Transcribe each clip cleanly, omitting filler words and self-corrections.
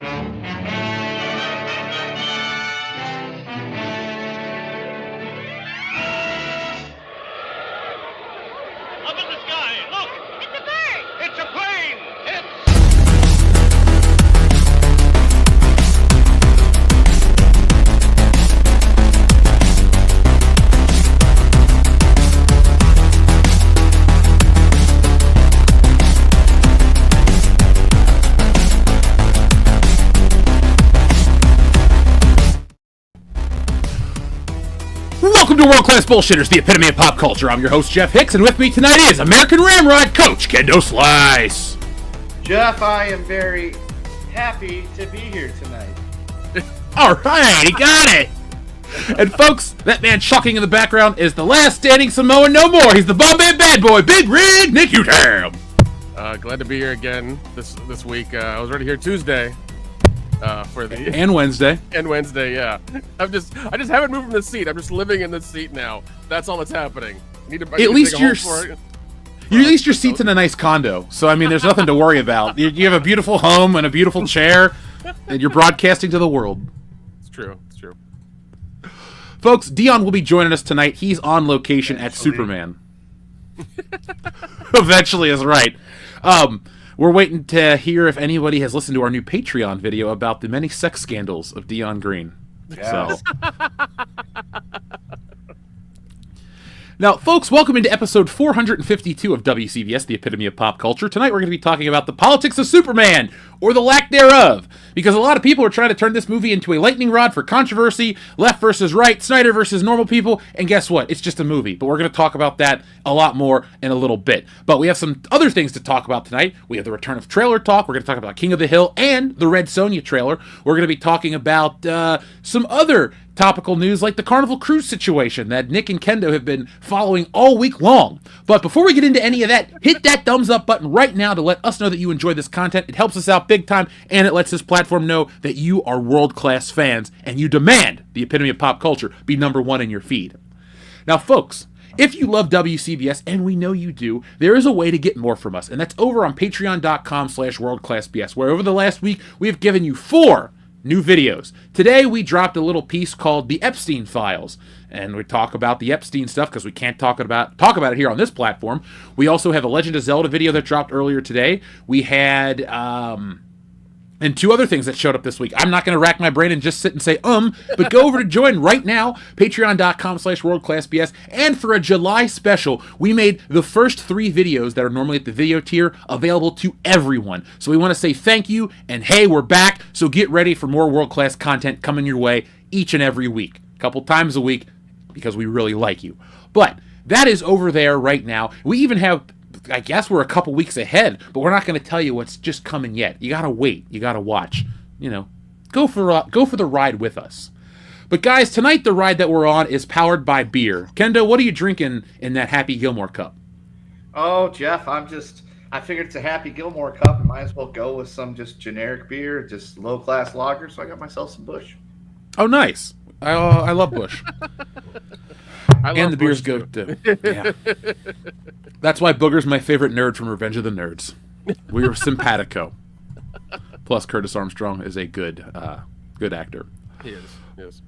Up in the sky, look! It's a bird! It's a plane! It's... Welcome to World Class Bullshitters, the epitome of pop culture. I'm your host, Jeff Hicks, and with me tonight is American Ramrod Coach Kendo Slice. Jeff, I am very happy to be here tonight. All right, he got it. And folks, that man chucking in the background is the last standing Samoan no more. He's the Bombay bad boy, Big Rig Nick Utam. Glad to be here again this week. I was already here Tuesday. For the And Wednesday. And Wednesday, yeah. I just haven't moved from the seat. I'm just living in this seat now. That's all that's happening. At least your seat's in a nice condo, so I mean, there's nothing to worry about. You have a beautiful home and a beautiful chair, and you're broadcasting to the world. It's true. Folks, Dion will be joining us tonight. He's on location at Superman. Eventually is right. We're waiting to hear if anybody has listened to our new Patreon video about the many sex scandals of Dion Green. Yeah. So. Now, folks, welcome into episode 452 of WCBs, the epitome of pop culture. Tonight we're going to be talking about the politics of Superman, or the lack thereof, because a lot of people are trying to turn this movie into a lightning rod for controversy, left versus right, Snyder versus normal people, and guess what? It's just a movie, but we're going to talk about that a lot more in a little bit. But we have some other things to talk about tonight. We have the return of trailer talk. We're going to talk about King of the Hill and the Red Sonia trailer. We're going to be talking about some other topical news like the Carnival Cruise situation that Nick and Kendo have been following all week long. But before we get into any of that, hit that thumbs up button right now to let us know that you enjoy this content. It helps us out big time, and it lets this platform know that you are world-class fans and you demand the epitome of pop culture be number one in your feed. Now, folks, if you love WCBS, and we know you do, there is a way to get more from us, and that's over on patreon.com/worldclassbs, where over the last week, we have given you 4 new videos. Today, we dropped a little piece called The Epstein Files, and we talk about the Epstein stuff because we can't talk about it here on this platform. We also have a Legend of Zelda video that dropped earlier today. We had, and 2 other things that showed up this week. I'm not going to rack my brain and just sit and say, but go over to join right now, patreon.com/worldclassbs, and for a July special, we made the first 3 videos that are normally at the video tier available to everyone. So we want to say thank you, and hey, we're back, so get ready for more world-class content coming your way each and every week. A couple times a week, because we really like you. But that is over there right now. We even have, I guess we're a couple weeks ahead, but we're not going to tell you what's just coming yet. You got to wait. You got to watch. Go for the ride with us. But guys, tonight the ride that we're on is powered by beer. Kendo, what are you drinking in that Happy Gilmore cup? Oh, Jeff, I figured it's a Happy Gilmore cup. I might as well go with some just generic beer, just low-class lager, so I got myself some Busch. Oh, nice. I love Busch. And the beer's Busch, good, too. Yeah. That's why Booger's my favorite nerd from Revenge of the Nerds. We were simpatico. Plus, Curtis Armstrong is a good actor. He is. Yes.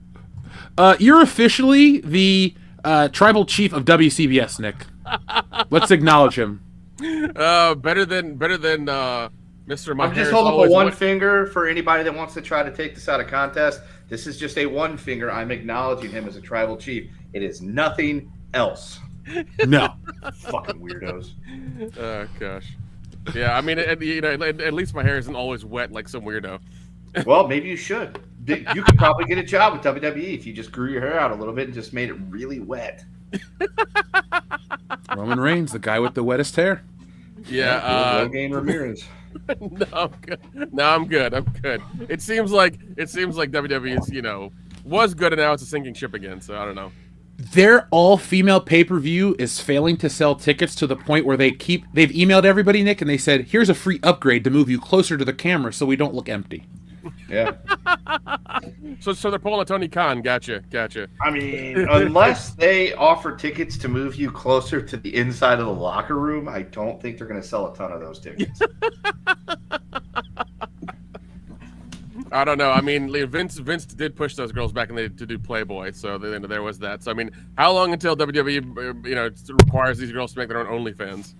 You're officially the tribal chief of WCBS, Nick. Let's acknowledge him. Better than Mr. My I'm just holding up a one finger for anybody that wants to try to take this out of contest. This is just a one finger. I'm acknowledging him as a tribal chief. It is nothing else. No. Fucking weirdos. Oh gosh. Yeah, I mean, at least my hair isn't always wet like some weirdo. Well, maybe you should. You could probably get a job with WWE if you just grew your hair out a little bit and just made it really wet. Roman Reigns, the guy with the wettest hair. Yeah. Game Ramirez. No, I'm good. I'm good. It seems like WWE was good and now it's a sinking ship again. So I don't know. Their all-female pay-per-view is failing to sell tickets to the point where they've emailed everybody, Nick, and they said, here's a free upgrade to move you closer to the camera so we don't look empty. Yeah. So they're pulling a Tony Khan. Gotcha. I mean, unless they offer tickets to move you closer to the inside of the locker room, I don't think they're going to sell a ton of those tickets. I don't know. I mean, Vince did push those girls back in the to do Playboy, so there was that. So I mean, how long until WWE requires these girls to make their own OnlyFans?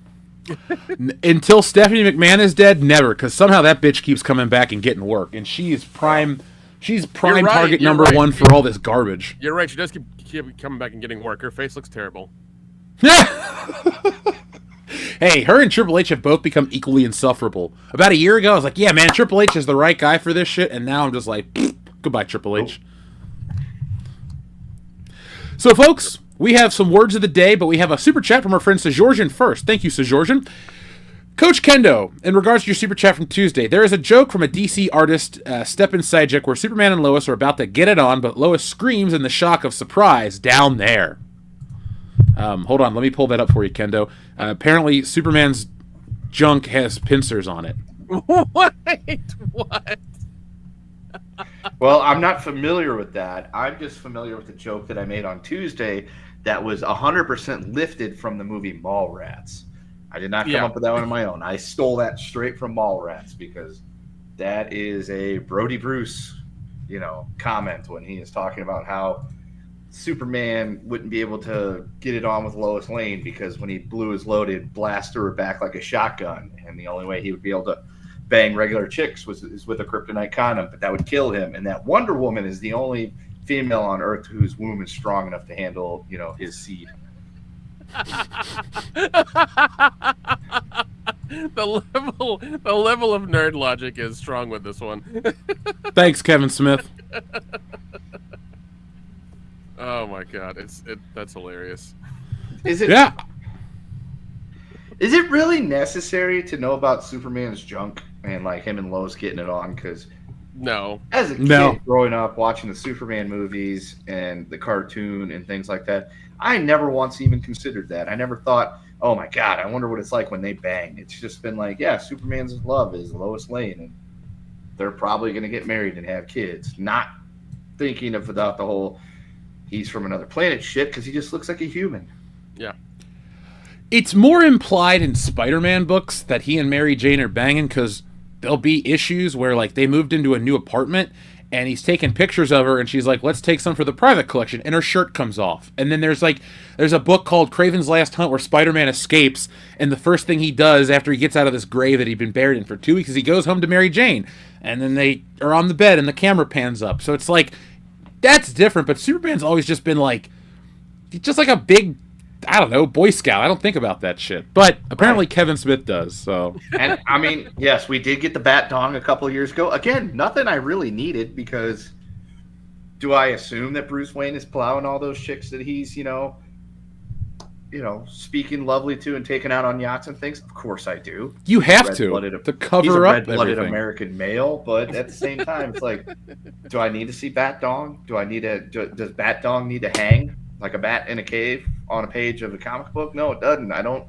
Until Stephanie McMahon is dead, never, because somehow that bitch keeps coming back and getting work, and she is prime. She's prime target number one for all this garbage. You're right. She does keep coming back and getting work. Her face looks terrible. Hey, her and Triple H have both become equally insufferable. About a year ago, I was like, yeah, man, Triple H is the right guy for this shit. And now I'm just like, goodbye, Triple H. So, folks, we have some words of the day, but we have a super chat from our friend Sejorjan first. Thank you, Sejorjan. Coach Kendo, in regards to your super chat from Tuesday, there is a joke from a DC artist, Step Inside Jack, where Superman and Lois are about to get it on, but Lois screams in the shock of surprise, down there. Hold on, let me pull that up for you, Kendo. Apparently, Superman's junk has pincers on it. What? Well, I'm not familiar with that. I'm just familiar with the joke that I made on Tuesday that was 100% lifted from the movie Mallrats. I did not come up with that one on my own. I stole that straight from Mallrats because that is a Brody Bruce, comment when he is talking about how Superman wouldn't be able to get it on with Lois Lane because when he blew his load, it'd blast her back like a shotgun. And the only way he would be able to bang regular chicks is with a kryptonite condom, but that would kill him. And that Wonder Woman is the only female on Earth whose womb is strong enough to handle, his seed. The level of nerd logic is strong with this one. Thanks, Kevin Smith. Oh my god, that's hilarious. Is it? Yeah. Is it really necessary to know about Superman's junk and like him and Lois getting it on? Because no, as a kid growing up watching the Superman movies and the cartoon and things like that, I never once even considered that. I never thought, oh my god, I wonder what it's like when they bang. It's just been like, yeah, Superman's love is Lois Lane, and they're probably going to get married and have kids. Not thinking about the whole he's from another planet shit because he just looks like a human. Yeah. It's more implied in Spider-Man books that he and Mary Jane are banging because there'll be issues where like they moved into a new apartment and he's taking pictures of her and she's like, let's take some for the private collection, and her shirt comes off. And then there's a book called Kraven's Last Hunt where Spider-Man escapes, and the first thing he does after he gets out of this grave that he'd been buried in for 2 weeks is he goes home to Mary Jane, and then they are on the bed and the camera pans up. So it's like, that's different, but Superman's always just been like, just like a big, I don't know, Boy Scout. I don't think about that shit. But apparently Kevin Smith does, so. And, I mean, yes, we did get the Bat Dong a couple of years ago. Again, nothing I really needed because do I assume that Bruce Wayne is plowing all those chicks that he's, speaking lovely to and taking out on yachts and things? Of course I do. You have to cover he's a up red-blooded everything. American male, but at the same time, it's like, do I need to see Bat Dong? Does Bat Dong need to hang like a bat in a cave on a page of a comic book? No, it doesn't. I don't.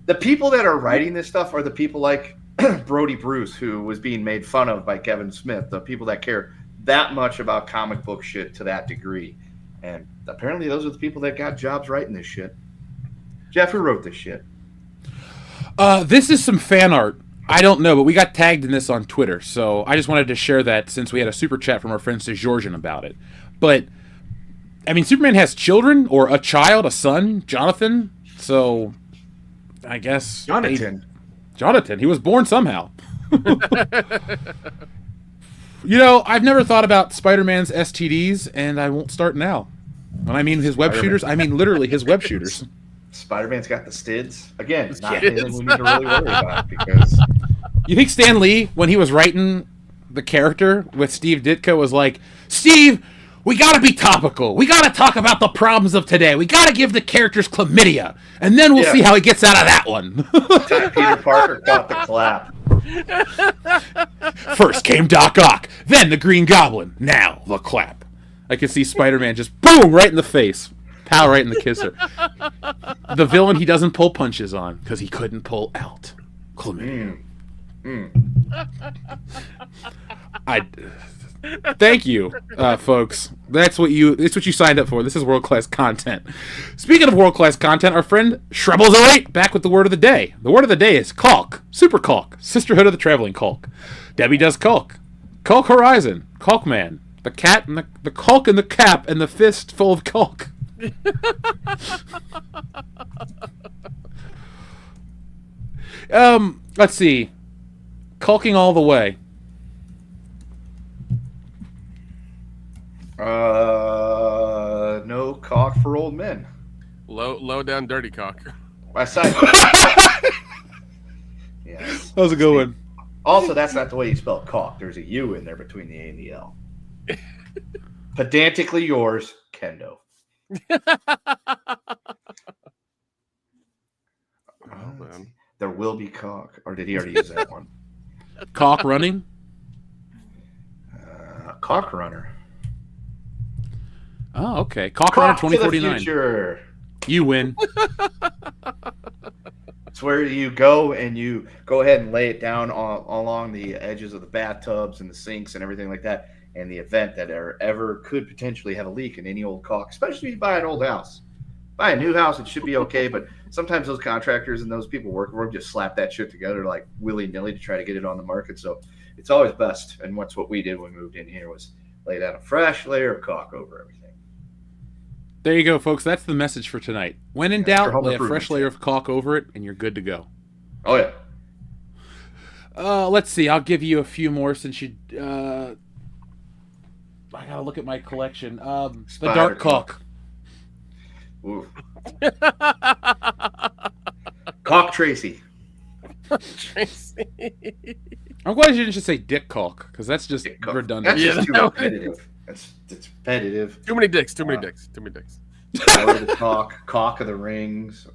The people that are writing this stuff are the people like Brody Bruce, who was being made fun of by Kevin Smith, the people that care that much about comic book shit to that degree. And apparently those are the people that got jobs writing this shit. Jeff, who wrote this shit? This is some fan art. I don't know, but we got tagged in this on Twitter, so I just wanted to share that since we had a super chat from our friend Sejorjan about it. But, I mean, Superman has children, or a child, a son, Jonathan, so I guess... Jonathan, he was born somehow. I've never thought about Spider-Man's STDs, and I won't start now. When I mean his web shooters, I mean literally his web shooters. Spider-Man's got the stids. Again, not anything we need to really worry about because... You think Stan Lee, when he was writing the character with Steve Ditko, was like, Steve, we gotta be topical. We gotta talk about the problems of today. We gotta give the characters chlamydia, and then we'll see how he gets out of that one. Peter Parker got the clap. First came Doc Ock, then the Green Goblin, now the clap. I can see Spider-Man just boom right in the face, pow right in the kisser. The villain he doesn't pull punches on because he couldn't pull out chlamydia. Thank you, folks. It's what you signed up for. This is world-class content. Speaking of world-class content, our friend Shrebbles08 back with the word of the day. The word of the day is caulk, super caulk, sisterhood of the traveling caulk. Debbie does caulk. Caulk Horizon, Caulk Man, the cat and the caulk in the cap and the fist full of caulk. Let's see. Caulking all the way. No cock for old men. Low down dirty cock. West side. Yes. That was a good one. Also, that's not the way you spell cock. There's a U in there between the A and the L. Pedantically yours, Kendo. Man. There will be cock. Or did he already use that one? Caulk running. Cock runner. Oh, okay. Caulk Runner 2049. Future. You win. It's where you go and you go ahead and lay it down along the edges of the bathtubs and the sinks and everything like that. And the event that ever could potentially have a leak in any old caulk, especially if you buy an old house. Buy a new house, it should be okay. But sometimes those contractors and those people working for them just slap that shit together like willy-nilly to try to get it on the market. So it's always best. And that's what we did when we moved in here was lay down a fresh layer of caulk over everything. There you go, folks. That's the message for tonight. When in doubt, lay a fresh layer of caulk over it, and you're good to go. Oh, yeah. Let's see. I'll give you a few more since you... I gotta look at my collection. The dark caulk. Ooh. Caulk Tracy. Tracy. I'm glad you didn't just say dick caulk, because that's just redundant. That's just too repetitive. It's repetitive. Too many dicks. Too many dicks. Too many dicks. The cock of the rings.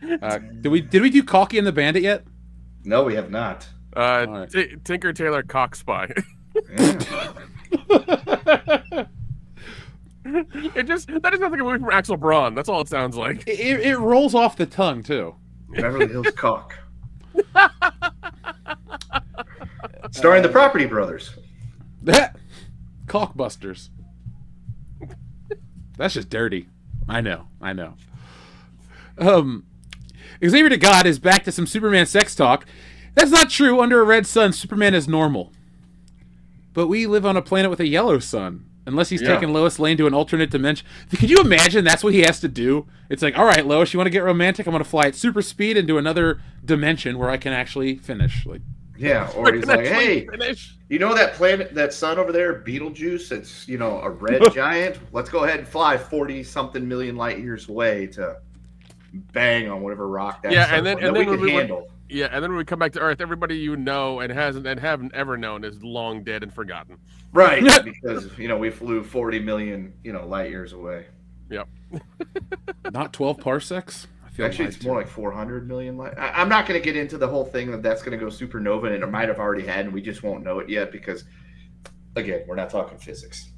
Did we do Caulky and the Bandit yet? No, we have not. Right. Tinker Tailor Cock Spy. Yeah. That is nothing like a movie from Axel Braun. That's all it sounds like. It rolls off the tongue too. Beverly Hills Cock. Starring the Property Brothers. Wokebusters. That's just dirty. I know. Xavier to God is back to some Superman sex talk. That's not true. Under a red sun, Superman is normal. But we live on a planet with a yellow sun. Unless he's taking Lois Lane to an alternate dimension. Could you imagine that's what he has to do? It's like, all right, Lois, you want to get romantic? I'm going to fly at super speed into another dimension where I can actually finish. Like, yeah, or he's like, hey, you know that planet, that sun over there, Betelgeuse? It's, a red giant. Let's go ahead and fly 40-something million light years away to bang on whatever rock that and then we can handle. And then when we come back to Earth, everybody you know and haven't ever known is long dead and forgotten. Right, because we flew 40 million light years away. Yep. Not 12 parsecs. Actually, it's more like 400 million light. I'm not going to get into the whole thing that's going to go supernova, and it might have already had, and we just won't know it yet because, again, we're not talking physics.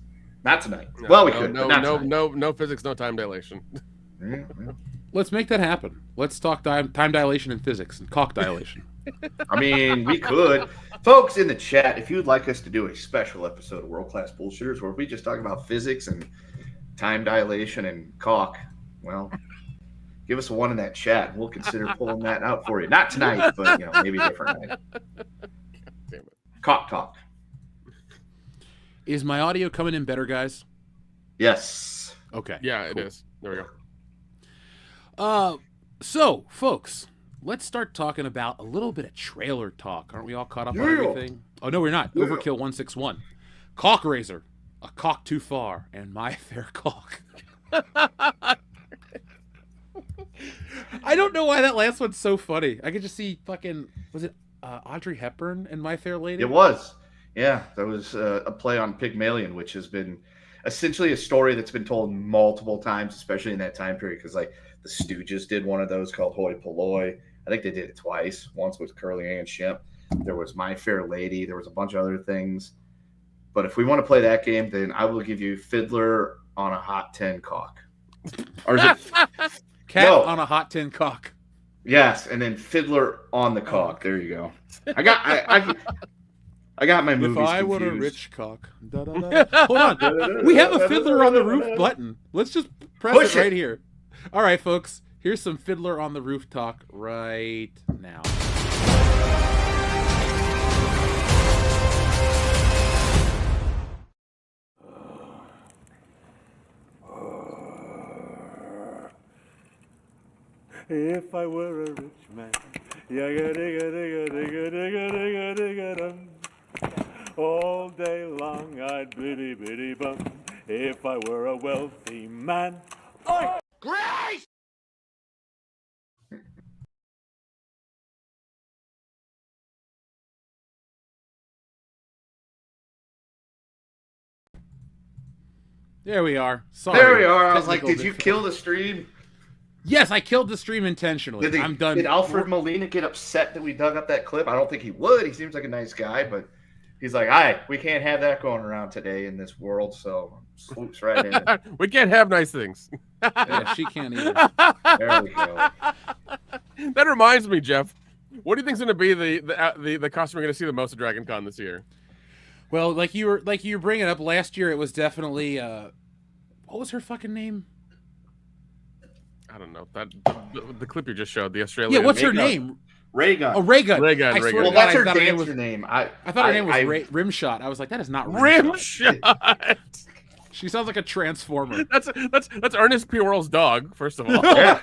Not tonight. We could. No physics, no time dilation. Yeah. Let's make that happen. Let's talk time dilation and physics and caulk dilation. I mean, we could. Folks in the chat, if you'd like us to do a special episode of World Class Bullshitters where we just talk about physics and time dilation and caulk, well, give us a one in that chat, and we'll consider pulling that out for you. Not tonight, but maybe a different night. Damn it. Caulk talk. Is my audio coming in better, guys? Yes. Okay. Yeah, it is. There we go. So, folks, let's start talking about a little bit of trailer talk. Aren't we all caught up on everything? Oh, no, we're not. Yeah. Overkill 161. Caulk Razor. A Caulk Too Far. And My Fair Caulk. I don't know why that last one's so funny. I could just see was it Audrey Hepburn in My Fair Lady? It was. Yeah, that was a play on Pygmalion, which has been essentially a story that's been told multiple times, especially in that time period, because the Stooges did one of those called Hoi Polloi. I think they did it twice. Once with Curly Ann Shemp. There was My Fair Lady. There was a bunch of other things. But if we want to play that game, then I will give you Fiddler on a Hot Tin Caulk. Or is it Cat on a Hot Tin Caulk. Yes, and then Fiddler on the Caulk. There you go. I got my movies If I confused. were a rich cock. Da, da, da. Hold on. We have a Fiddler on the Roof button. Let's just press it right here. All right, folks. Here's some Fiddler on the Roof talk right now. If I were a rich man, yagga-digga-digga-digga-digga-digga-digga-digga-dum. All day long I'd biddy-biddy-bum. If I were a wealthy man. Oi! Grace! There we are. Sorry. There we are. I was like, Technical did you kill the stream? Yes, I killed the stream intentionally. I'm done. Did Alfred Molina get upset that we dug up that clip? I don't think he would. He seems like a nice guy, but he's like, all right, we can't have that going around today in this world, so swoops right in. We can't have nice things. Yeah, she can't either. There we go. That reminds me, Jeff. What do you think's going to be the costume we're going to see the most at Dragon Con this year? Well, like you were bringing up last year, it was definitely what was her fucking name? I don't know. The clip you just showed, the Australian. Yeah, what's her name? Raygun. Oh, Raygun. Raygun, I swear Raygun. to Well, God, that's I her thought her name dancer was. name. I thought her name was Rimshot. I was like, that is not Rimshot. Rimshot. She sounds like a transformer. That's Ernest P. Worrell's dog, first of all. Yeah.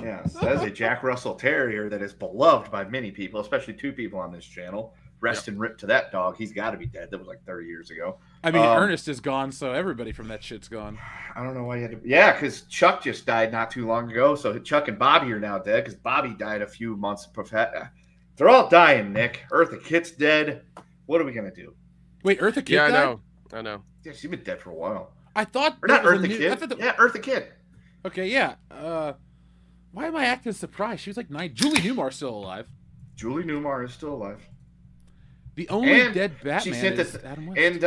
Yes, that is a Jack Russell Terrier that is beloved by many people, especially two people on this channel. Rest and rip to that dog. He's got to be dead. That was like 30 years ago. I mean, Ernest is gone, so everybody from that shit's gone. I don't know why you had to. Yeah, because Chuck just died not too long ago. So Chuck and Bobby are now dead because Bobby died a few months. They're all dying, Nick. Eartha Kitt's dead. What are we going to do? Wait, Eartha Kitt Yeah, died? I know. Yeah, she's been dead for a while. I thought Or not that was a Eartha new- Kitt. I thought that- Yeah, Eartha Kitt. Okay, yeah. Why am I acting surprised? She was like 9. Julie Newmar's still alive. Julie Newmar is still alive. The only And dead Batman she sent is the Adam West. and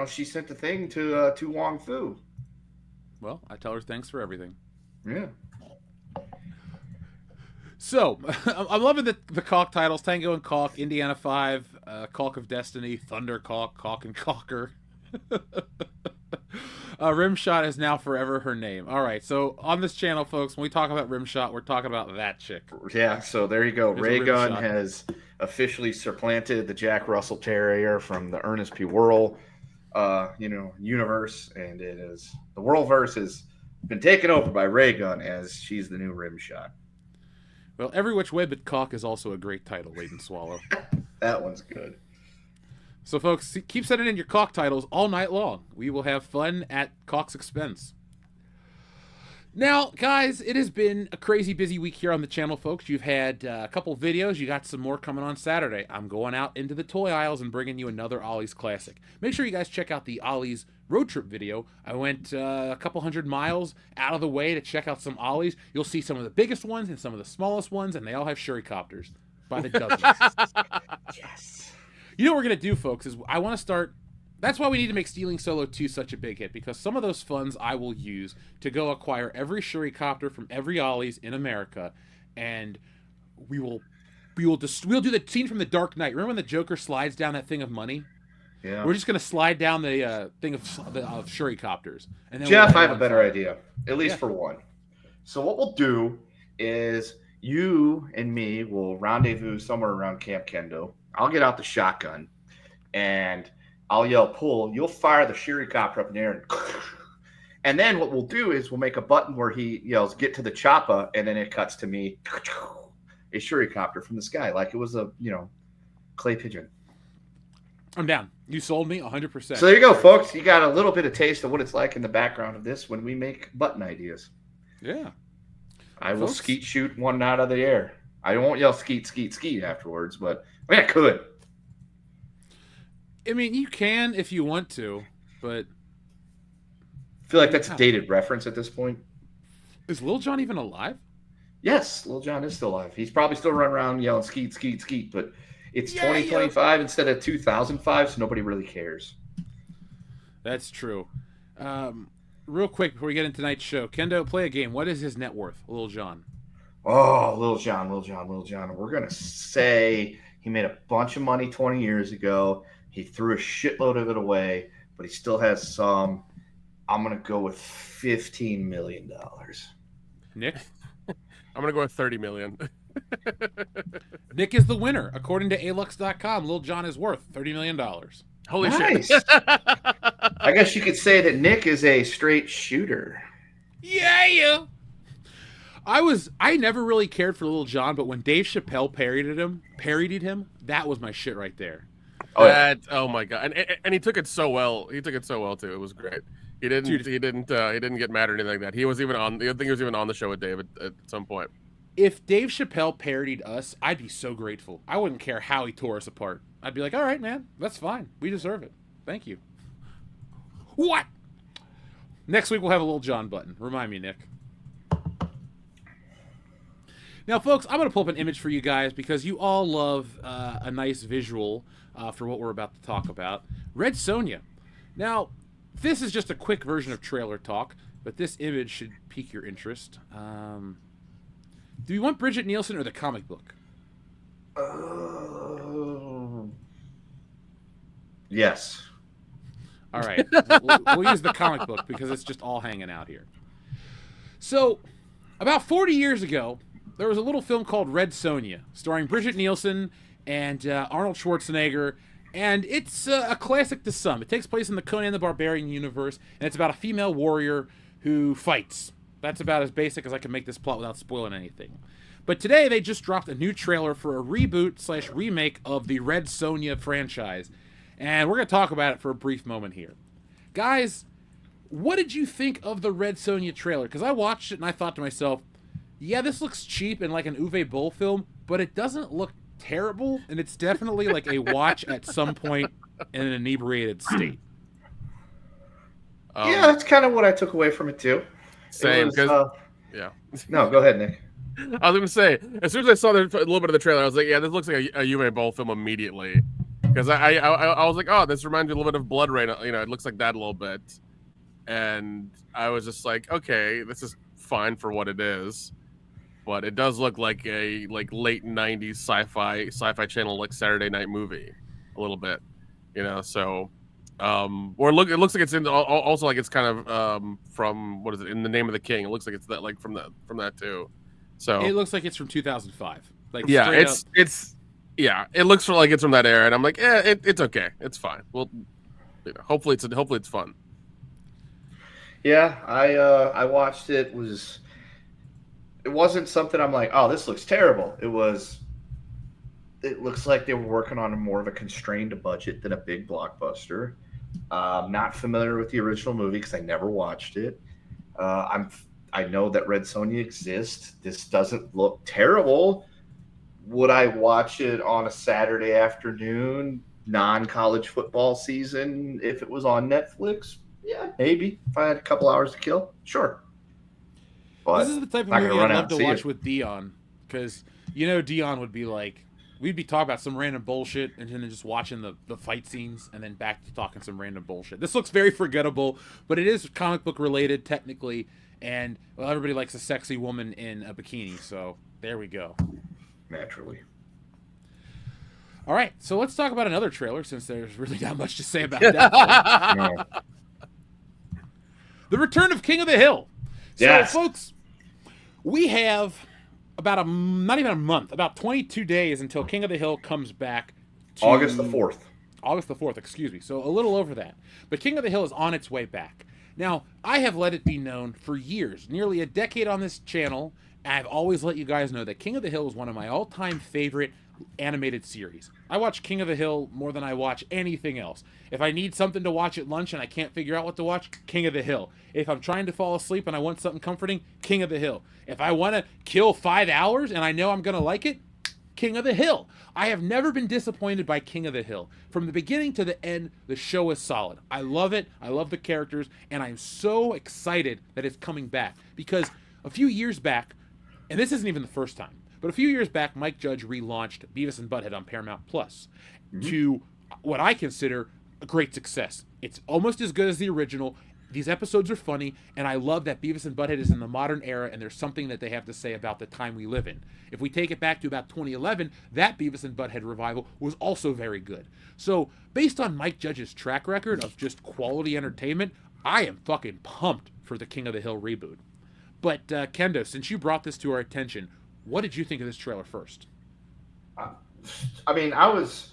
she sent the thing to Wong Fu. Well, I tell her thanks for everything. Yeah. So, I'm loving the Caulk titles. Tango and Caulk, Indiana 5, Caulk of Destiny, Thunder Caulk, Caulk and Caulker. Rimshot is now forever her name. All right, so on this channel, folks, when we talk about Rimshot, we're talking about that chick. Yeah, so there you go. There's a Raygun Rimshot. has officially supplanted the Jack Russell Terrier from the Ernest P. Worrell, universe, and it is the Worldverse has been taken over by Raygun as she's the new Rimshot. Well, Every Which Way But Caulk is also a great title, Wait and Swallow. That one's good. So, folks, keep sending in your Caulk titles all night long. We will have fun at Caulk's expense. Now, guys, it has been a crazy busy week here on the channel, folks. You've had a couple videos. You got some more coming on Saturday. I'm going out into the toy aisles and bringing you another Ollie's Classic. Make sure you guys check out the Ollie's road trip video. I went a couple hundred miles out of the way to check out some Ollies. You'll see some of the biggest ones and some of the smallest ones, and they all have Shuricopters by the dozens. Yes. You know what we're going to do, folks, is I want to start... That's why we need to make Stealing Solo 2 such a big hit, because some of those funds I will use to go acquire every Shuricopter from every Ollie's in America, and we'll do the scene from The Dark Knight. Remember when the Joker slides down that thing of money? Yeah. We're just going to slide down the thing of Shuricopters. And then Jeff, we'll I have a better fire. idea, at least for one. So what we'll do is you and me will rendezvous somewhere around Camp Kendo. I'll get out the shotgun, and I'll yell pull. You'll fire the Shuricopter up in the air, and then what we'll do is we'll make a button where he yells get to the choppa, and then it cuts to me a Shuricopter from the sky like it was a clay pigeon. I'm down. You sold me 100%. So there you go, folks. You got a little bit of taste of what it's like in the background of this when we make button ideas. Yeah. I will Folks? skeet shoot one out of the air. I won't yell skeet, skeet, skeet afterwards, but I mean, I could. I mean, you can if you want to, but... I feel like that's a dated reference at this point. Is Lil Jon even alive? Yes, Lil Jon is still alive. He's probably still running around yelling skeet, skeet, skeet, but it's Yeah, 2025 instead of 2005, so nobody really cares. That's true. Real quick before we get into tonight's show, Kendo, play a game. What is his net worth, Lil Jon? Oh, Lil Jon. We're going to say he made a bunch of money 20 years ago. He threw a shitload of it away, but he still has some. I'm going to go with $15 million. Nick? I'm gonna go with 30 million. Nick is the winner. According to alux.com, Lil Jon is worth $30 million. Holy Nice. shit! I guess you could say that Nick is a straight shooter. Yeah. I never really cared for Little John, but when Dave Chappelle parodied him, that was my shit right there. Oh my god, and he took it so well. He took it so well too. It was great. He didn't get mad or anything like that. He was even on. I think he was even on the show with Dave at some point. If Dave Chappelle parodied us, I'd be so grateful. I wouldn't care how he tore us apart. I'd be like, all right, man, that's fine. We deserve it. Thank you. What? Next week we'll have a Little John button. Remind me, Nick. Now, folks, I'm going to pull up an image for you guys because you all love a nice visual for what we're about to talk about. Red Sonia. Now, this is just a quick version of trailer talk, but this image should pique your interest. Do you want Bridget Nielsen or the comic book? Yes. All right. We'll use the comic book because it's just all hanging out here. So, about 40 years ago, there was a little film called Red Sonia, starring Bridget Nielsen and Arnold Schwarzenegger, and it's a classic to some. It takes place in the Conan the Barbarian universe, and it's about a female warrior who fights. That's about as basic as I can make this plot without spoiling anything. But today, they just dropped a new trailer for a reboot/remake of the Red Sonia franchise, and we're going to talk about it for a brief moment here. Guys, what did you think of the Red Sonia trailer? Because I watched it and I thought to myself, yeah, this looks cheap and like an Uwe Boll film, but it doesn't look terrible, and it's definitely like a watch at some point in an inebriated state. Yeah, that's kind of what I took away from it too. Same, because yeah. No, go ahead, Nick. I was going to say, as soon as I saw a little bit of the trailer, I was like, yeah, this looks like a Uwe Boll film immediately. Because I was like, oh, this reminds me a little bit of Blood Rain. You know, it looks like that a little bit. And I was just like, okay, this is fine for what it is. But it does look like a late 90s sci-fi channel, like Saturday night movie a little bit. You know, so... it looks like it's also like it's kind of from, what is it, In the Name of the King. It looks like it's that, like from that too. So it looks like it's from 2005. Like, yeah, it looks like it's from that era, and I'm like, it's okay, it's fine. Well, you know, hopefully it's fun. Yeah, I watched it. It wasn't something I'm like, oh, this looks terrible. It looks like they were working on more of a constrained budget than a big blockbuster. I'm not familiar with the original movie because I never watched it. I know that Red Sonia exists. This doesn't look terrible. Would I watch it on a Saturday afternoon, non-college football season, if it was on Netflix? Yeah, maybe. If I had a couple hours to kill, sure. But this is the type of movie I'd love to watch with Dion, because you know Dion would be like, we'd be talking about some random bullshit and then just watching the fight scenes and then back to talking some random bullshit. This looks very forgettable, but it is comic book related technically, and well, everybody likes a sexy woman in a bikini, so there we go. Naturally. All right, so let's talk about another trailer since there's really not much to say about that. No. The Return of King of the Hill. So, Yes. folks, we have about not even a month, about 22 days until King of the Hill comes back. August the 4th. August the 4th, excuse me. So a little over that. But King of the Hill is on its way back. Now, I have let it be known for years, nearly a decade on this channel, and I've always let you guys know that King of the Hill is one of my all-time favorite animated series. I watch King of the Hill more than I watch anything else. If I need something to watch at lunch and I can't figure out what to watch, King of the Hill. If I'm trying to fall asleep and I want something comforting, King of the Hill. If I want to kill 5 hours and I know I'm going to like it, King of the Hill. I have never been disappointed by King of the Hill. From the beginning to the end, the show is solid. I love it. I love the characters, and I'm so excited that it's coming back. Because a few years back, and this isn't even the first time, but a few years back, Mike Judge relaunched Beavis and Butthead on Paramount Plus to what I consider a great success. It's almost as good as the original. These episodes are funny, and I love that Beavis and Butthead is in the modern era, and there's something that they have to say about the time we live in. If we take it back to about 2011, that Beavis and Butthead revival was also very good. So, based on Mike Judge's track record of just quality entertainment, I am fucking pumped for the King of the Hill reboot. But, Kendo, since you brought this to our attention, what did you think of this trailer first? I mean, I was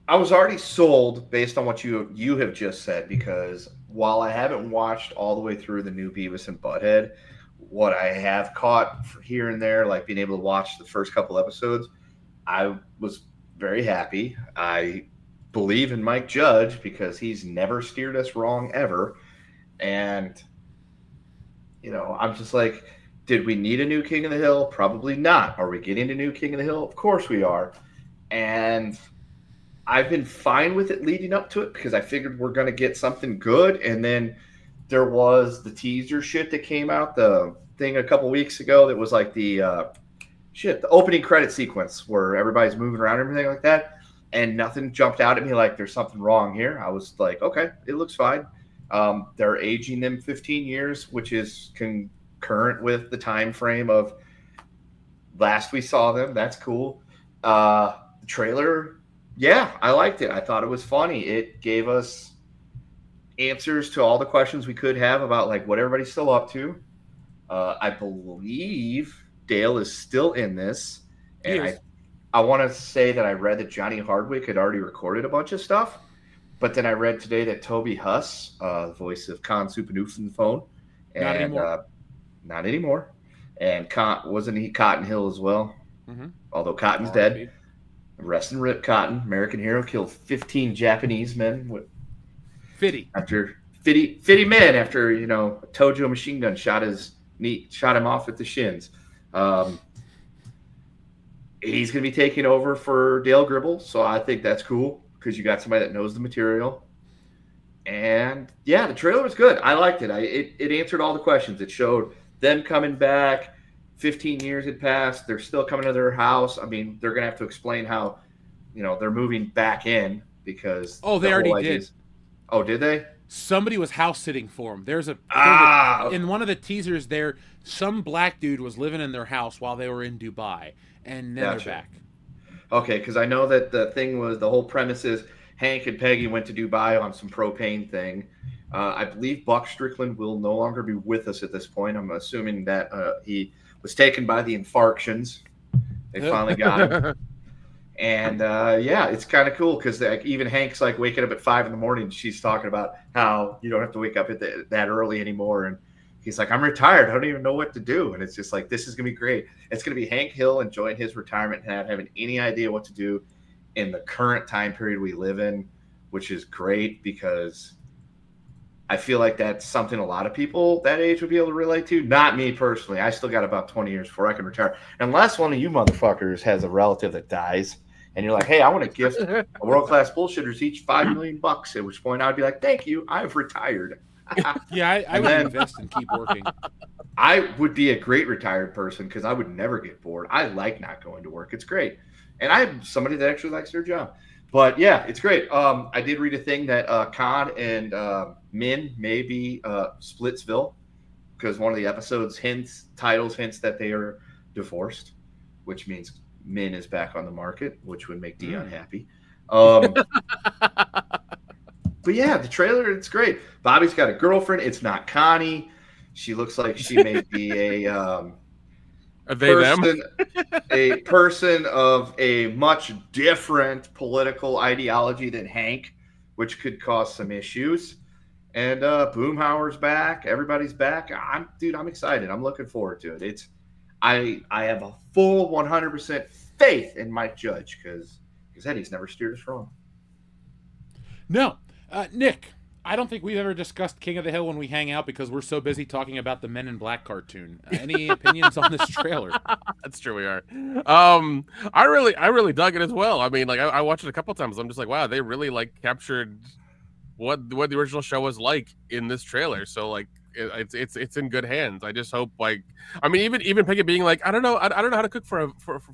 already sold based on what you have just said, because while I haven't watched all the way through the new Beavis and Butthead, what I have caught here and there, like being able to watch the first couple episodes, I was very happy. I believe in Mike Judge because he's never steered us wrong ever. And, you know, I'm just like, did we need a new King of the Hill? Probably not. Are we getting a new King of the Hill? Of course we are. And I've been fine with it leading up to it because I figured we're going to get something good. And then there was the teaser shit that came out, the thing a couple weeks ago that was like the opening credit sequence where everybody's moving around and everything like that. And nothing jumped out at me like there's something wrong here. I was like, okay, it looks fine. They're aging them 15 years, which is concurrent with the time frame of last we saw them. That's cool. The trailer, yeah, I liked it. I thought it was funny. It gave us answers to all the questions we could have about like what everybody's still up to. I believe Dale is still in this, and I want to say that I read that Johnny Hardwick had already recorded a bunch of stuff, but then I read today that Toby Huss, voice of Con Supernoof in the phone, and not anymore. And wasn't he Cotton Hill as well? Mm-hmm. Although Cotton's dead. Rest and rip Cotton, American hero, killed 15 Japanese men with Fitty men after, you know, a Tojo machine gun shot him off at the shins. He's going to be taking over for Dale Gribble, so I think that's cool because you got somebody that knows the material. And yeah, the trailer was good. I liked it. It answered all the questions. It showed them coming back. 15 years had passed. They're still coming to their house. I mean, they're going to have to explain how, you know, they're moving back in because they already did. Oh, did they? Somebody was house sitting for them. There's in one of the teasers there, some black dude was living in their house while they were in Dubai, and then they're back. Okay, because I know that the thing was, the whole premise is Hank and Peggy went to Dubai on some propane thing. I believe Buck Strickland will no longer be with us at this point. I'm assuming that he was taken by the infarctions. They finally got him. And yeah, it's kind of cool because even Hank's like waking up at 5 a.m. She's talking about how you don't have to wake up at that early anymore. And he's like, I'm retired. I don't even know what to do. And it's just like, this is going to be great. It's going to be Hank Hill enjoying his retirement and not having any idea what to do in the current time period we live in, which is great because I feel like that's something a lot of people that age would be able to relate to. Not me personally. I still got about 20 years before I can retire. Unless one of you motherfuckers has a relative that dies. And you're like, hey, I want to gift world-class bullshitters each $5 million. At which point I'd be like, thank you, I've retired. Yeah, I would invest and keep working. I would be a great retired person because I would never get bored. I like not going to work. It's great. And I'm somebody that actually likes their job. But, yeah, it's great. I did read a thing that Khan and Min may be Splitsville because one of the episodes titles hints that they are divorced, which means Min is back on the market, which would make Dion happy. But yeah, the trailer, it's great. Bobby's got a girlfriend. It's not Connie. She looks like she may be a person of a much different political ideology than Hank, which could cause some issues. And Boomhauer's back. Everybody's back. I'm excited. I'm looking forward to it. I have a full 100% faith in Mike Judge because he's never steered us wrong. No. Nick, I don't think we've ever discussed King of the Hill when we hang out because we're so busy talking about the Men in Black cartoon. Any opinions on this trailer? That's true, we are. I really dug it as well. I mean, like I watched it a couple times. I'm just like, wow, they really like captured what the original show was like in this trailer. So like it's in good hands. I just hope, like, I mean, even Peggy being like, I don't know how to cook for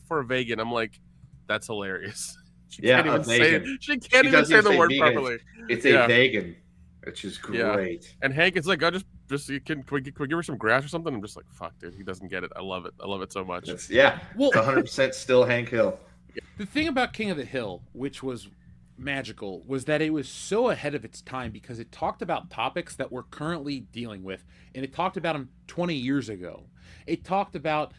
a vegan. I'm like, that's hilarious. She can't even say the word vegan properly. It's a vegan, which is great. Yeah. And Hank is like, can we give her some grass or something? I'm just like, fuck, dude, he doesn't get it. I love it so much. It's 100% still Hank Hill. The thing about King of the Hill, which was magical, was that it was so ahead of its time because it talked about topics that we're currently dealing with, and it talked about them 20 years ago. It talked about,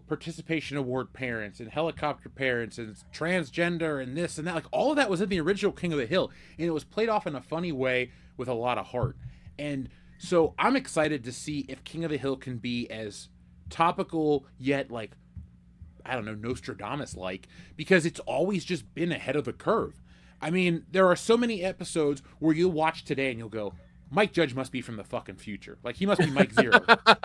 participation award parents and helicopter parents and transgender and this and that. Like, all of that was in the original King of the Hill, and it was played off in a funny way with a lot of heart. And So I'm excited to see if King of the Hill can be as topical yet like, I don't know, Nostradamus-like, because it's always just been ahead of the curve. I mean, there are so many episodes where you'll watch today and you'll go, Mike Judge must be from the fucking future. Like, he must be Mike Zero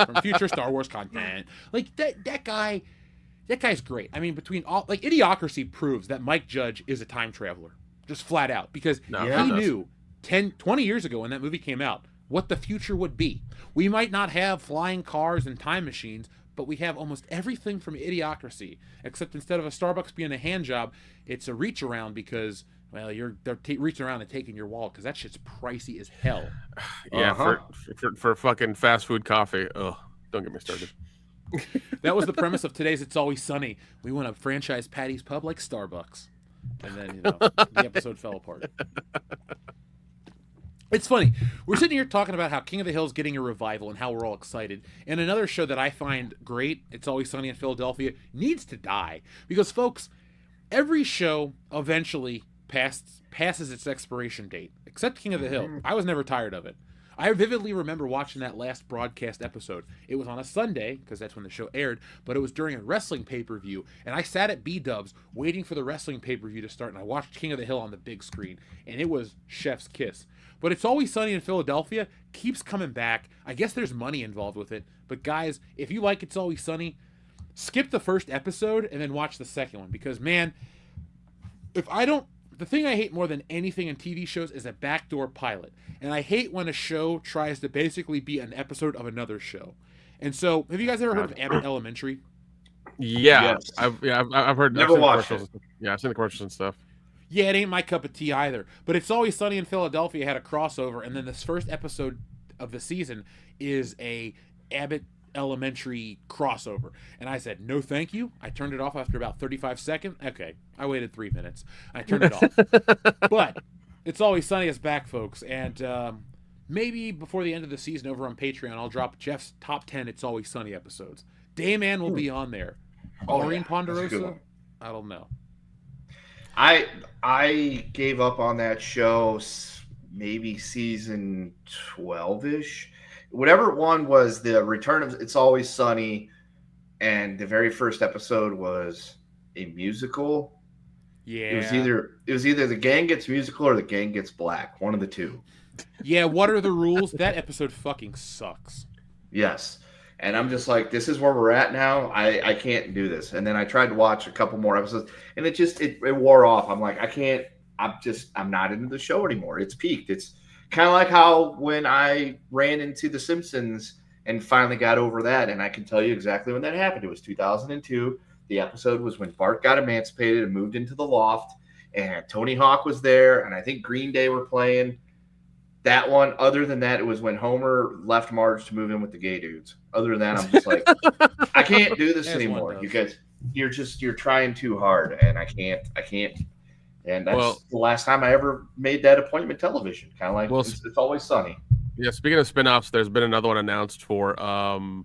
from future Star Wars content. Like, that guy's great. I mean, between all, like, Idiocracy proves that Mike Judge is a time traveler. Just flat out. Because he knew 20 years ago when that movie came out what the future would be. We might not have flying cars and time machines, but we have almost everything from Idiocracy, except instead of a Starbucks being a hand job, it's a reach around because, well, they're reaching around and taking your wallet because that shit's pricey as hell. Yeah, for fucking fast food coffee. Ugh, don't get me started. That was the premise of today's It's Always Sunny. We want to franchise Patty's Pub like Starbucks. And then, the episode fell apart. It's funny. We're sitting here talking about how King of the Hill is getting a revival and how we're all excited. And another show that I find great, It's Always Sunny in Philadelphia, needs to die. Because, folks, every show eventually passes its expiration date, except King of the Hill. I was never tired of it. I vividly remember watching that last broadcast episode. It was on a Sunday, because that's when the show aired, but it was during a wrestling pay-per-view, and I sat at B-Dubs waiting for the wrestling pay-per-view to start, and I watched King of the Hill on the big screen, and it was chef's kiss. But It's Always Sunny in Philadelphia keeps coming back. I guess there's money involved with it, but guys, if you like It's Always Sunny, skip the first episode and then watch the second one, because, man, the thing I hate more than anything in TV shows is a backdoor pilot. And I hate when a show tries to basically be an episode of another show. And so, have you guys ever heard of Abbott Elementary? Yeah. Yes. I've heard. Never watched it. Yeah, I've seen the commercials and stuff. Yeah, it ain't my cup of tea either. But It's Always Sunny in Philadelphia had a crossover, and then this first episode of the season is a Abbott Elementary crossover. And I said, no thank you. I turned it off after about 35 seconds. Okay, I waited 3 minutes. I turned it off. But It's Always Sunny is back, folks. And maybe before the end of the season over on Patreon, I'll drop Jeff's top 10 It's Always Sunny episodes. Dayman will be on there. Maureen Ponderosa? I don't know. I gave up on that show maybe season 12-ish. Whatever one was the return of It's Always Sunny, and the very first episode was a musical. Yeah. It was either the gang gets musical or the gang gets black. One of the two. Yeah, what are the rules? That episode fucking sucks. Yes. And I'm just like, this is where we're at now. I can't do this. And then I tried to watch a couple more episodes, and it wore off. I'm like, I'm not into the show anymore. It's peaked. It's kind of like how when I ran into The Simpsons and finally got over that, and I can tell you exactly when that happened. It was 2002. The episode was when Bart got emancipated and moved into the loft, and Tony Hawk was there, and I think Green Day were playing. That one, other than that, it was when Homer left Marge to move in with the gay dudes. Other than that, I'm just like, I can't do this anymore. You guys, you're trying too hard, and I can't. And that's the last time I ever made that appointment television. Kind of like it's Always Sunny. Yeah, speaking of spin-offs, there's been another one announced for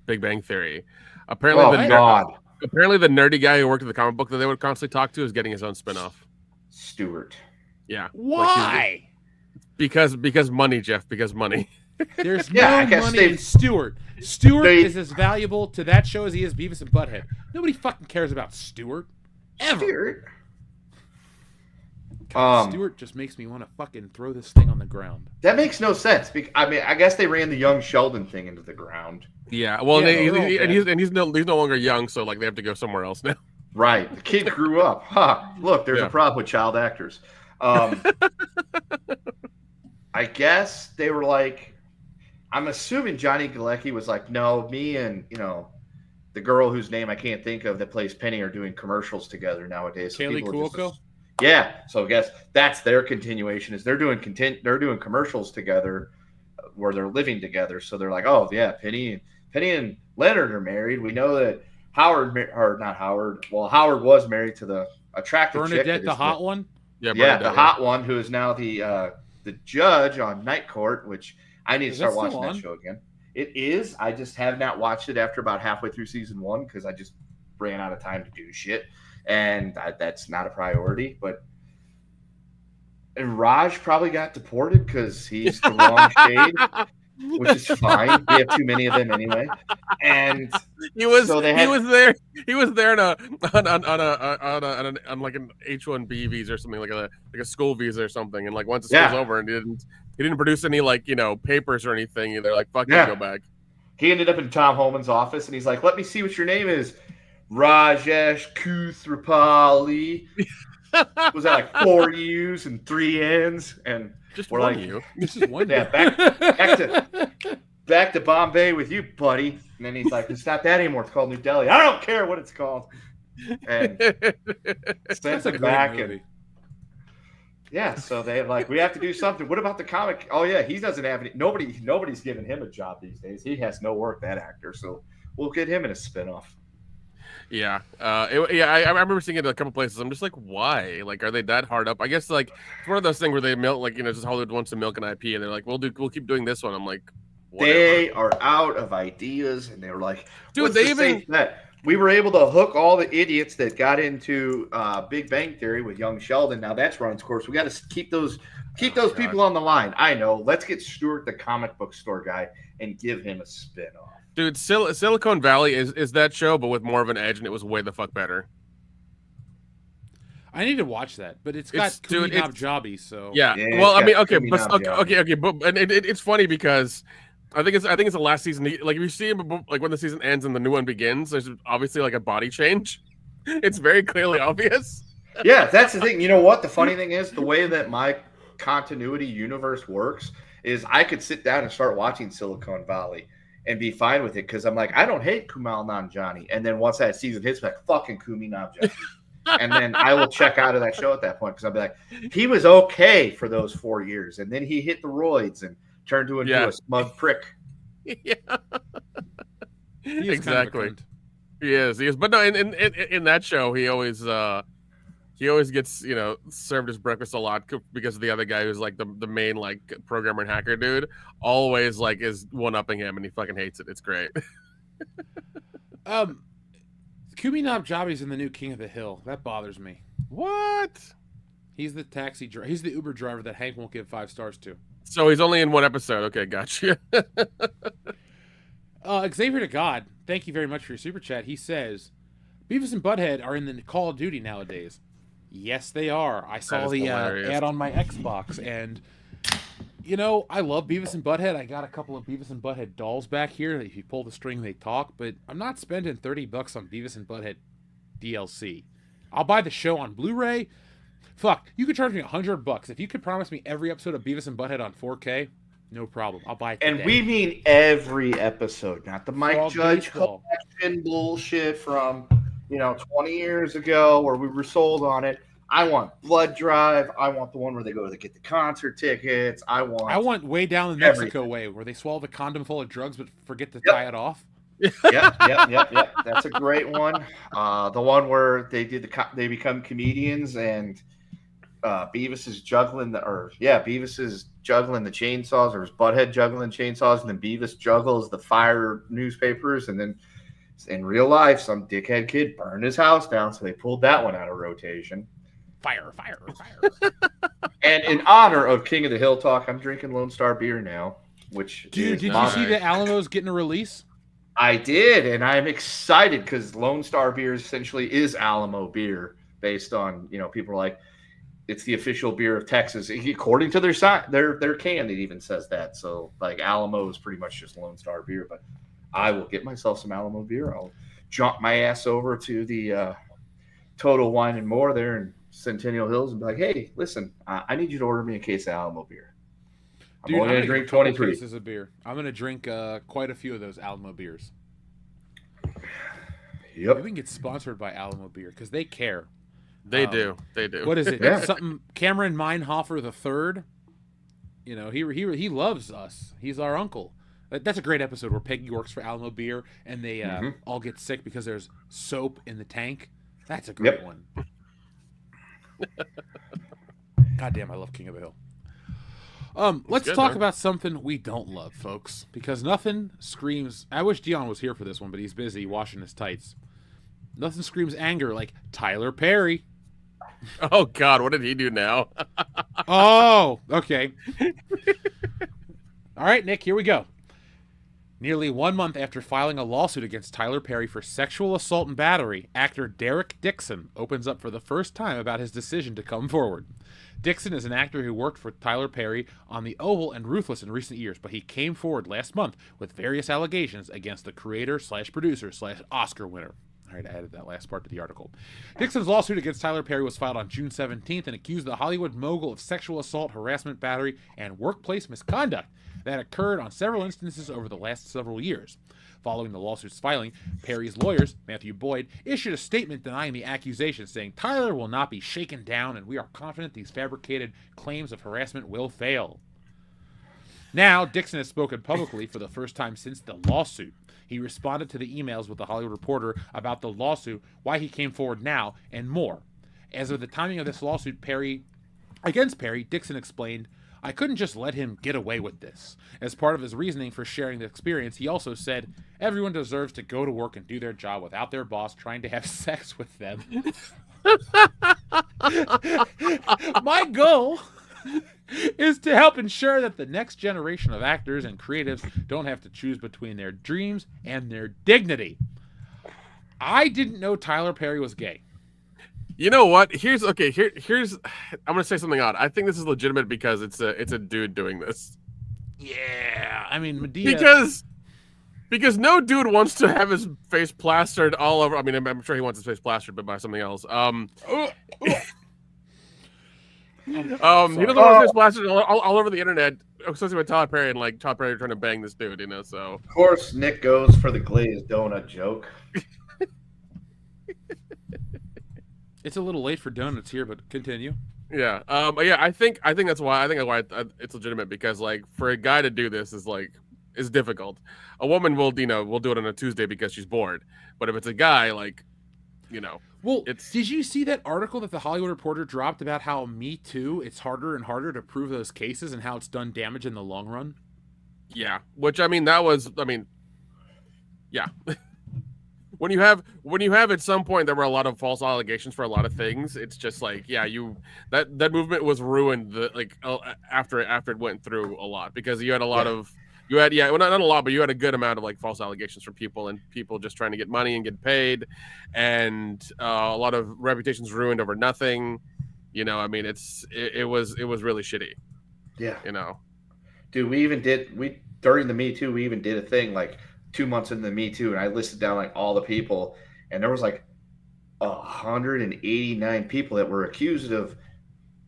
Big Bang Theory. Apparently, apparently the nerdy guy who worked at the comic book that they would constantly talk to is getting his own spin-off. Stewart. Yeah. Why? Because money, Jeff. Because money. There's no money in Stewart. Stewart is as valuable to that show as he is Beavis and Butthead. Nobody fucking cares about Stewart. Ever. Stewart. God, Stewart just makes me want to fucking throw this thing on the ground. That makes no sense. I mean, I guess they ran the young Sheldon thing into the ground. Yeah, well, he's no longer young, so like they have to go somewhere else now. Right, the kid grew up. Look, there's a problem with child actors. I guess they were like, I'm assuming Johnny Galecki was like, no, me and the girl whose name I can't think of that plays Penny are doing commercials together nowadays. So Kaylee Cuoco. Yeah, so I guess that's their continuation. Is they're doing commercials together where they're living together. So they're like, oh yeah, Penny and Leonard are married. We know that Howard was married to the attractive Bernadette, chick. the hot one. Yeah, the hot one who is now the judge on Night Court, which I need to start watching that show again. It is. I just have not watched it after about halfway through season 1 because I just ran out of time to do shit. And that's not a priority. And Raj probably got deported because he's the wrong shade. which is fine. We have too many of them anyway. And he was so he was there on like an H-1B visa or something, like a school visa or something, and like once the school's over and he didn't produce any like papers or anything. They're like, fuck you, go back. He ended up in Tom Holman's office and he's like, let me see what your name is. Rajesh Kuthrapali. Was that like 4 U's and 3 N's? And just we're one like, U. This is one. Yeah, back to Bombay with you, buddy. And then he's like, it's not that anymore. It's called New Delhi. I don't care what it's called. And sends it back. Movie. And yeah, so they're like, we have to do something. What about the comic? Oh yeah, he doesn't have any. Nobody's giving him a job these days. He has no work, that actor. So we'll get him in a spinoff. Yeah, I remember seeing it in a couple places. I'm just like, why? Like, are they that hard up? I guess like it's one of those things where they milk, like just Hollywood wants to milk an IP, and they're like, we'll keep doing this one. I'm like, whatever. They are out of ideas, and they were like, dude, they even that we were able to hook all the idiots that got into Big Bang Theory with young Sheldon. Now that's run its course. We got to keep those people on the line. I know. Let's get Stuart, the comic book store guy, and give him a spinoff. Dude, Silicon Valley is that show, but with more of an edge, and it was way the fuck better. I need to watch that, but it's got Kumi Nabjabi, so yeah. Well, I mean, okay, but it's funny because I think it's the last season. Like if you see him, like when the season ends and the new one begins, there's obviously like a body change. It's very clearly obvious. Yeah, that's the thing. You know what? The funny thing is, the way that my continuity universe works is I could sit down and start watching Silicon Valley and be fine with it because I'm like, I don't hate Kumail Nanjiani. And then once that season hits, I'm like, fucking Kumi Nanjiani. And then I will check out of that show at that point because I'll be like, he was okay for those 4 years. And then he hit the roids and turned into a smug prick. Yeah. Exactly. He is. But no, in that show, he always gets, served his breakfast a lot because of the other guy who's like the main like programmer and hacker dude always like is one-upping him and he fucking hates it. It's great. Kumi Nabjabi's in the new King of the Hill. That bothers me. What? He's the taxi driver. He's the Uber driver that Hank won't give 5 stars to. So he's only in one episode. Okay, gotcha. Xavier to God, thank you very much for your super chat. He says, Beavis and Butthead are in the Call of Duty nowadays. Yes, they are. I saw the ad on my Xbox, and I love Beavis and Butthead. I got a couple of Beavis and Butthead dolls back here. If you pull the string, they talk. But I'm not spending $30 on Beavis and Butthead DLC. I'll buy the show on Blu-ray. Fuck, you could charge me $100 if you could promise me every episode of Beavis and Butthead on 4K. No problem. I'll buy it today. And we mean every episode, not the Mike Frog Judge baseball collection bullshit from 20 years ago where we were sold on it. I want Blood Drive. I want the one where they go to get the concert tickets. I want Way Down the Mexico Way where they swallow the condom full of drugs but forget to tie it off. Yep. That's a great one. The one where they become comedians and Beavis is juggling Beavis is juggling the chainsaws, or his Butthead juggling chainsaws, and then Beavis juggles the fire newspapers, and then in real life, some dickhead kid burned his house down, so they pulled that one out of rotation. Fire. And in honor of King of the Hill talk, I'm drinking Lone Star beer now. Did you see that Alamo's getting a release? I did, and I'm excited because Lone Star beer essentially is Alamo beer, based on people are like, it's the official beer of Texas. According to their can, it even says that. So like Alamo is pretty much just Lone Star beer. But I will get myself some Alamo beer. I'll jaunt my ass over to the Total Wine and More there in Centennial Hills and be like, hey, listen, I need you to order me a case of Alamo beer. I'm only going to drink 23 cases of beer. I'm going to drink quite a few of those Alamo beers. Yep. Maybe we can get sponsored by Alamo Beer because they care. They do. What is it? Yeah. Something Cameron Meinhofer III. He loves us. He's our uncle. That's a great episode where Peggy works for Alamo Beer and they all get sick because there's soap in the tank. That's a great one. God damn, I love King of the Hill. Let's talk about something we don't love, folks, because nothing screams. I wish Dion was here for this one, but he's busy washing his tights. Nothing screams anger like Tyler Perry. Oh God, what did he do now? Oh, okay. All right, Nick, here we go. Nearly 1 month after filing a lawsuit against Tyler Perry for sexual assault and battery, actor Derek Dixon opens up for the first time about his decision to come forward. Dixon is an actor who worked for Tyler Perry on The Oval and Ruthless in recent years, but he came forward last month with various allegations against the creator/producer/Oscar winner. All right, I added that last part to the article. Dixon's lawsuit against Tyler Perry was filed on June 17th and accused the Hollywood mogul of sexual assault, harassment, battery, and workplace misconduct that occurred on several instances over the last several years. Following the lawsuit's filing, Perry's lawyers, Matthew Boyd, issued a statement denying the accusations, saying Tyler will not be shaken down and we are confident these fabricated claims of harassment will fail. Now, Dixon has spoken publicly for the first time since the lawsuit. He responded to the emails with the Hollywood Reporter about the lawsuit, why he came forward now, and more. As of the timing of this lawsuit against Perry, Dixon explained, I couldn't just let him get away with this. As part of his reasoning for sharing the experience, he also said, everyone deserves to go to work and do their job without their boss trying to have sex with them. My goal is to help ensure that the next generation of actors and creatives don't have to choose between their dreams and their dignity. I didn't know Tyler Perry was gay. You know what? Here's I'm gonna say something odd. I think this is legitimate because it's a dude doing this. Yeah, I mean Medea. Because no dude wants to have his face plastered all over. I mean, I'm sure he wants his face plastered, but by something else. He doesn't want his face plastered all over the internet, especially with Tyler Perry and like Tyler Perry trying to bang this dude, you know. So of course, Nick goes for the glazed donut joke. It's a little late for donuts here, but continue. Yeah. I think that's why it's legitimate because like for a guy to do this is difficult. A woman will do it on a Tuesday because she's bored, but if it's a guy, like, you know, did you see that article that the Hollywood Reporter dropped about how Me Too, it's harder and harder to prove those cases and how it's done damage in the long run? Yeah. Which yeah. When you have at some point there were a lot of false allegations for a lot of things, it's just like, yeah, that movement was ruined after it went through a lot because you had a lot of not a lot, but you had a good amount of like false allegations from people and people just trying to get money and get paid, and a lot of reputations ruined over nothing. You know, I mean, it was really shitty. Yeah, you know, dude, during the Me Too, we even did a thing like 2 months into the Me Too, and I listed down like all the people, and there was like 189 people that were accused of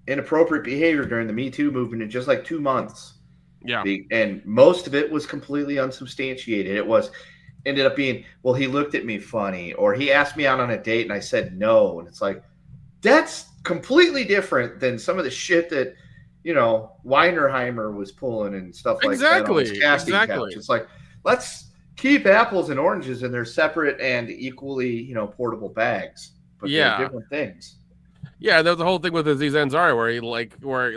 inappropriate behavior during the Me Too movement in just like 2 months. Yeah. And most of it was completely unsubstantiated. It ended up being, well, he looked at me funny, or he asked me out on a date and I said no. And it's like, that's completely different than some of the shit that, you know, Weinerheimer was pulling and stuff like that on his casting couch. It's like, let's keep apples and oranges in their separate and equally, you know, portable bags. But they're different things. Yeah, there was the whole thing with Aziz Ansari where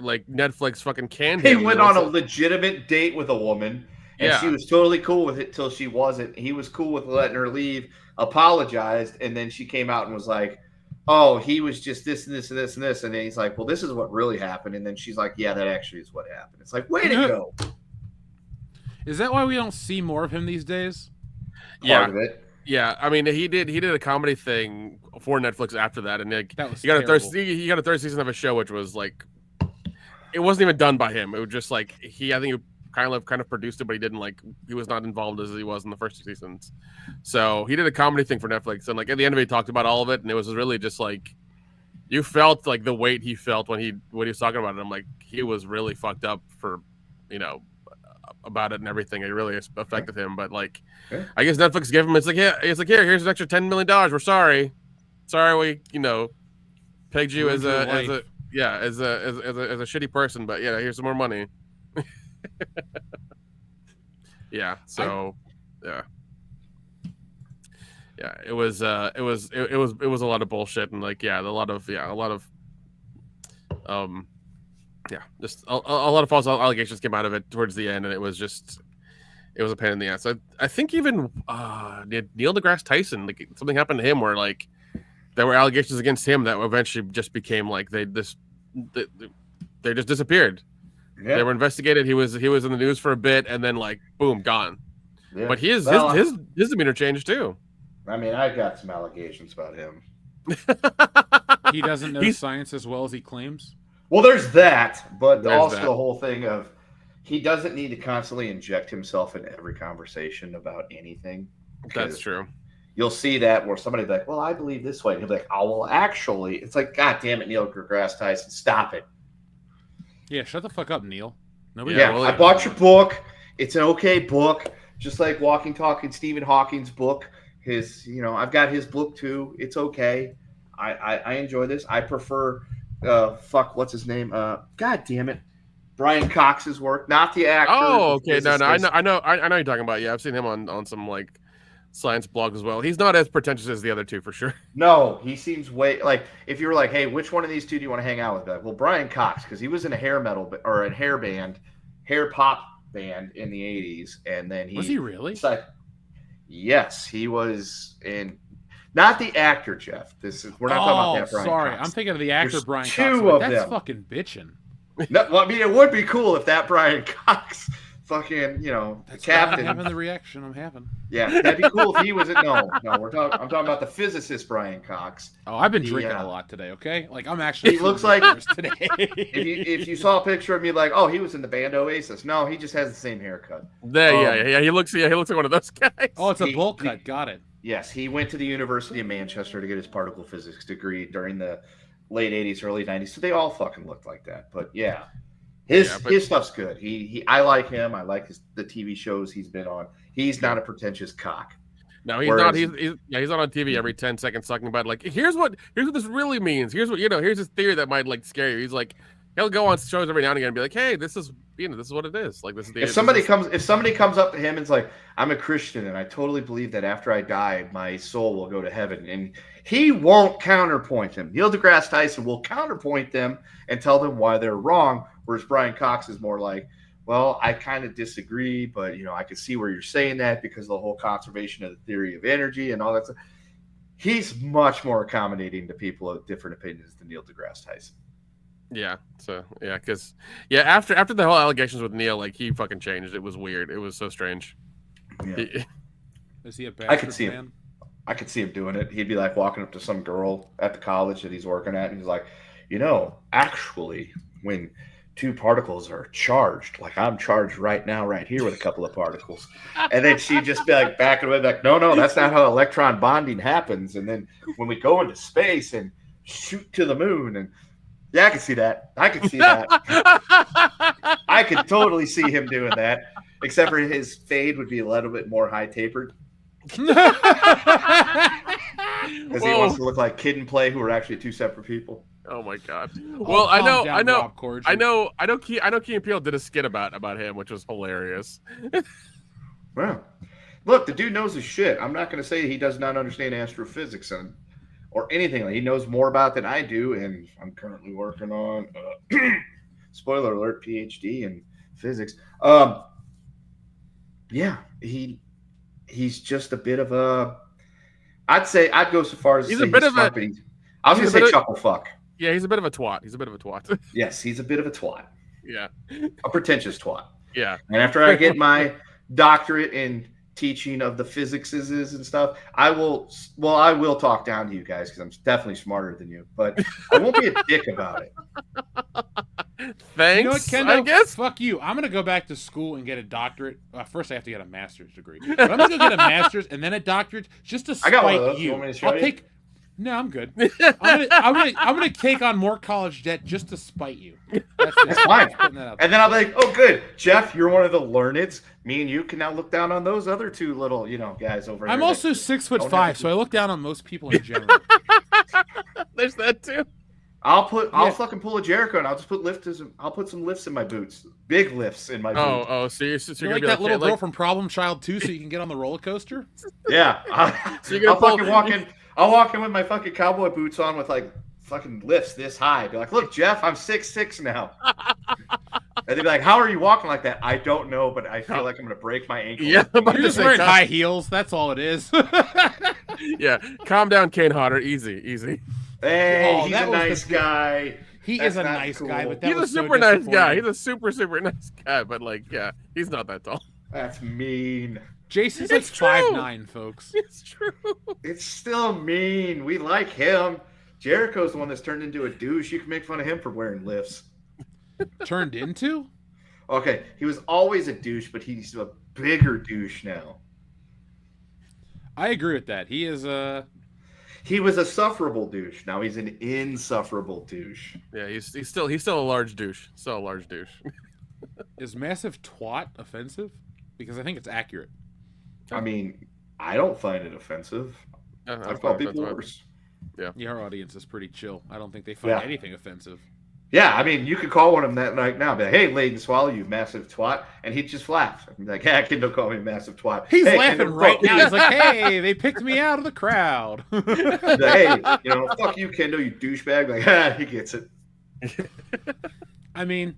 Netflix fucking canned him. He went on a legitimate date with a woman, and she was totally cool with it till she wasn't. He was cool with letting her leave, apologized, and then she came out and was like, oh, he was just this and this and this and this. And then he's like, well, this is what really happened. And then she's like, yeah, that actually is what happened. It's like, way to go. Is that why we don't see more of him these days? Part of it. Yeah, I mean, he did a comedy thing for Netflix after that, and that he got a third season of a show, which was like, it wasn't even done by him. It was just like I think he kind of produced it, but he was not involved as he was in the first 2 seasons. So he did a comedy thing for Netflix, and like at the end of it, he talked about all of it, and it was really just like you felt like the weight he felt when he was talking about it. I'm like, he was really fucked up for, you know, about it and everything. It really affected him, but like, I guess Netflix gave him. It's like, here's an extra $10 million. We're sorry, we, you know, pegged you as a shitty person, but yeah, here's some more money. Yeah. So, yeah, it was a lot of bullshit, and like, a lot of just a lot of false allegations came out of it towards the end, and it was a pain in the ass. I think even Neil deGrasse Tyson, like something happened to him where like there were allegations against him that eventually just became like they just disappeared. Yeah. They were investigated. He was in the news for a bit, and then like boom, gone. Yeah. But his demeanor changed too. I mean, I got some allegations about him. He doesn't know science as well as he claims. Well, there's that, but There's also that. the whole thing of he doesn't need to constantly inject himself in every conversation about anything. That's true. You'll see that where somebody's like, well, I believe this way. And he'll be like, oh, well, actually, it's like, God damn it, Neil deGrasse Tyson, stop it. Yeah, shut the fuck up, Neil. Nobody. Yeah, I bought your book. It's an okay book, just like Walking Talking Stephen Hawking's book. I've got his book too. It's okay. I enjoy this. I prefer, what's his name? God damn it, Brian Cox's work, not the actor. Oh, okay. No, I know you're talking about. Yeah, I've seen him on some like science blogs as well. He's not as pretentious as the other two for sure. No, he seems way like if you were like, hey, which one of these two do you want to hang out with? Like, well, Brian Cox, because he was in a hair pop band in the 80s, and then was he really? Yes, he was in. Not the actor, Jeff. We're not talking about that. Brian Sorry, Cox. I'm thinking of the actor There's Brian Cox. two of That's them. fucking bitching. No, well, I mean, it would be cool if that Brian Cox fucking, That's captain. I'm having the reaction I'm having. Yeah, that'd be cool if he was it. No, I'm talking about the physicist Brian Cox. Oh, I've been drinking a lot today. Okay, like I'm actually. He looks like today. if you saw a picture of me, like, oh, he was in the band Oasis. No, he just has the same haircut. Yeah. He looks like one of those guys. Oh, it's a bowl cut. Got it. Yes, he went to the University of Manchester to get his particle physics degree during the late 80s, early 90s. So they all fucking looked like that. But yeah, his stuff's good. I like him. I like the TV shows he's been on. He's not a pretentious cock. No, he's not. He's not on TV every 10 seconds talking about like here's what this really means. Here's what here's his theory that might like scare you. He's like he'll go on shows every now and again and be like, hey, this is what it is. Like this is the if somebody comes up to him and is like, I'm a Christian and I totally believe that after I die, my soul will go to heaven, and he won't counterpoint them. Neil deGrasse Tyson will counterpoint them and tell them why they're wrong. Whereas Brian Cox is more like, well, I kind of disagree, but I can see where you're saying that because of the whole conservation of the theory of energy and all that stuff. He's much more accommodating to people with different opinions than Neil deGrasse Tyson. Yeah. So because after the whole allegations with Neil, like he fucking changed. It was weird. It was so strange. Yeah. Is he a bastard I could see fan? him. I could see him doing it. He'd be like walking up to some girl at the college that he's working at, and he's like, actually, when two particles are charged, like I'm charged right now, right here with a couple of particles, and then she'd just be like backing away, like, no, that's not how electron bonding happens. And then when we go into space and shoot to the moon, and yeah, I could see that. I could totally see him doing that, except for his fade would be a little bit more high tapered. Because he wants to look like Kid and Play, who are actually two separate people. Oh my god! Well, I know. Key and Peele did a skit about him, which was hilarious. Well, look, the dude knows his shit. I'm not going to say he does not understand astrophysics or anything. He knows more about than I do, and I'm currently working on spoiler alert, PhD in physics. Yeah, he's just a bit of a. I'd go so far as to say he's a bit of I was going to say chuckle fuck. Yeah, he's a bit of a twat. Yes, he's a bit of a twat. Yeah. A pretentious twat. Yeah. And after I get my doctorate in teaching of the physicses and stuff, I will talk down to you guys because I'm definitely smarter than you, but I won't be a dick about it. Thanks, you know what, Kendo? I guess. Fuck you. I'm going to go back to school and get a doctorate. First, I have to get a master's degree. But I'm going to go get a master's and then a doctorate just to spite I got one of those. you. You want me to show you? No, I'm good. I'm gonna take on more college debt just to spite you. That's fine. And then I'll be like, oh, good, Jeff, you're one of the learneds. Me and you can now look down on those other two little, guys over here. I'm also 6'5", so I look down on most people in general. There's that too. I'll fucking pull a Jericho and I'll just put I'll put some lifts in my boots. Big lifts in my boots. Oh, so you're like that little girl from Problem Child 2 so you can get on the roller coaster? Yeah. I'll walk in with my fucking cowboy boots on with like fucking lifts this high. Be like, look, Jeff, I'm 6'6" now. And they'd be like, how are you walking like that? I don't know, but I feel like I'm going to break my ankle. Yeah, you're just wearing high heels. That's all it is. Yeah. Calm down, Kane Hodder. Easy. Hey, he's a nice guy. He is a nice guy, but that he's a was super so nice guy. He's disappointing. a super nice guy, but like, yeah, he's not that tall. That's mean. Jason's like It's true. 5'9", folks. It's true. It's still mean. We like him. Jericho's the one that's turned into a douche. You can make fun of him for wearing lifts. Turned into? Okay, he was always a douche, but he's a bigger douche now. I agree with that. He is He was a sufferable douche. Now he's an insufferable douche. Yeah, he's still a large douche. Still a large douche. Is massive twat offensive? Because I think it's accurate. I mean, I don't find it offensive. I've called people worse. Yeah, our audience is pretty chill. I don't think they find anything offensive. Yeah, I mean, you could call one of them that night now, be like, "Hey, Layden Swallow, you massive twat," and he'd just laugh. I'd be like, "Hey, Kendall, call me massive twat." He's hey, laughing Kendall, right now. He's like, "Hey, they picked me out of the crowd." Hey, fuck you, Kendall, you douchebag. Like, he gets it. I mean,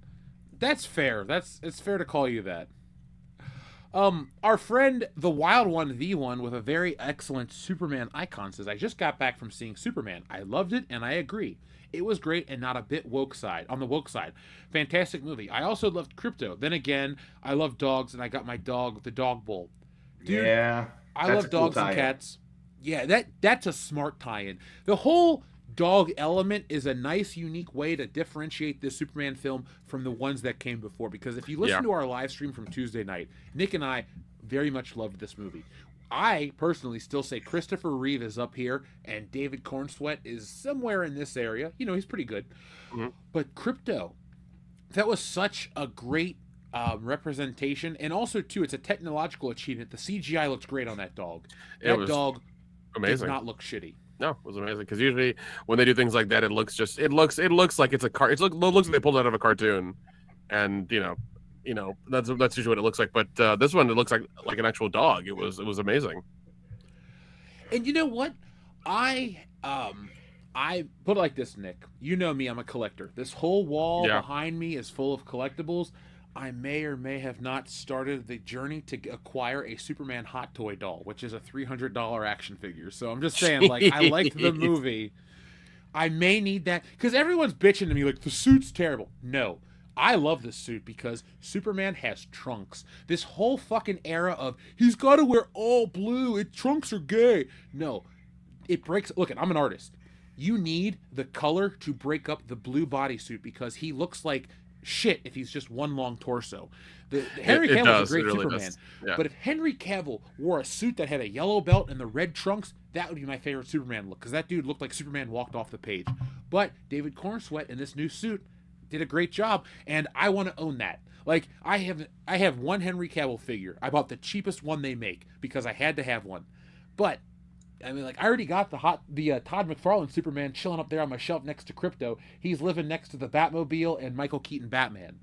that's fair. It's fair to call you that. Our friend, the Wild One, V1, with a very excellent Superman icon, says, "I just got back from seeing Superman. I loved it, and I agree. It was great and not a bit on the woke side. Fantastic movie. I also loved Crypto. Then again, I love dogs, and I got my dog, the dog bowl. Dude, yeah, I love dogs and cats. Yeah, that's a smart tie-in. The whole dog element is a nice, unique way to differentiate this Superman film from the ones that came before. Because if you listen to our live stream from Tuesday night, Nick and I very much loved this movie. I personally still say Christopher Reeve is up here and David Cornsweet is somewhere in this area. He's pretty good. Mm-hmm. But Crypto, that was such a great representation. And also, too, it's a technological achievement. The CGI looks great on that dog. That dog amazing. Did not look shitty. No, it was amazing. Because usually when they do things like that, it looks like it's a car. It looks like they pulled it out of a cartoon. And, that's usually what it looks like. But this one, it looks like an actual dog. It was amazing. And you know what? I put it like this, Nick. You know me, I'm a collector. This whole wall behind me is full of collectibles. I may or may have not started the journey to acquire a Superman hot toy doll, which is a $300 action figure. So I'm just saying, like, I liked the movie. I may need that because everyone's bitching to me like the suit's terrible. No. I love this suit because Superman has trunks. This whole fucking era of he's got to wear all blue. Trunks are gay. No, it breaks. Look, I'm an artist. You need the color to break up the blue bodysuit because he looks like shit if he's just one long torso. Henry Cavill's a great Superman. Yeah. But if Henry Cavill wore a suit that had a yellow belt and the red trunks, that would be my favorite Superman look because that dude looked like Superman walked off the page. But David Cornsweet in this new suit did a great job, and I want to own that. Like, I have one Henry Cavill figure. I bought the cheapest one they make because I had to have one. But I mean, like, I already got the Todd McFarlane Superman chilling up there on my shelf next to Crypto. He's living next to the Batmobile and Michael Keaton Batman.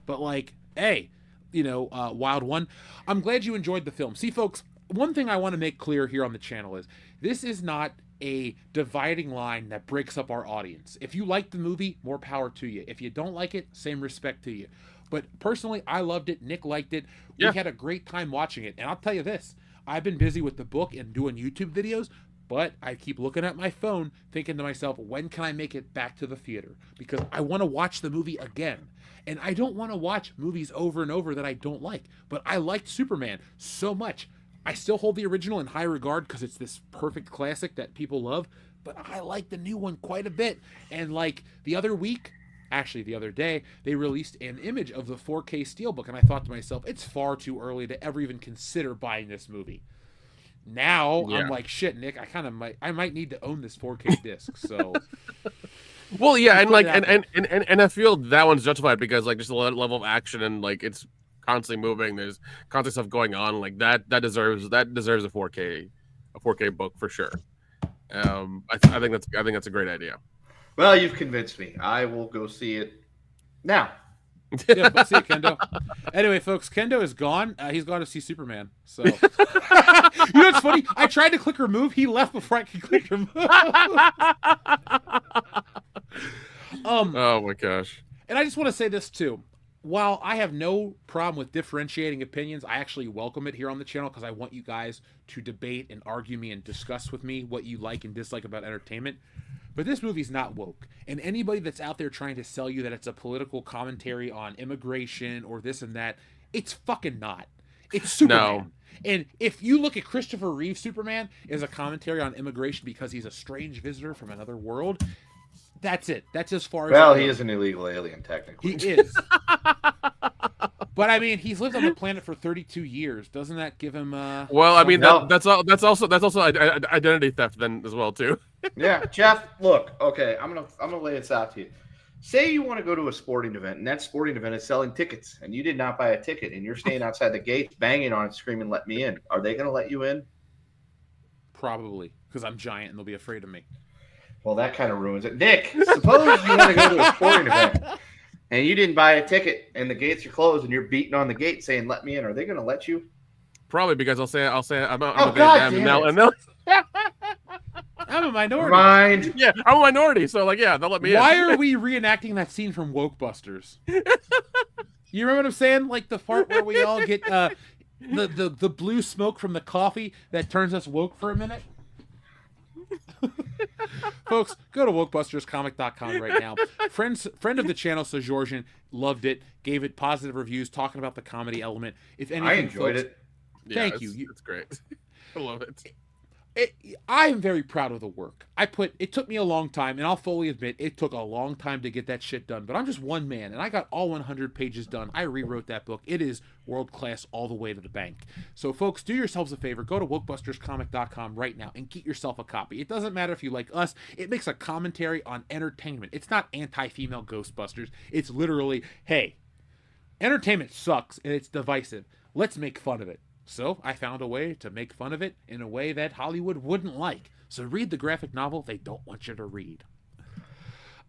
But like, hey, Wild One, I'm glad you enjoyed the film. See, folks, one thing I want to make clear here on the channel is this is not a dividing line that breaks up our audience. If you like the movie, more power to you. If you don't like it, same respect to you. But personally, I loved it. Nick liked it. We had a great time watching it. And I'll tell you this, I've been busy with the book and doing YouTube videos, but I keep looking at my phone thinking to myself, when can I make it back to the theater? Because I want to watch the movie again. And I don't want to watch movies over and over that I don't like. But I liked Superman so much. I still hold the original in high regard because it's this perfect classic that people love, but I like the new one quite a bit. And like the other day, they released an image of the 4K Steelbook, and I thought to myself, it's far too early to ever even consider buying this movie. Now I'm like, shit, Nick, I might need to own this 4K disc. So, well, yeah, and like, and I feel that one's justified because like just the level of action and like it's constantly moving. There's constant stuff going on. Like that deserves a 4K book for sure. I think that's a great idea. Well, you've convinced me. I will go see it now. Yeah, see you, Kendo. Anyway, folks, Kendo is gone. He's gone to see Superman. So, you know what's funny? I tried to click remove. He left before I could click remove. Oh my gosh! And I just want to say this too. While I have no problem with differentiating opinions, I actually welcome it here on the channel because I want you guys to debate and argue me and discuss with me what you like and dislike about entertainment. But this movie's not woke. And anybody that's out there trying to sell you that it's a political commentary on immigration or this and that, it's fucking not. It's Superman. No. And if you look at Christopher Reeve Superman as a commentary on immigration because he's a strange visitor from another world, that's it. That's as far as... Well, he is an illegal alien, technically. He is. But I mean, he's lived on the planet for 32 years. Doesn't that give him? Well, I mean, that's also identity theft then as well too. Yeah, Jeff. Look, okay, I'm gonna lay this out to you. Say you want to go to a sporting event, and that sporting event is selling tickets, and you did not buy a ticket, and you're staying outside the gates, banging on it, screaming, "Let me in!" Are they gonna let you in? Probably, because I'm giant and they'll be afraid of me. Well, that kind of ruins it. Nick, suppose you want to go to a sporting event. And you didn't buy a ticket, and the gates are closed, and you're beating on the gate saying, "Let me in." Are they going to let you? Probably because I'll say I'm God damn it. I'm a minority. Mind. Yeah, I'm a minority, so like, yeah, they'll let me in. Why are we reenacting that scene from Wokebusters? You remember what I'm saying? Like the part where we all get the blue smoke from the coffee that turns us woke for a minute. Folks, go to wokebusterscomic.com right now. Friend of the channel, Georgian, loved it, gave it positive reviews, talking about the comedy element. If anything, I enjoyed it. Thank you. It's great. I love it. I am very proud of the work. It took me a long time, and I'll fully admit it took a long time to get that shit done. But I'm just one man, and I got all 100 pages done. I rewrote that book. It is world class all the way to the bank. So, folks, do yourselves a favor. Go to wokebusterscomic.com right now and get yourself a copy. It doesn't matter if you like us. It makes a commentary on entertainment. It's not anti-female Ghostbusters. It's literally, hey, entertainment sucks and it's divisive. Let's make fun of it. So I found a way to make fun of it in a way that Hollywood wouldn't like. So read the graphic novel they don't want you to read.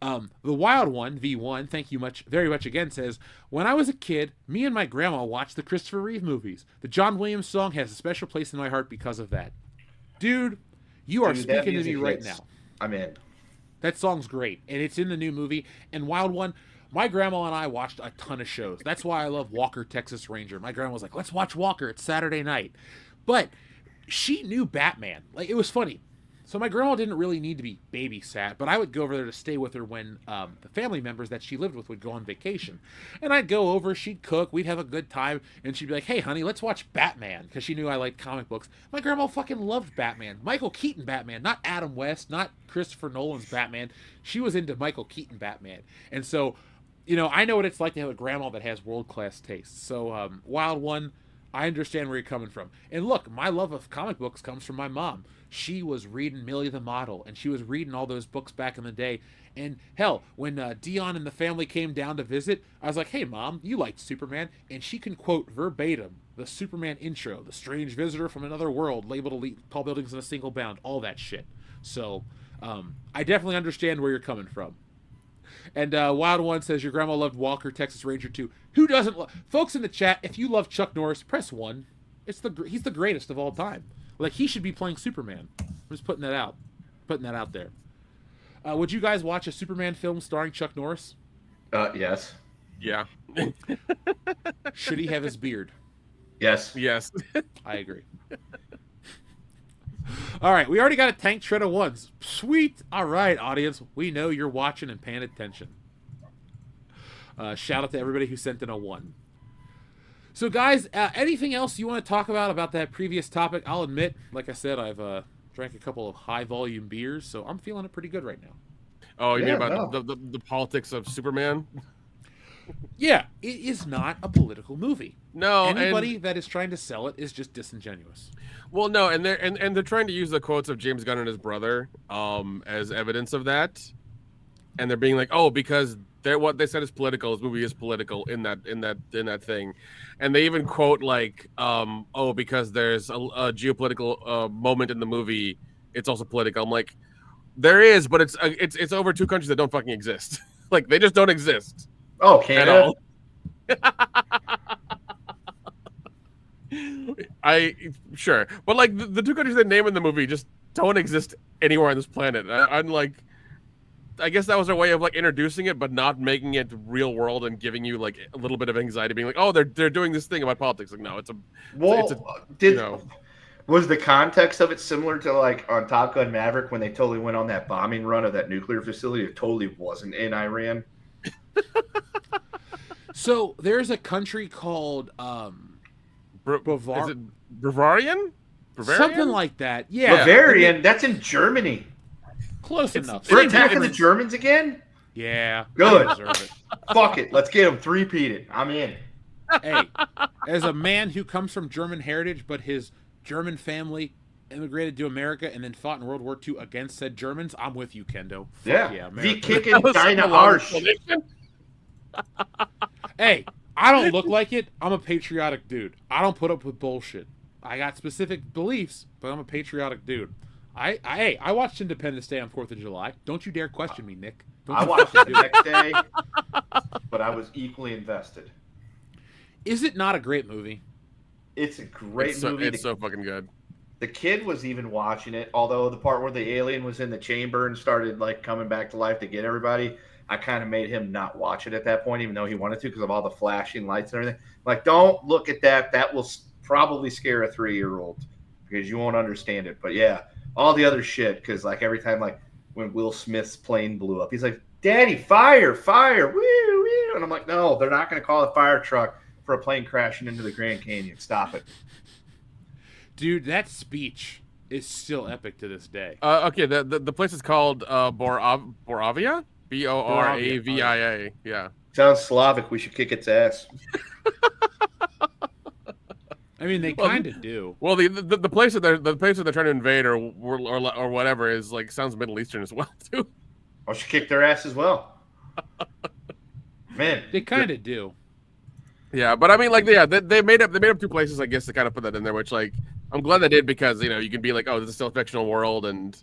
The Wild One, V1, thank you very much again, says, when I was a kid, me and my grandma watched the Christopher Reeve movies. The John Williams song has a special place in my heart because of that. Dude, you are speaking to me right now. I'm in. That song's great, and it's in the new movie. And Wild One, my grandma and I watched a ton of shows. That's why I love Walker, Texas Ranger. My grandma was like, let's watch Walker. It's Saturday night. But she knew Batman. Like, it was funny. So my grandma didn't really need to be babysat, but I would go over there to stay with her when the family members that she lived with would go on vacation. And I'd go over, she'd cook, we'd have a good time, and she'd be like, hey, honey, let's watch Batman, because she knew I liked comic books. My grandma fucking loved Batman. Michael Keaton Batman, not Adam West, not Christopher Nolan's Batman. She was into Michael Keaton Batman. And so, you know, I know what it's like to have a grandma that has world-class taste. So, Wild One, I understand where you're coming from. And look, my love of comic books comes from my mom. She was reading Millie the Model, and she was reading all those books back in the day. And hell, when Dion and the family came down to visit, I was like, hey, Mom, you liked Superman. And she can quote verbatim the Superman intro, the strange visitor from another world, labeled elite, tall buildings in a single bound, all that shit. So I definitely understand where you're coming from. And Wild One says, your grandma loved Walker, Texas Ranger 2. Who doesn't love... Folks in the chat, if you love Chuck Norris, press 1. He's the greatest of all time. Like, he should be playing Superman. I'm just putting that out. Putting that out there. Would you guys watch a Superman film starring Chuck Norris? Yes. Yeah. Should he have his beard? Yes. Yes. I agree. All right, we already got a tank tread of ones. Sweet. All right, audience. We know you're watching and paying attention. Shout out to everybody who sent in a 1. So, guys, anything else you want to talk about that previous topic? I'll admit, like I said, I've drank a couple of high-volume beers, so I'm feeling it pretty good right now. Oh, you mean about the politics of Superman? Yeah, it is not a political movie. No, anybody that is trying to sell it is just disingenuous. Well, no, and they're trying to use the quotes of James Gunn and his brother as evidence of that, and they're being like, oh, because what they said is political. This movie is political in that thing, and they even quote like, oh, because there's a geopolitical moment in the movie, it's also political. I'm like, there is, but it's over 2 countries that don't fucking exist. Like, they just don't exist. Oh, Canada. Sure, but like the 2 countries they name in the movie just don't exist anywhere on this planet. I'm like, I guess that was their way of like introducing it, but not making it real world and giving you like a little bit of anxiety, being like, oh, they're doing this thing about politics. Like, no, Was the context of it similar to like on Top Gun Maverick when they totally went on that bombing run of that nuclear facility? It totally wasn't in Iran. So there's a country called Is it Bavarian? something like that. Yeah, Bavarian. That's in Germany. close enough. We're attacking the Germans again. Yeah, Good. they deserve it. Fuck it. Let's get them three-peated. I'm in. Hey, as a man who comes from German heritage, but his German family immigrated to America and then fought in World War II against said Germans, I'm with you, Kendo. Fuck Yeah. America. Vi kicking deine Arsch. Hey, I don't look like it. I'm a patriotic dude. I don't put up with bullshit. I got specific beliefs, but I'm a patriotic dude. I watched Independence Day on 4th of July. Don't you dare question me, Nick. I watched it the next day, but I was equally invested. Is it not a great movie? It's a great movie. It's so fucking good. The kid was even watching it, although the part where the alien was in the chamber and started like coming back to life to get everybody, I kind of made him not watch it at that point, even though he wanted to because of all the flashing lights and everything. Like, don't look at that. That will probably scare a 3-year-old because you won't understand it. But yeah, all the other shit, because like every time, like when Will Smith's plane blew up, he's like, "Daddy, fire, fire, woo, woo," and I'm like, "No, they're not going to call a fire truck for a plane crashing into the Grand Canyon. Stop it." Dude, that speech is still epic to this day. Okay, the place is called Boravia? Boravia. Yeah. Sounds Slavic. We should kick its ass. I mean, they kind of do. Well, the place that they're trying to invade or whatever is like sounds Middle Eastern as well too. I should kick their ass as well. Man, They kind of do. Yeah, but I mean, like, yeah, they made up 2 places, I guess, to kind of put that in there. Which, like, I'm glad they did because you can be like, oh, this is still a fictional world, and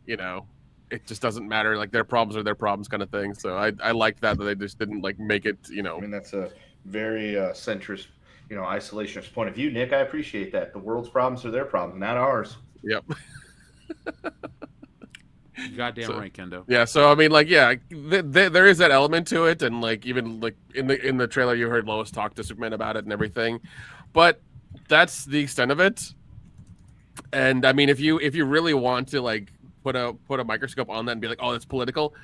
it just doesn't matter. Like, their problems are their problems, kind of thing. So I liked that they just didn't like make it. I mean, that's a very centrist, isolationist point of view, Nick. I appreciate that. The world's problems are their problems, not ours. Yep. Goddamn right, Kendo. Yeah, so I mean, like, yeah, there is that element to it, and like even like in the trailer, you heard Lois talk to Superman about it and everything, but that's the extent of it. And I mean, if you really want to like put a microscope on that and be like, oh, that's political,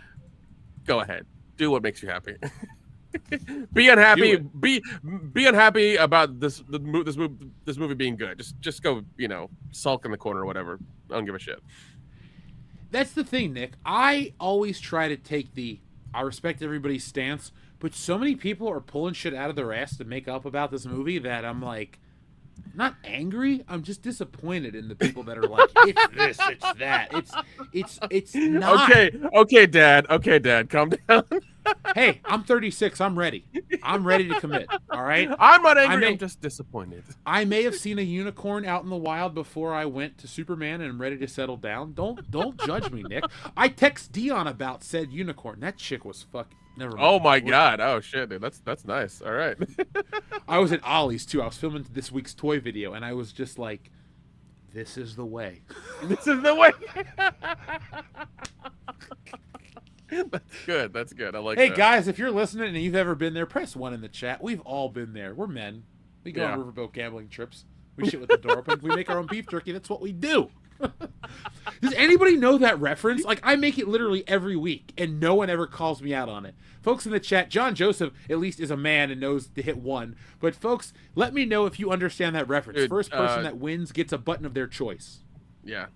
go ahead, do what makes you happy. Be unhappy. Be unhappy about this movie being good. Just go, sulk in the corner or whatever. I don't give a shit. That's the thing, Nick. I always try to take I respect everybody's stance, but so many people are pulling shit out of their ass to make up about this movie that I'm like, not angry. I'm just disappointed in the people that are like, it's this, it's that. It's not. Okay, Dad, calm down. Hey, I'm 36. I'm ready. I'm ready to commit. All right. I'm not angry. I'm just disappointed. I may have seen a unicorn out in the wild before I went to Superman and I'm ready to settle down. Don't judge me, Nick. I text Dion about said unicorn. That chick was fucking. Never mind. Oh my God! Oh shit, dude, that's nice. All right. I was at Ollie's too. I was filming this week's toy video, and I was just like, "This is the way." This is the way. That's good. I like Hey that. guys, if you're listening and you've ever been there, press 1 in the chat. We've all been there. We're men. We go on riverboat gambling trips. We shit with the door open. We make our own beef jerky. That's what we do. Does anybody know that reference? Like, I make it literally every week, and no one ever calls me out on it. Folks in the chat, John Joseph at least is a man and knows to hit 1. But folks, let me know if you understand that reference. Dude, First person that wins gets a button of their choice. Yeah.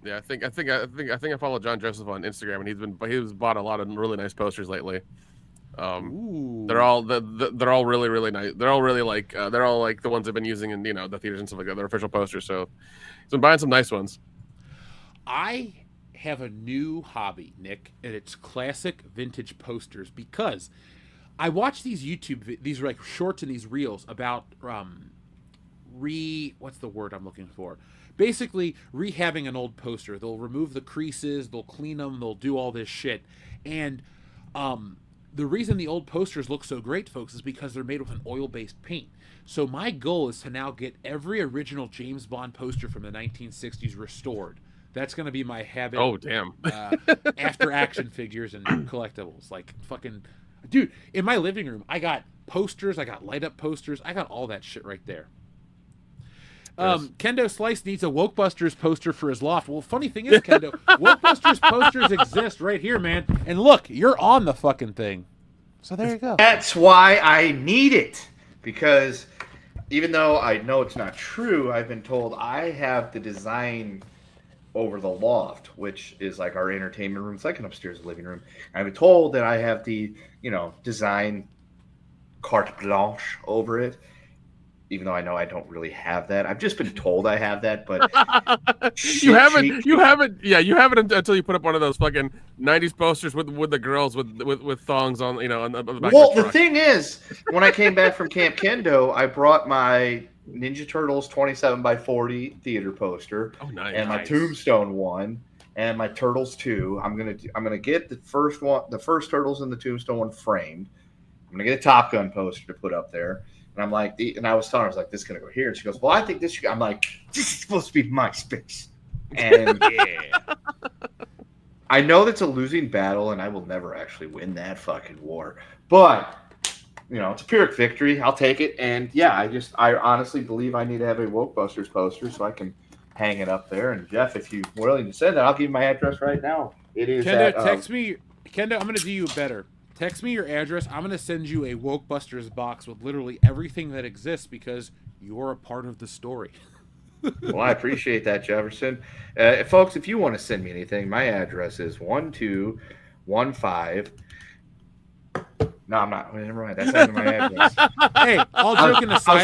I think I follow John Joseph on Instagram, and he's bought a lot of really nice posters lately. Ooh. They're all really really nice. They're all really like the ones I've been using in the theaters and stuff like that. They're official posters, so he's been buying some nice ones. I have a new hobby, Nick, and it's classic vintage posters because I watch these these like shorts and these reels about what's the word I'm looking for? Basically rehabbing an old poster. They'll remove the creases, they'll clean them, they'll do all this shit. And the reason the old posters look so great, folks, is because they're made with an oil-based paint. So my goal is to now get every original James Bond poster from the 1960s restored. That's going to be my habit. Oh, damn. After action figures and collectibles. Like, fucking... Dude, in my living room, I got posters, I got light-up posters, I got all that shit right there. Kendo Slice needs a Wokebusters poster for his loft. Well, funny thing is, Kendo, Wokebusters posters exist right here, man. And look, you're on the fucking thing. So there you go. That's why I need it. Because even though I know it's not true, I've been told I have the design over the loft, which is like our entertainment room. It's like an upstairs living room. I've been told that I have the, design carte blanche over it. Even though I know I don't really have that. I've just been told I have that, but you haven't until you put up one of those fucking 90s posters with the girls with thongs on, on the back Well, of the the thing is, when I came back from Camp Kendo, I brought my Ninja Turtles 27x40 theater poster, and my Tombstone one, and my Turtles 2. I'm gonna get the first Turtles and the Tombstone one framed. I'm gonna get a Top Gun poster to put up there. And I'm like, I was telling her, I was like, this is going to go here. And she goes, well, I think this should go. I'm like, this is supposed to be my space. And I know that's a losing battle, and I will never actually win that fucking war. But, it's a Pyrrhic victory. I'll take it. And, yeah, I honestly believe I need to have a Wokebusters poster so I can hang it up there. And, Jeff, if you're willing to send that, I'll give you my address right now. It is Kendo, text me. Kendo, I'm going to do you better. Text me your address. I'm going to send you a Wokebusters box with literally everything that exists because you're a part of the story. Well, I appreciate that, Jefferson. Folks, if you want to send me anything, my address is 1215. No, I'm not. Never mind. That's not my address. Hey, all joking aside. I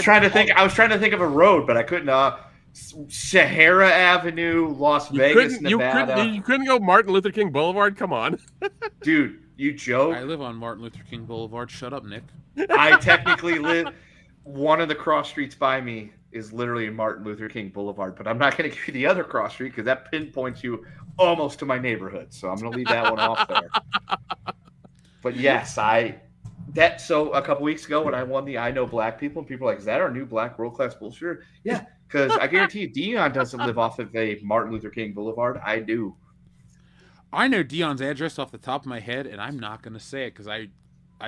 was trying to think of a road, but I couldn't. Sahara Avenue, Las Vegas, Nevada. You couldn't go Martin Luther King Boulevard? Come on. Dude, you joke. I live on Martin Luther King Boulevard. Shut up, Nick. I technically live. One of the cross streets by me is literally Martin Luther King Boulevard, but I'm not going to give you the other cross street because that pinpoints you almost to my neighborhood. So I'm going to leave that one off there. But yes, so a couple weeks ago when I won the I Know Black People, and people were like, is that our new black world-class bullshit? Yeah, because I guarantee you Dion doesn't live off of a Martin Luther King Boulevard. I do. I know Dion's address off the top of my head, and I'm not going to say it because I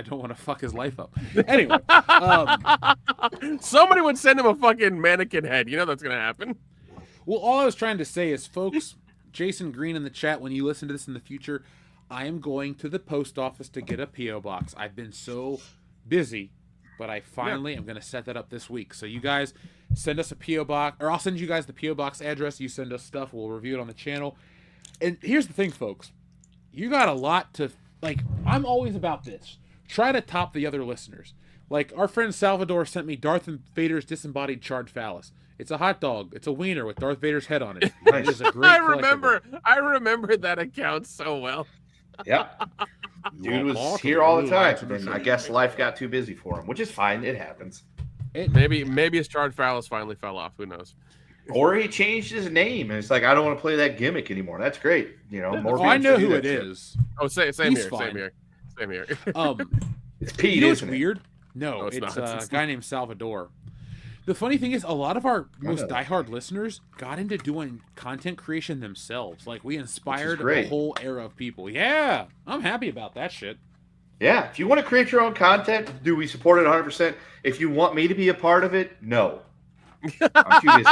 don't want to fuck his life up. Anyway. Somebody would send him a fucking mannequin head. You know that's going to happen. Well, all I was trying to say is, folks, Jason Green in the chat, when you listen to this in the future, I am going to the post office to get a P.O. box. I've been so busy, but I finally am going to set that up this week. So you guys send us a P.O. box, or I'll send you guys the P.O. box address. You send us stuff. We'll review it on the channel. And here's the thing, folks. You got a lot to, I'm always about this. Try to top the other listeners. Like, our friend Salvador sent me Darth Vader's disembodied charred phallus. It's a hot dog. It's a wiener with Darth Vader's head on it. It is a great I remember that account so well. Yep. Dude was here all the time. And I guess life got too busy for him, which is fine. It happens. Maybe his charred phallus finally fell off. Who knows? Or he changed his name, and it's like, I don't want to play that gimmick anymore. That's great. More I know who it is. Oh, same here. It's Pete, you know what's isn't weird? No, it's a guy named Salvador. The funny thing is, a lot of our most diehard listeners got into doing content creation themselves. Like, we inspired a whole era of people. Yeah, I'm happy about that shit. Yeah, if you want to create your own content, do we support it 100%? If you want me to be a part of it, no. I'm too busy.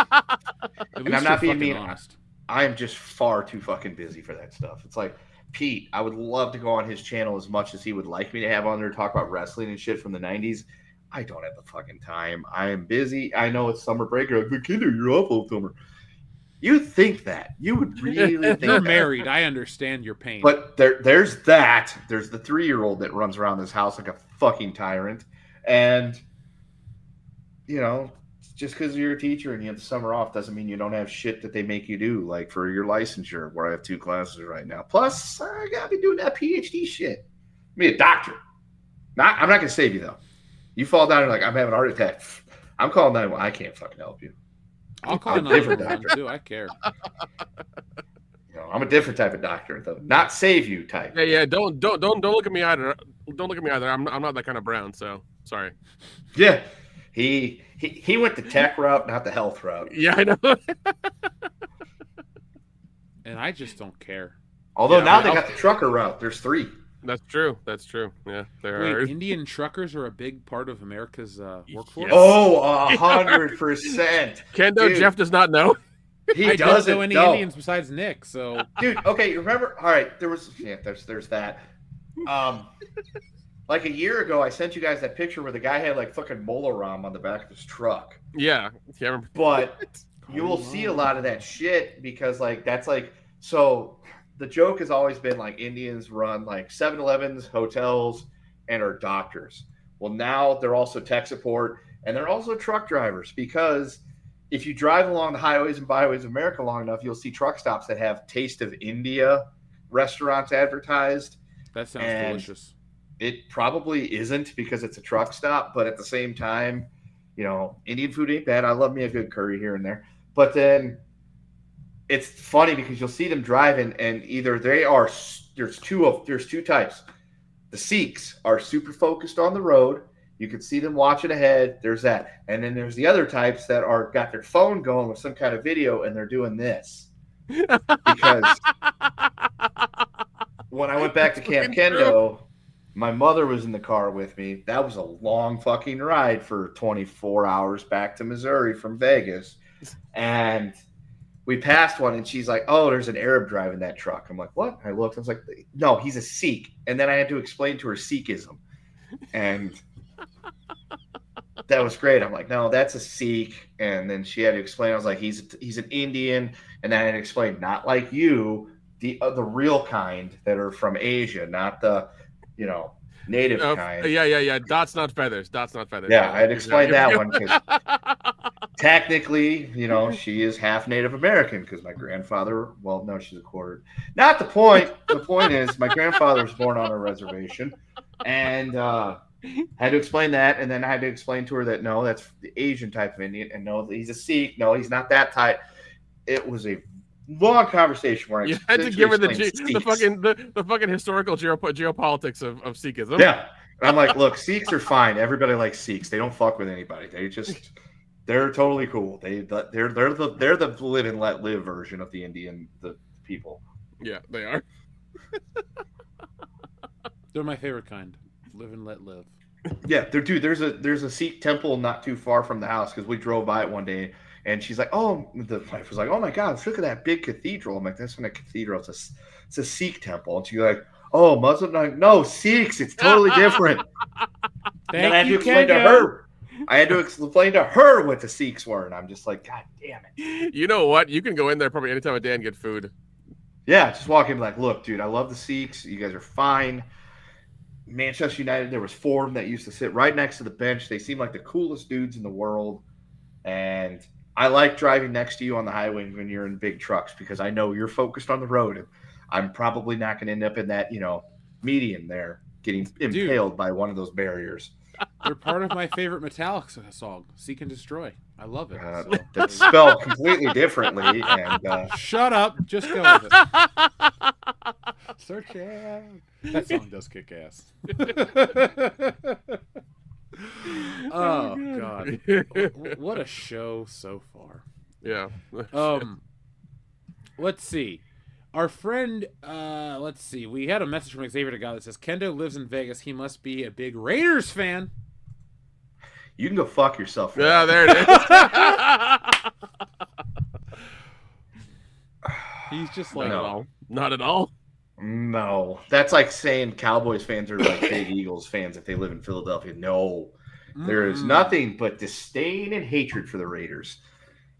And I'm not being mean. Honest. I am just far too fucking busy for that stuff. It's like, Pete, I would love to go on his channel as much as he would like me to have on there to talk about wrestling and shit from the 90s. I don't have the fucking time. I am busy. I know it's summer break. You're like, Kinder, you're awful, summer. You think that. You would really think You're married. I understand your pain. But there's that. There's the 3-year-old that runs around this house like a fucking tyrant. And, just because you're a teacher and you have the summer off doesn't mean you don't have shit that they make you do, like for your licensure, where I have 2 classes right now. Plus, I got to be doing that PhD shit. Be a doctor. I'm not going to save you, though. You fall down and like, I'm having a heart attack. I'm calling 911. I can't fucking help you. I'll call 911 too. I care. I'm a different type of doctor, though. Not save you type. Yeah. Don't look at me either. Don't look at me either. I'm not that kind of brown. So sorry. Yeah, he went the tech route, not the health route. Yeah, I know. And I just don't care. Although now they got the trucker route. There's 3. That's true. That's true. Yeah, there are. Wait, Indian truckers are a big part of America's workforce? Yes. Oh, 100%. Kendo Dude. Jeff does not know. He I don't doesn't know any know. Indians besides Nick, so Dude, okay, remember? All right, there's that. Like a year ago, I sent you guys that picture where the guy had like fucking Molaram on the back of his truck. Yeah, But you will see a lot of that shit because like that's like so. The joke has always been like Indians run like 7-Elevens, hotels, and are doctors. Well, now they're also tech support and they're also truck drivers because if you drive along the highways and byways of America long enough, you'll see truck stops that have Taste of India restaurants advertised. that sounds And delicious. It probably isn't because it's a truck stop, but at the same time, you know, Indian food ain't bad. I love me a good curry here and there. But then it's funny because you'll see them driving and either there's two types. The Sikhs are super focused on the road. You can see them watching ahead. There's that. And then there's the other types that are got their phone going with some kind of video and they're doing this. Because when I went back to Camp Kendo, my mother was in the car with me. That was a long fucking ride for 24 hours back to Missouri from Vegas. And we passed one and she's like, oh, there's an Arab driving that truck. I'm like, what? I looked. I was like, no, he's a Sikh. And then I had to explain to her Sikhism. And that was great. I'm like, no, that's a Sikh. And then she had to explain. I was like, he's an Indian. And then I had to explain, not like you, the real kind that are from Asia, not the, you know, native kind. Yeah. Dots, not feathers. Yeah, I had to explain that one because technically, you know, she is half Native American because my grandfather, well, no, she's a quarter. Not the point. The point is my grandfather was born on a reservation and had to explain that. And then I had to explain to her that, no, that's the Asian type of Indian. And no, he's a Sikh. No, he's not that type. It was a long conversation where I had to give her the fucking historical geopolitics of Sikhism. Yeah. And I'm like, look, Sikhs are fine. Everybody likes Sikhs. They don't fuck with anybody. They're totally cool. They're the live and let live version of the Indian people. Yeah, they are. They're my favorite kind. Live and let live. Yeah, there's a Sikh temple not too far from the house because we drove by it one day and she's like, oh, the wife was like, oh my God, look at that big cathedral. I'm like, that's not a cathedral. It's a Sikh temple. And she's like, oh, Muslim? I'm like, no, Sikhs. It's totally different. And I had to explain to her. I had to explain to her what the Sikhs were, and I'm just like, God damn it. You know what? You can go in there probably any time of day and get food. Yeah, just walk in and be like, look, dude, I love the Sikhs. You guys are fine. Manchester United, there was 4 of them that used to sit right next to the bench. They seem like the coolest dudes in the world. And I like driving next to you on the highway when you're in big trucks because I know you're focused on the road. And I'm probably not going to end up in that, you know, median there getting impaled by one of those barriers. They're part of my favorite Metallica song, Seek and Destroy. I love it. That's spelled completely differently. And shut up. Just go with it. Search it. That song does kick ass. Oh, God. What a show so far. Yeah. Let's see. Our friend, let's see. We had a message from Xavier to God that says, Kendo lives in Vegas. He must be a big Raiders fan. You can go fuck yourself. Yeah, there it is. He's just like, no, not at all. No. That's like saying Cowboys fans are like big Eagles fans if they live in Philadelphia. No. There is nothing but disdain and hatred for the Raiders.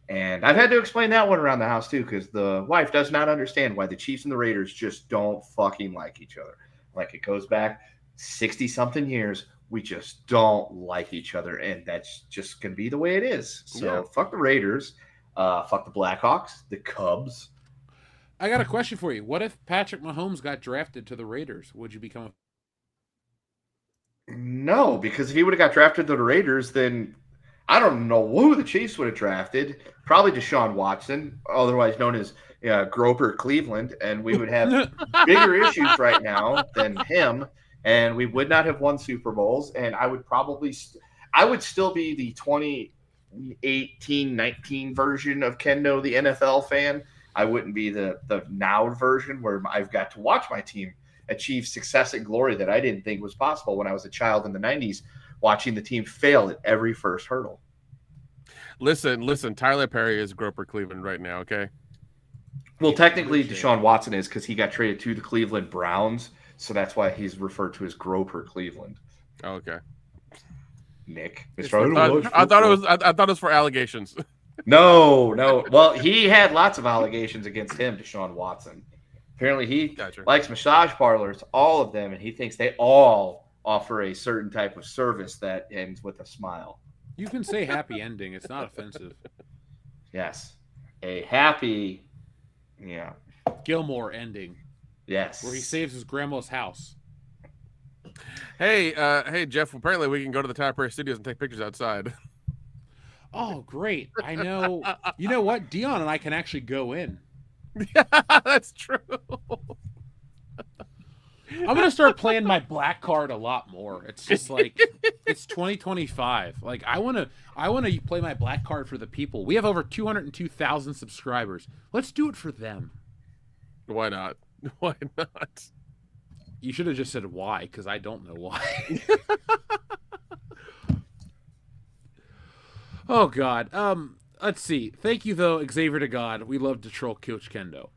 And I've had to explain that one around the house, too, because the wife does not understand why the Chiefs and the Raiders just don't fucking like each other. Like, it goes back 60-something years. We just don't like each other, and that's just going to be the way it is. So, fuck the Raiders. Fuck the Blackhawks, the Cubs. I got a question for you. What if Patrick Mahomes got drafted to the Raiders? Would you become a... No, because if he would have got drafted to the Raiders, then... I don't know who the Chiefs would have drafted. Probably Deshaun Watson, otherwise known as Groper Cleveland, and we would have bigger issues right now than him, and we would not have won Super Bowls, and I would probably I would still be the 2018-19 version of Kendo, the NFL fan. I wouldn't be the now version where I've got to watch my team achieve success and glory that I didn't think was possible when I was a child in the 90s, watching the team fail at every first hurdle. Listen. Tyler Perry is Groper Cleveland right now, okay? Well, technically, Deshaun Watson is because he got traded to the Cleveland Browns, so that's why he's referred to as Groper Cleveland. Oh, okay. Nick, I thought it was for allegations. No. Well, he had lots of allegations against him, Deshaun Watson. Apparently, he likes massage parlors, all of them, and he thinks they all offer a certain type of service that ends with a smile. You can say happy ending. It's not offensive. Yes. A happy, Gilmore ending. Yes. Where he saves his grandma's house. Hey, Jeff, apparently we can go to the Tyler Perry Studios and take pictures outside. Oh, great. I know. You know what? Dion and I can actually go in. Yeah, that's true. I'm going to start playing my black card a lot more. It's just like, it's 2025. Like, I want to play my black card for the people. We have over 202,000 subscribers. Let's do it for them. Why not? Why not? You should have just said why, because I don't know why. Oh, God. Let's see. Thank you, though, Xavier to God. We love to troll Coach Kendo.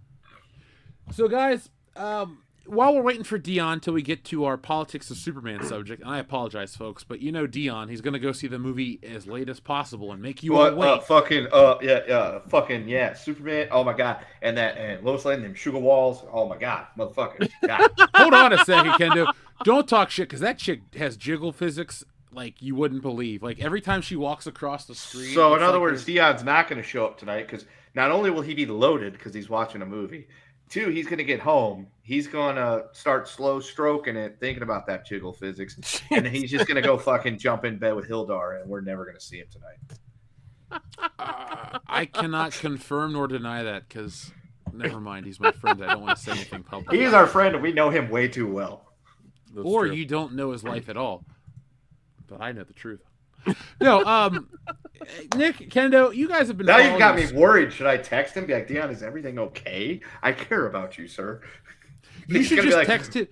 So, guys, while we're waiting for Dion till we get to our Politics of Superman subject, and I apologize, folks, but you know Dion, he's going to go see the movie as late as possible and make you all wait. Fucking Superman, oh my God. And Lois Lane, them sugar walls, oh my God, motherfucker. God. Hold on a second, Kendo. Don't talk shit, because that chick has jiggle physics like you wouldn't believe. Like, every time she walks across the screen. So, in other words, Dion's not going to show up tonight, because not only will he be loaded because he's watching a movie, two, he's going to get home. He's going to start slow stroking it, thinking about that jiggle physics. And then he's just going to go fucking jump in bed with Hildar, and we're never going to see him tonight. I cannot confirm nor deny that, because never mind. He's my friend. I don't want to say anything public. He's our friend, and we know him way too well. That's or true. You don't know his life at all. But I know the truth. No, Nick, Kendo, you guys have been. Now you've got me worried. Should I text him? Be like, Dion, is everything okay? I care about you, sir. You should just text him.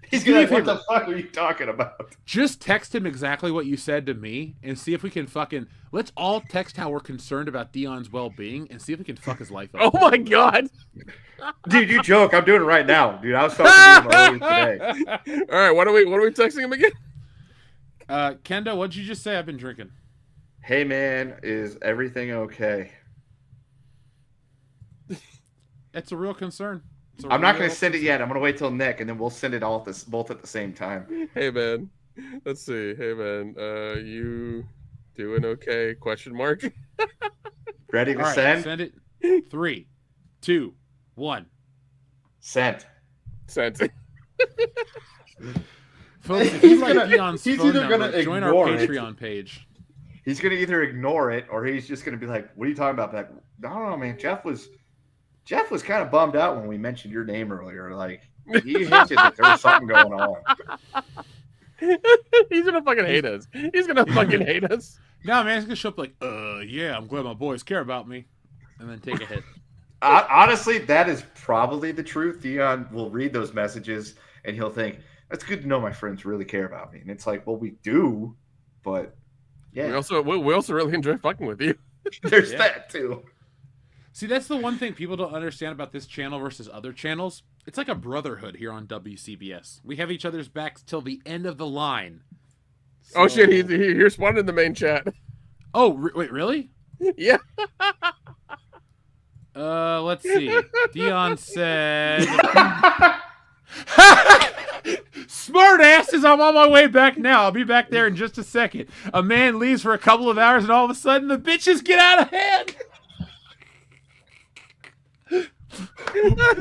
He's gonna be like, what the fuck are you talking about? Just text him exactly what you said to me, and see if we can fucking. Let's all text how we're concerned about Dion's well-being, and see if we can fuck his life up. Oh my God, dude, you joke. I'm doing it right now, dude. I was talking to him today. All right, what are we texting him again? Kendo, what'd you just say? I've been drinking. Hey man, is everything okay? It's a real concern. I'm not going to send it yet. I'm going to wait till Nick, and then we'll send it all both at the same time. Hey man, let's see. Hey man, you doing okay? Question mark. Ready to all right, send? Send it. 3, 2, 1. Sent. Folks, if you like Dion's phone number, join our Patreon page. He's going to either ignore it, or he's just going to be like, what are you talking about? Like, I don't know, man. Jeff was kind of bummed out when we mentioned your name earlier. Like, he hinted that there was something going on. He's going to fucking hate us. No, man, he's going to show up like, yeah, I'm glad my boys care about me. And then take a hit. Honestly, that is probably the truth. Dion will read those messages, and he'll think, that's good to know my friends really care about me. And it's like, well, we do, but yeah. We also really enjoy fucking with you. There's that too. See, that's the one thing people don't understand about this channel versus other channels. It's like a brotherhood here on WCBS. We have each other's backs till the end of the line. So... Oh shit, he responded in the main chat. Oh, wait, really? Yeah. Let's see. Dion said... Smart asses, I'm on my way back now. I'll be back there in just a second. A man leaves for a couple of hours, and all of a sudden the bitches get out of hand. What?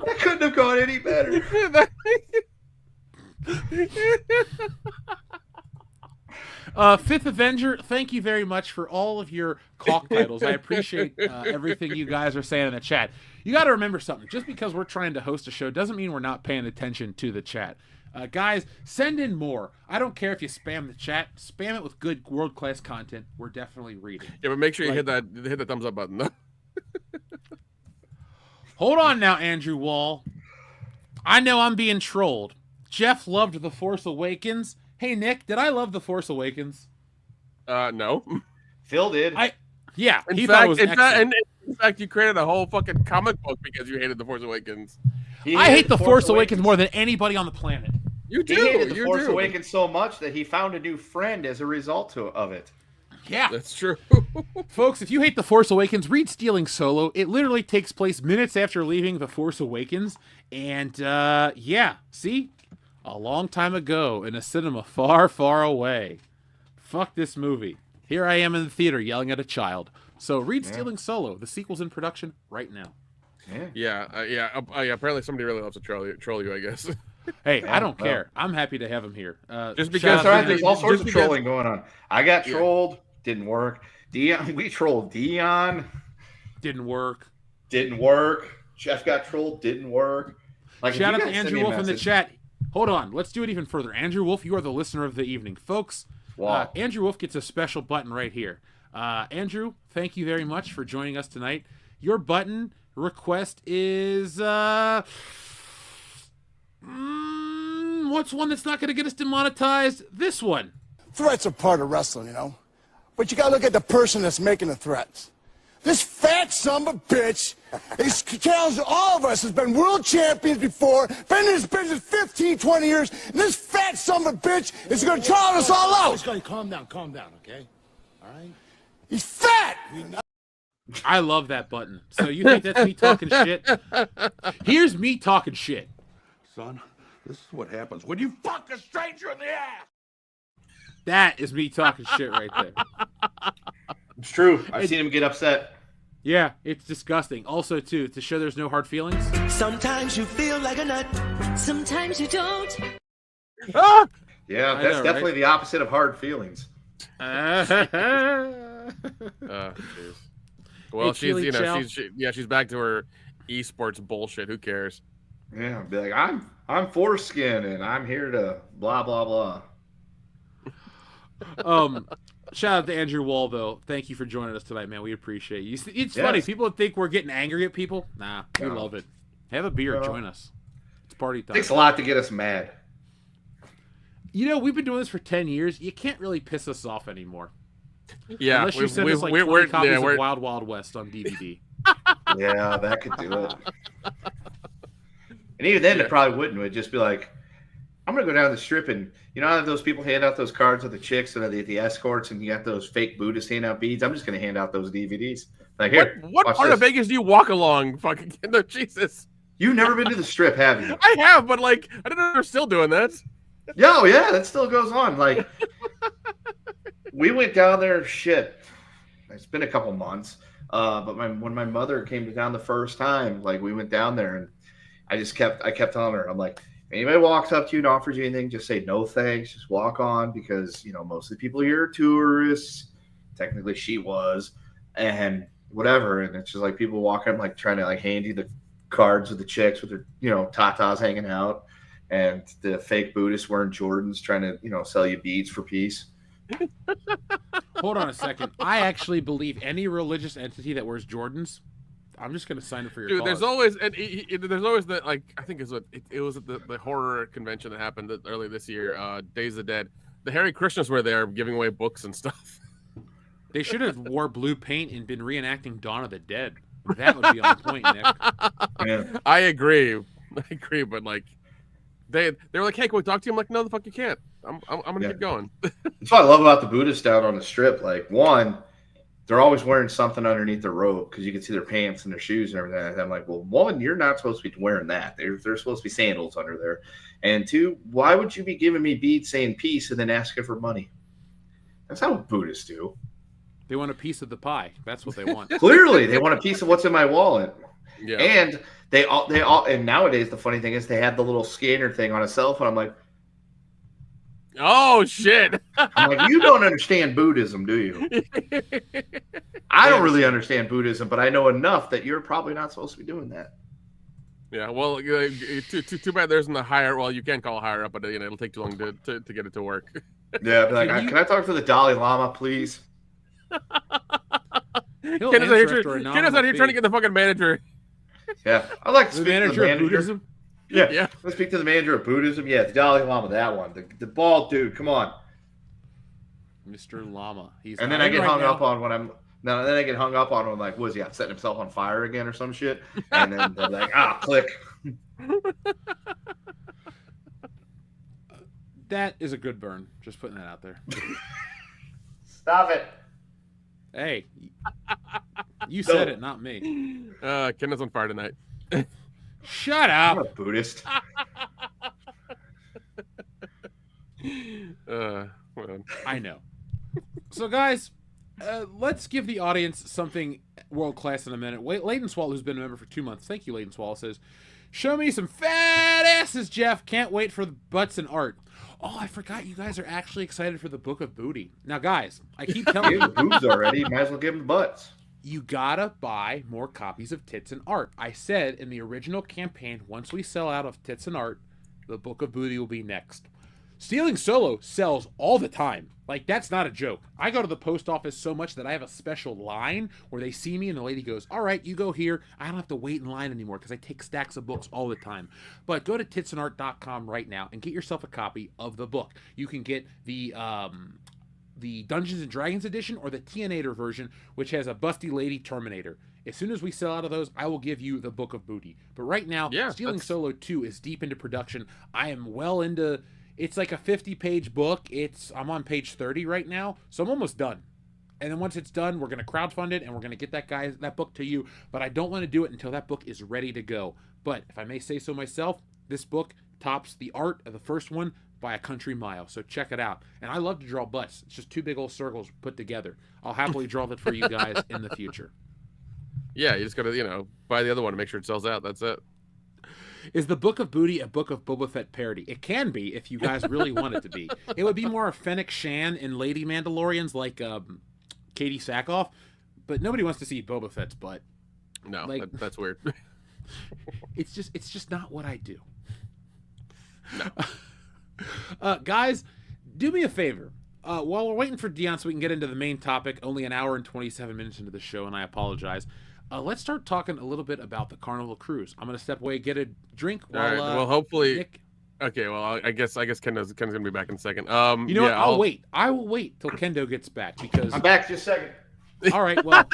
That couldn't have gone any better. Fifth Avenger, thank you very much for all of your caulk titles. I appreciate everything you guys are saying in the chat. You got to remember something. Just because we're trying to host a show doesn't mean we're not paying attention to the chat. Guys, send in more. I don't care if you spam the chat. Spam it with good world-class content. We're definitely reading. Yeah, but make sure you hit the thumbs up button, though. Hold on now, Andrew Wall. I know I'm being trolled. Jeff loved The Force Awakens. Hey, Nick, did I love The Force Awakens? No. Phil did. Yeah, In he fact, thought it was excellent. in fact, you created a whole fucking comic book because you hated The Force Awakens. I hate The Force Awakens more than anybody on the planet. You do. He hated The You Force do. Awakens so much that he found a new friend as a result of it. Yeah. That's true. Folks, if you hate The Force Awakens, read Stealing Solo. It literally takes place minutes after leaving The Force Awakens. And, yeah, see? A long time ago in a cinema far, far away. Fuck this movie. Here I am in the theater yelling at a child. So read Stealing Solo. The sequel's in production right now. Yeah. Apparently somebody really loves to troll you, I guess. Hey, I don't care. I'm happy to have him here. Just because That's right. There's all sorts of because- trolling going on. I got trolled. Didn't work. Dion, we trolled Dion. Didn't work. Didn't work. Jeff got trolled. Didn't work. Like, Shout if out you to guys send Andrew me a Wolf in the message- chat. Hold on. Let's do it even further. Andrew Wolf, you are the listener of the evening. Folks, Wow. Andrew Wolf gets a special button right here. Andrew, thank you very much for joining us tonight. Your button request is... what's one that's not going to get us demonetized? This one. Threats are part of wrestling, you know? But you gotta look at the person that's making the threats. This fat son of a bitch, he's challenged all of us, has been world champions before, been in this business 15, 20 years, and this fat son of a bitch is gonna challenge us all out. Calm down, okay? All right? He's fat! I love that button. So you think that's me talking shit? Here's me talking shit. Son, this is what happens when you fuck a stranger in the ass! That is me talking shit right there. It's true. I've seen him get upset. Yeah, it's disgusting. Also, too, to show there's no hard feelings. Sometimes you feel like a nut. Sometimes you don't. Ah! Yeah, I that's know, definitely right? the opposite of hard feelings. Jeez. Well, Hey, Keely Chow. she's back to her esports bullshit. Who cares? Yeah, be like, I'm foreskin and I'm here to blah blah blah. Shout out to Andrew Wall, though. Thank you for joining us tonight, man. We appreciate you. It's funny. People think we're getting angry at people. Nah, we love it. Have a beer. Join us. It's party time. It takes a lot to get us mad. You know, we've been doing this for 10 years. You can't really piss us off anymore. Yeah, Unless you send us like 20 copies of Wild Wild West on DVD. Yeah, that could do it. And even then, it probably wouldn't. It would just be like, I'm going to go down the strip and, you know how those people hand out those cards with the chicks and the escorts and you got those fake Buddhists hand out beads? I'm just going to hand out those DVDs. Like, here, What watch part of this. Vegas do you walk along? Fucking no, Jesus. You've never been to the strip, have you? I have, but like, I didn't know they're still doing that. Yo, yeah, that still goes on. Like, we went down there, shit. It's been a couple months. But when my mother came down the first time, like, we went down there and I kept telling her, I'm like, if anybody walks up to you and offers you anything, just say no thanks, just walk on, because, you know, most of the people here are tourists. Technically she was, and whatever. And it's just like people walk up like trying to like hand you the cards with the chicks with their, you know, tatas hanging out, and the fake Buddhists wearing Jordans trying to, you know, sell you beads for peace. Hold on a second. I actually believe any religious entity that wears Jordans, I'm just going to sign up for your Dude, cause. there's always that, like, I think it was at the horror convention that happened earlier this year, Days of the Dead. The Hare Krishnas were there giving away books and stuff. They should have wore blue paint and been reenacting Dawn of the Dead. That would be on point, Nick. Yeah. I agree, but like, they were like, "Hey, can we talk to you?" I'm like, "No, the fuck you can't. I'm gonna keep going." That's what I love about the Buddhists down on the strip. Like, one, they're always wearing something underneath their robe because you can see their pants and their shoes and everything. And I'm like, well, one, you're not supposed to be wearing that. They're supposed to be sandals under there. And two, why would you be giving me beads saying peace and then asking for money? That's not what Buddhists do. They want a piece of the pie. That's what they want. Clearly, they want a piece of what's in my wallet. Yeah. And they all, and nowadays the funny thing is they have the little scanner thing on a cell phone. I'm like, Oh shit! you don't understand Buddhism, do you? I don't really understand Buddhism, but I know enough that you're probably not supposed to be doing that. Yeah, well, too bad there isn't a higher. Well, you can call higher up, but you know it'll take too long to get it to work. Yeah, be like, can I talk to the Dalai Lama, please? He'll Ken is answer out after a here, nominal trying to fee. get the fucking manager. Yeah, I like to The speak to manager the of manager. Buddhism. Yeah. Let's speak to the manager of Buddhism. Yeah, the Dalai Lama, that one. The bald dude, come on. Mr. Llama. He's And not then I in get right hung now. up on when I'm no, then I get hung up on when like, was he setting himself on fire again or some shit? And then they're like, click. That is a good burn. Just putting that out there. Stop it. Hey, you said it, not me. Ken is on fire tonight. Shut I'm up. a Buddhist. Well. I know. So, guys, let's give the audience something world class in a minute. Leighton Swallow, who's been a member for 2 months, thank you, Leighton Swallow, says, "Show me some fat asses, Jeff. Can't wait for the butts and art." Oh, I forgot you guys are actually excited for the Book of Booty. Now, guys, I keep telling Give you, the boobs already. Might as well give them butts. you gotta buy more copies of Tits and Art. I said in the original campaign, once we sell out of Tits and Art, the Book of Booty will be next. Stealing Solo sells all the time. Like, that's not a joke. I go to the post office so much that I have a special line where they see me and the lady goes, "All right, you go here." I don't have to wait in line anymore because I take stacks of books all the time. But go to titsandart.com right now and get yourself a copy of the book. You can get the Dungeons and Dragons edition or the Tianator version, which has a busty lady Terminator. As soon as we sell out of those, I will give you the Book of Booty. But right now, Stealing Solo 2 is deep into production. I am well into... It's like a 50-page book. I'm on page 30 right now, so I'm almost done. And then once it's done, we're going to crowdfund it, and we're going to get that book to you. But I don't want to do it until that book is ready to go. But if I may say so myself, this book tops the art of the first one by a country mile. So check it out. And I love to draw butts. It's just two big old circles put together. I'll happily draw that for you guys in the future. Yeah, you just got to, buy the other one to make sure it sells out. That's it. Is the Book of Booty a Book of Boba Fett parody? It can be if you guys really want it to be. It would be more of Fennec Shan and Lady Mandalorians like Katie Sackhoff, but nobody wants to see Boba Fett's butt. No, like, that's weird. It's just not what I do. No. Guys, do me a favor. While we're waiting for Dion so we can get into the main topic, only an hour and 27 minutes into the show, and I apologize. Let's start talking a little bit about the Carnival Cruise. I'm going to step away, get a drink. All right. Well, hopefully. Nick... Okay. Well, I guess Ken's going to be back in a second. You know what? I'll wait. I will wait till Kendo gets back because I'm back just a second. All right. Well,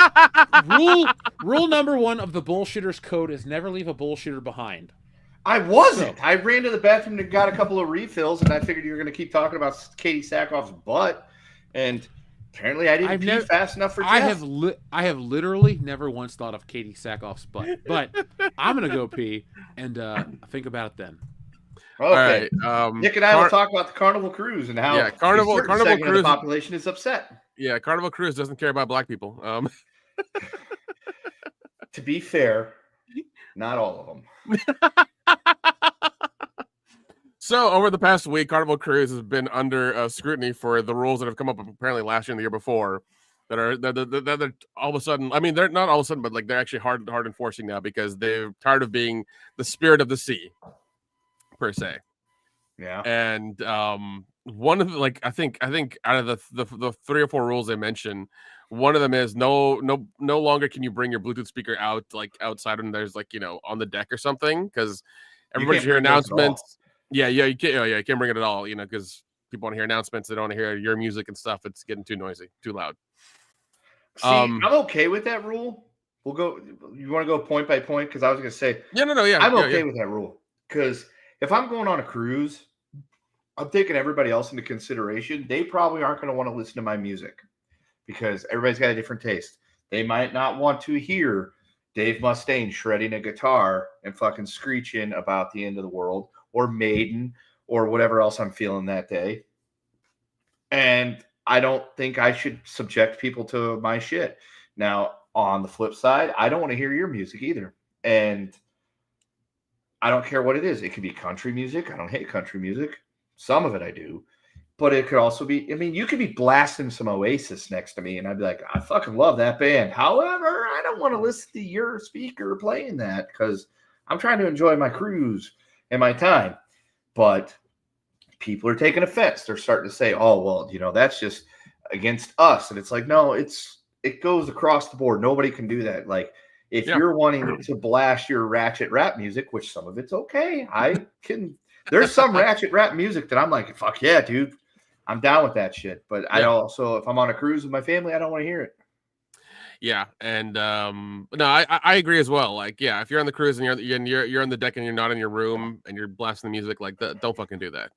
rule number 1 of the bullshitter's code is never leave a bullshitter behind. I wasn't. So, I ran to the bathroom and got a couple of refills, and I figured you were going to keep talking about Katie Sackhoff's butt, and apparently I didn't pee fast enough for Jeff. I have literally never once thought of Katie Sackhoff's butt, but I'm going to go pee and think about it then. Okay. All right. Nick and I will talk about the Carnival Cruise and how Carnival Cruise of the population is upset. Yeah, Carnival Cruise doesn't care about black people. To be fair, not all of them. So over the past week, Carnival Cruise has been under scrutiny for the rules that have come up apparently last year and the year before that are all of a sudden. I mean, they're not all of a sudden, but like they're actually hard enforcing now because they're tired of being the spirit of the sea, per se. Yeah. And one of the, I think out of the 3 or 4 rules they mention, one of them is no longer can you bring your Bluetooth speaker out outside when there's on the deck or something because everybody's hear announcements. Yeah, you can't bring it at all, because people want to hear announcements. They don't want to hear your music and stuff. It's getting too noisy, too loud. See, I'm okay with that rule. We'll go. You want to go point by point? Because I was going to say, I'm okay with that rule. Because if I'm going on a cruise, I'm taking everybody else into consideration. They probably aren't going to want to listen to my music because everybody's got a different taste. They might not want to hear Dave Mustaine shredding a guitar and fucking screeching about the end of the world, or Maiden, or whatever else I'm feeling that day. And I don't think I should subject people to my shit. Now, on the flip side, I don't want to hear your music either. And I don't care what it is. It could be country music. I don't hate country music. Some of it I do. But it could also be, you could be blasting some Oasis next to me, and I'd be like, I fucking love that band. However, I don't want to listen to your speaker playing that because I'm trying to enjoy my cruise and my time. But people are taking offense. They're starting to say, oh, well, that's just against us. And it's like, no, it goes across the board. Nobody can do that. Like, If you're wanting to blast your ratchet rap music, which some of it's okay, there's some ratchet rap music that I'm like, fuck yeah, dude, I'm down with that shit. But I also, if I'm on a cruise with my family, I don't want to hear it. Yeah, and no, I agree as well. Like, yeah, if you're on the cruise and you're on the deck and you're not in your room and you're blasting the music like that, don't fucking do that.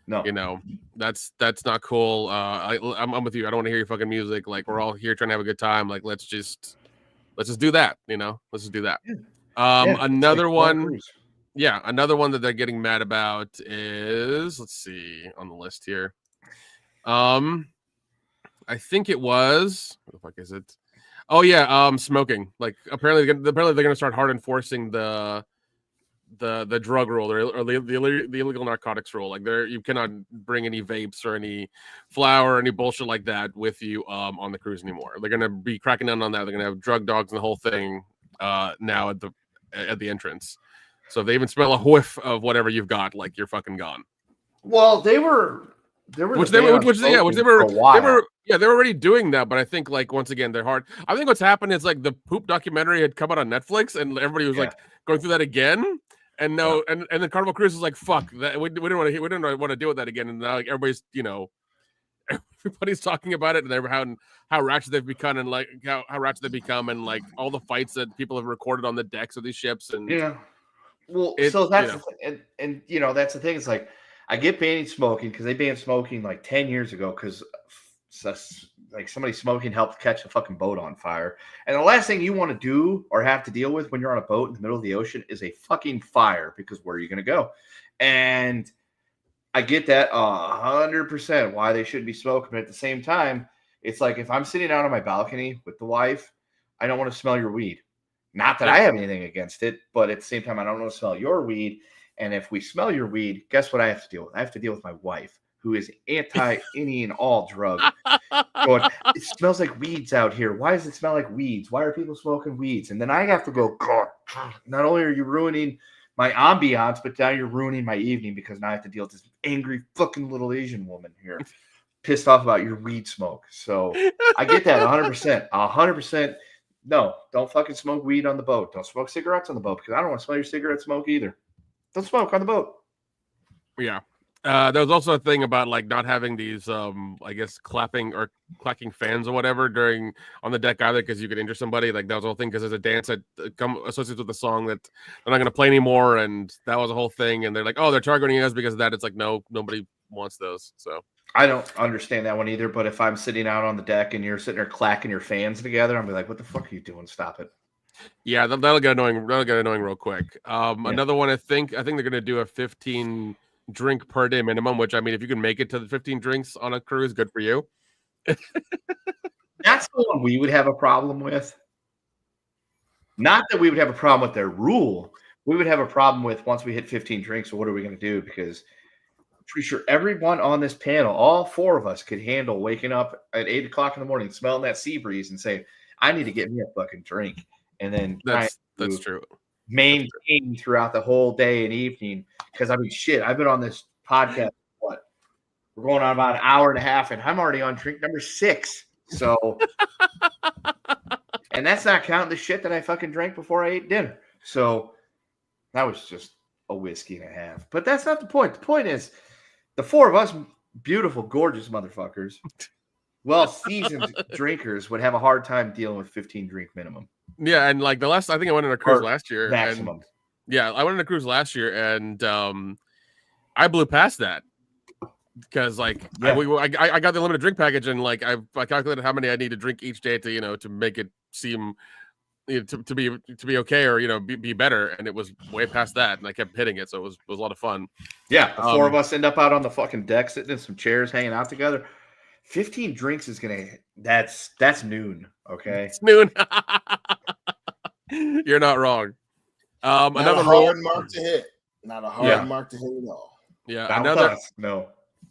No, you know, that's not cool. I'm with you. I don't want to hear your fucking music. Like, we're all here trying to have a good time. Like, let's just do that. You know, let's just do that. Another one. Yeah, another one that they're getting mad about is, let's see on the list here. I think it was, what the fuck is it? Oh yeah, smoking. Like apparently they're gonna start hard enforcing the drug rule or the illegal narcotics rule. Like you cannot bring any vapes or any flour or any bullshit like that with you on the cruise anymore. They're gonna be cracking down on that. They're gonna have drug dogs and the whole thing now at the entrance. So if they even smell a whiff of whatever you've got, like you're fucking gone. Well, they were already doing that, but I think like once again they're hard. I think what's happened is like the poop documentary had come out on Netflix and everybody was like going through that again. And and then Carnival Cruise is like, fuck that, we didn't want to deal with that again. And now like everybody's everybody's talking about it and they're how ratchet they've become and like how ratchet they've become and like all the fights that people have recorded on the decks of these ships and well, so that's and that's the thing. It's like I get banning smoking because they banned smoking like 10 years ago because like somebody smoking helped catch a fucking boat on fire. And the last thing you want to do or have to deal with when you're on a boat in the middle of the ocean is a fucking fire because where are you going to go? And I get that 100% why they shouldn't be smoking. But at the same time, it's like if I'm sitting out on my balcony with the wife, I don't want to smell your weed. Not that I have anything against it, but at the same time, I don't want to smell your weed. And if we smell your weed, guess what I have to deal with? I have to deal with my wife, who is anti any and all drug. Going, it smells like weeds out here. Why does it smell like weeds? Why are people smoking weeds? And then I have to go, God, not only are you ruining my ambiance, but now you're ruining my evening because now I have to deal with this angry fucking little Asian woman here pissed off about your weed smoke. So I get that 100%. 100%. No, don't fucking smoke weed on the boat. Don't smoke cigarettes on the boat because I don't want to smell your cigarette smoke either. Don't smoke on the boat. Yeah. There was also a thing about like not having these, I guess, clacking fans or whatever on the deck either because you could injure somebody. Like that was the whole thing because there's a dance that associates with the song that they're not going to play anymore, and that was a whole thing. And they're like, oh, they're targeting us because of that. It's like no, nobody wants those. So I don't understand that one either. But if I'm sitting out on the deck and you're sitting there clacking your fans together, I'll be like, what the fuck are you doing? Stop it. Yeah, that'll get annoying. That'll get annoying real quick. Another one, I think they're going to do a 15 drink per day minimum, which I mean, if you can make it to the 15 drinks on a cruise, good for you. That's the one we would have a problem with. Not that we would have a problem with their rule. We would have a problem with once we hit 15 drinks, what are we going to do? Because I'm pretty sure everyone on this panel, all four of us could handle waking up at 8 o'clock in the morning, smelling that sea breeze and saying, I need to get me a fucking drink. And then that's true. Maintain throughout the whole day and evening. Because I mean, shit, I've been on this podcast. We're going on about an hour and a half, and I'm already on drink number 6. So, and that's not counting the shit that I fucking drank before I ate dinner. So that was just a whiskey and a half. But that's not the point. The point is, the four of us, beautiful, gorgeous motherfuckers, well-seasoned drinkers, would have a hard time dealing with 15 drink minimum. Yeah, and like I think I went on a cruise last year. Maximum. I went on a cruise last year, and I blew past that because I got the limited drink package, and like I calculated how many I need to drink each day to make it seem to be okay or be better, and it was way past that, and I kept hitting it, so it was a lot of fun. Yeah, the four of us end up out on the fucking deck, sitting in some chairs, hanging out together. 15 drinks is that's noon. Okay, it's noon. You're not wrong. Another hard mark to hit. Not a hard mark to hit at all.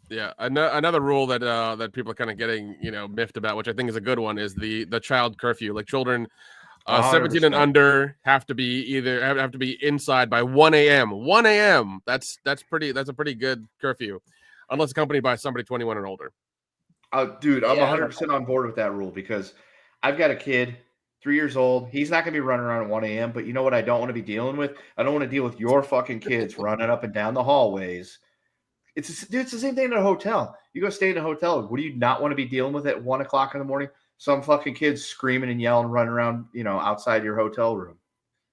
Yeah, another rule that people are kind of getting miffed about, which I think is a good one, is the child curfew. Like children 17 and under have to be inside by 1 a.m. 1 a.m. That's a pretty good curfew, unless accompanied by somebody 21 and older. Dude, I'm 100% on board with that rule because I've got a kid, 3 years old. He's not going to be running around at 1 a.m. But you know what I don't want to be dealing with? I don't want to deal with your fucking kids running up and down the hallways. It's the same thing in a hotel. You go stay in a hotel. What do you not want to be dealing with at 1 o'clock in the morning? Some fucking kids screaming and yelling, running around, outside your hotel room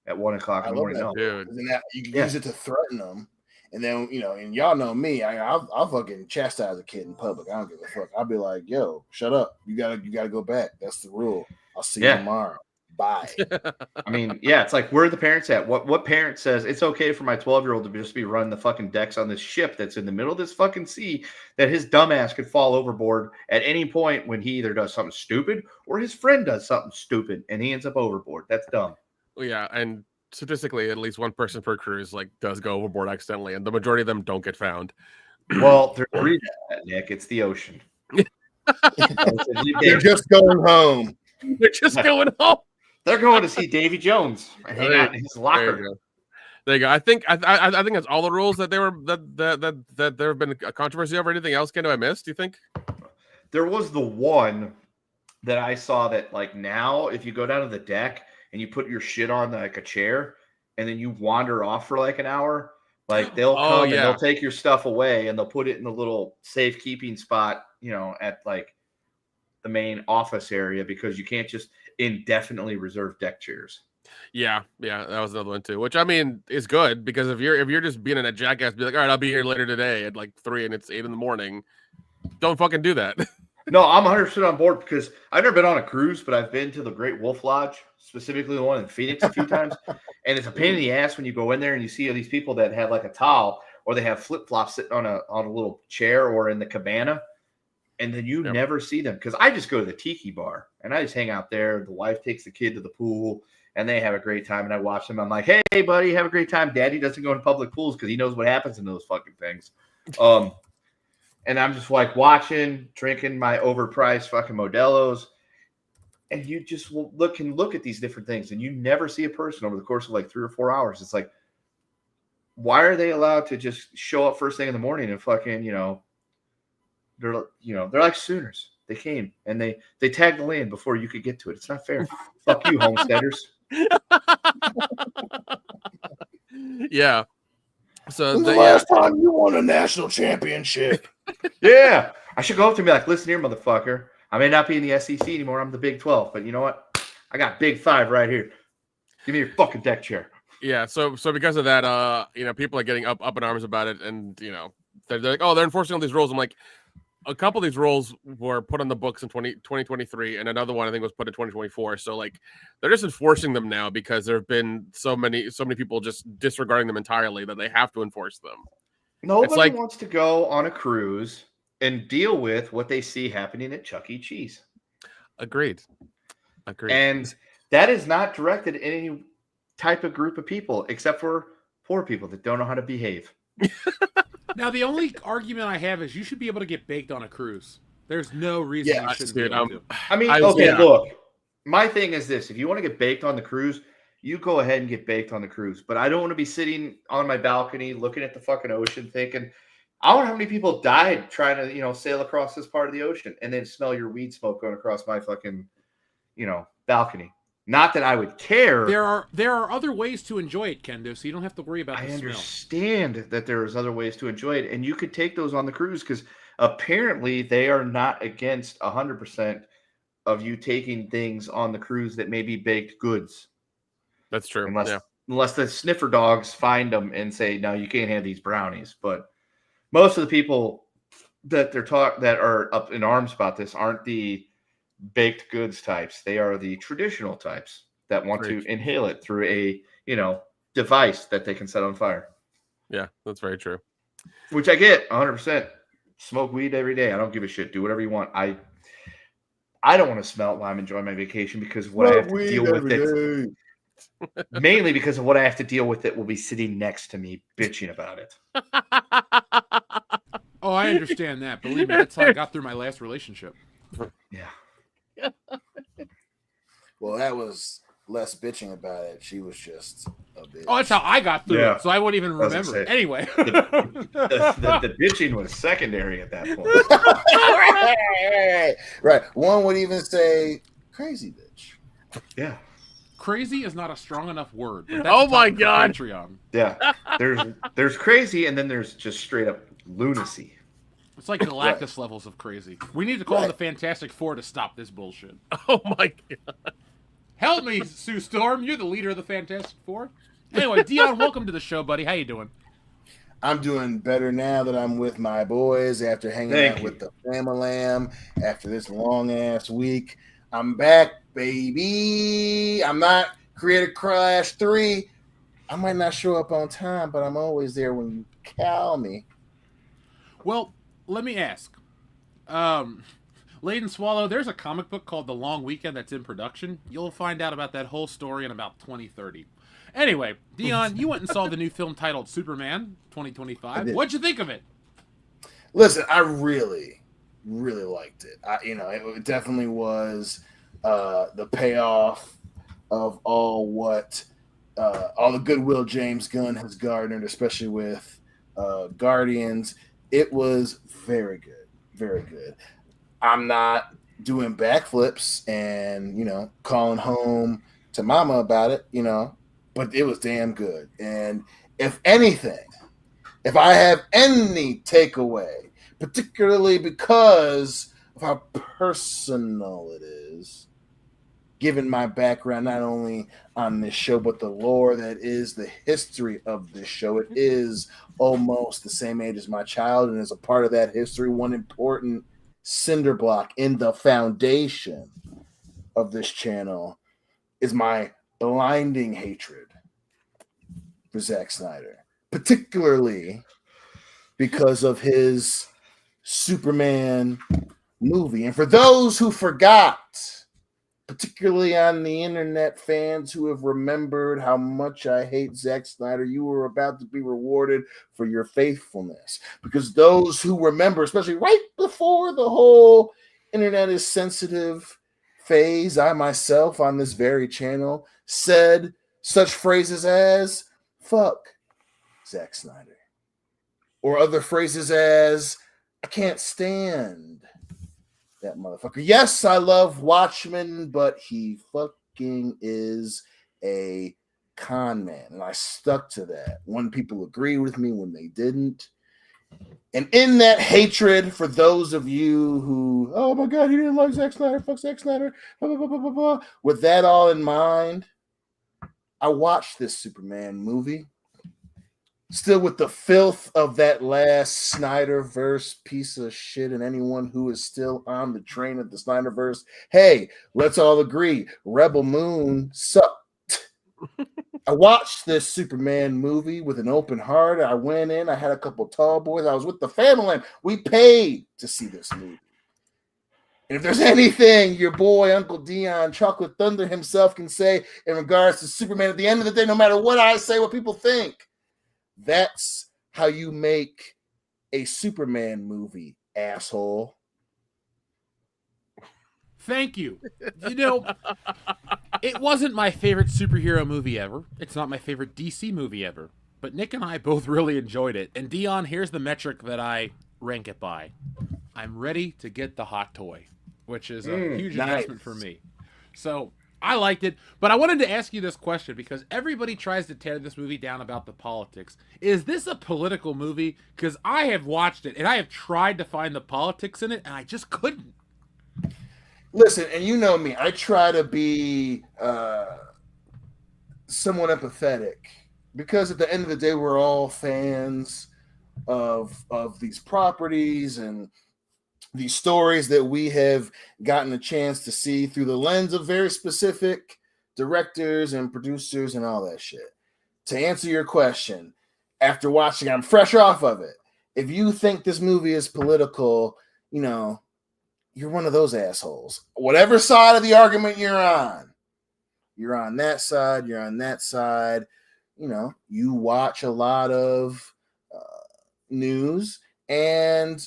at 1 o'clock in the morning. No, dude. You can use it to threaten them. And then, and y'all know me, I'll fucking chastise a kid in public. I don't give a fuck. I'll be like, yo, shut up. You gotta go back. That's the rule. I'll see you tomorrow. Bye. I mean, it's like, where are the parents at? What parent says it's okay for my 12-year-old to just be running the fucking decks on this ship that's in the middle of this fucking sea that his dumbass could fall overboard at any point when he either does something stupid or his friend does something stupid and he ends up overboard? That's dumb. Well, yeah, and statistically, at least one person per cruise does go overboard accidentally, and the majority of them don't get found. Well, there's a reason for that, Nick. It's the ocean. They're just going home. They're just going home. They're going to see Davy Jones and hang out in his locker. There you go. I think that's all the rules that that there have been a controversy over. Anything else, Ken, I missed? Do you think? There was the one that I saw that, like, now if you go down to the deck and you put your shit on like a chair and then you wander off for like an hour, like they'll come and they'll take your stuff away and they'll put it in the little safekeeping spot, at like the main office area, because you can't just indefinitely reserve deck chairs. Yeah, that was another one too, which I mean is good, because if you're just being a jackass, be like, all right, I'll be here later today at like 3 and it's 8 in the morning. Don't fucking do that. No, I'm 100% on board, because I've never been on a cruise, but I've been to the Great Wolf Lodge, specifically the one in Phoenix, a few times. And it's a pain in the ass when you go in there and you see all these people that have like a towel or they have flip-flops sitting on a little chair or in the cabana. And then you never see them, because I just go to the tiki bar and I just hang out there. The wife takes the kid to the pool and they have a great time. And I watch them. I'm like, hey, buddy, have a great time. Daddy doesn't go to public pools because he knows what happens in those fucking things. And I'm just like watching, drinking my overpriced fucking Modelo's. And you just look at these different things, and you never see a person over the course of like 3 or 4 hours. It's like, why are they allowed to just show up first thing in the morning and fucking, they're like Sooners. They came and they tagged the land before you could get to it. It's not fair. Fuck you, homesteaders. Yeah. So the last time you won a national championship? Yeah. I should go up to him and be like, listen here, motherfucker. I may not be in the SEC anymore. I'm the Big 12, but you know what? I got Big 5 right here. Give me your fucking deck chair. Yeah. So because of that, people are getting up in arms about it, and they're like, oh, they're enforcing all these rules. I'm like, a couple of these rules were put on the books in 2023, and another one I think was put in 2024. So like, they're just enforcing them now because there have been so many people just disregarding them entirely that they have to enforce them. Nobody wants to go on a cruise and deal with what they see happening at Chuck E. Cheese. Agreed. And that is not directed at any type of group of people, except for poor people that don't know how to behave. Now, the only argument I have is you should be able to get baked on a cruise. There's no reason you shouldn't be able to. I mean, look, my thing is this. If you want to get baked on the cruise, you go ahead and get baked on the cruise. But I don't want to be sitting on my balcony looking at the fucking ocean thinking, I wonder how many people died trying to, sail across this part of the ocean and then smell your weed smoke going across my fucking, balcony. Not that I would care. There are other ways to enjoy it, Kendo, so you don't have to worry about the smell. I understand that there's other ways to enjoy it, and you could take those on the cruise, because apparently they are not against 100% of you taking things on the cruise that may be baked goods. That's true. Unless the sniffer dogs find them and say, no, you can't have these brownies. But most of the people that that are up in arms about this aren't the baked goods types. They are the traditional types that want to inhale it through a device that they can set on fire. Yeah, that's very true. Which I get 100%. Smoke weed every day. I don't give a shit. Do whatever you want. I don't want to smell it while I'm enjoying my vacation, because what I have to deal with it, mainly because of what I have to deal with, it will be sitting next to me bitching about it. Oh, I understand that. Believe me, that's how I got through my last relationship. Yeah. Well, that was less bitching about it. She was just a bitch. Oh, that's how I got through it, so I wouldn't even remember it. Anyway. The bitching was secondary at that point. Right. One would even say, crazy bitch. Yeah. Crazy is not a strong enough word. But that's Oh the my topic for God. Patreon. Yeah. There's crazy, and then there's just straight up lunacy. It's like Galactus levels of crazy. We need to call the Fantastic Four to stop this bullshit. Oh my God. Help me, Sue Storm. You're the leader of the Fantastic Four. Anyway, Dion, welcome to the show, buddy. How you doing? I'm doing better now that I'm with my boys after hanging out with the family after this long ass week. I'm back, baby. I'm not Creative Crash 3. I might not show up on time, but I'm always there when you call me. Well, let me ask. Laden Swallow, there's a comic book called The Long Weekend that's in production. You'll find out about that whole story in about 2030. Anyway, Dion, you went and saw the new film titled Superman 2025. What'd you think of it? Listen, I really liked it. It definitely was the payoff of all the goodwill James Gunn has garnered, especially with Guardians. It was very good, very good. I'm not doing backflips and calling home to mama about it, but it was damn good. And if anything, if I have any takeaway, particularly because of how personal it is, given my background not only on this show, but the lore that is the history of this show, it is almost the same age as my child, and as a part of that history, one important cinder block in the foundation of this channel is my blinding hatred for Zack Snyder, particularly because of his Superman movie. And for those who forgot, particularly on the internet, fans who have remembered how much I hate Zack Snyder, you were about to be rewarded for your faithfulness. Because those who remember, especially right before the whole internet is sensitive phase, I myself on this very channel said such phrases as fuck Zack Snyder, or other phrases as I can't stand that motherfucker. Yes, I love Watchmen, but he fucking is a con man, and I stuck to that when people agreed with me, when they didn't. And in that hatred for those of you who, oh my God, he didn't like Zack Snyder, fuck Zack Snyder, blah, blah, blah, blah, blah. With that all in mind, I watched this Superman movie, still with the filth of that last Snyderverse piece of shit, and anyone who is still on the train of the Snyderverse, hey, let's all agree, Rebel Moon sucked. I watched this Superman movie with an open heart. I went in, I had a couple tall boys, I was with the family, we paid to see this movie. And if there's anything your boy, Uncle Dion, Chocolate Thunder himself can say in regards to Superman, at the end of the day, no matter what I say, what people think, that's how you make a Superman movie, asshole. Thank you. It wasn't my favorite superhero movie ever. It's not my favorite DC movie ever. But Nick and I both really enjoyed it. And Dion, here's the metric that I rank it by. I'm ready to get the hot toy, which is a huge investment for me. So I liked it. But I wanted to ask you this question because everybody tries to tear this movie down about the politics. Is this a political movie? Because I have watched it and I have tried to find the politics in it and I just couldn't. Listen, and you know me, I try to be somewhat empathetic because at the end of the day, we're all fans of these properties and these stories that we have gotten a chance to see through the lens of very specific directors and producers and all that shit. To answer your question, after watching, I'm fresh off of it. If you think this movie is political, you're one of those assholes. Whatever side of the argument you're on that side, you're on that side. You watch a lot of news, and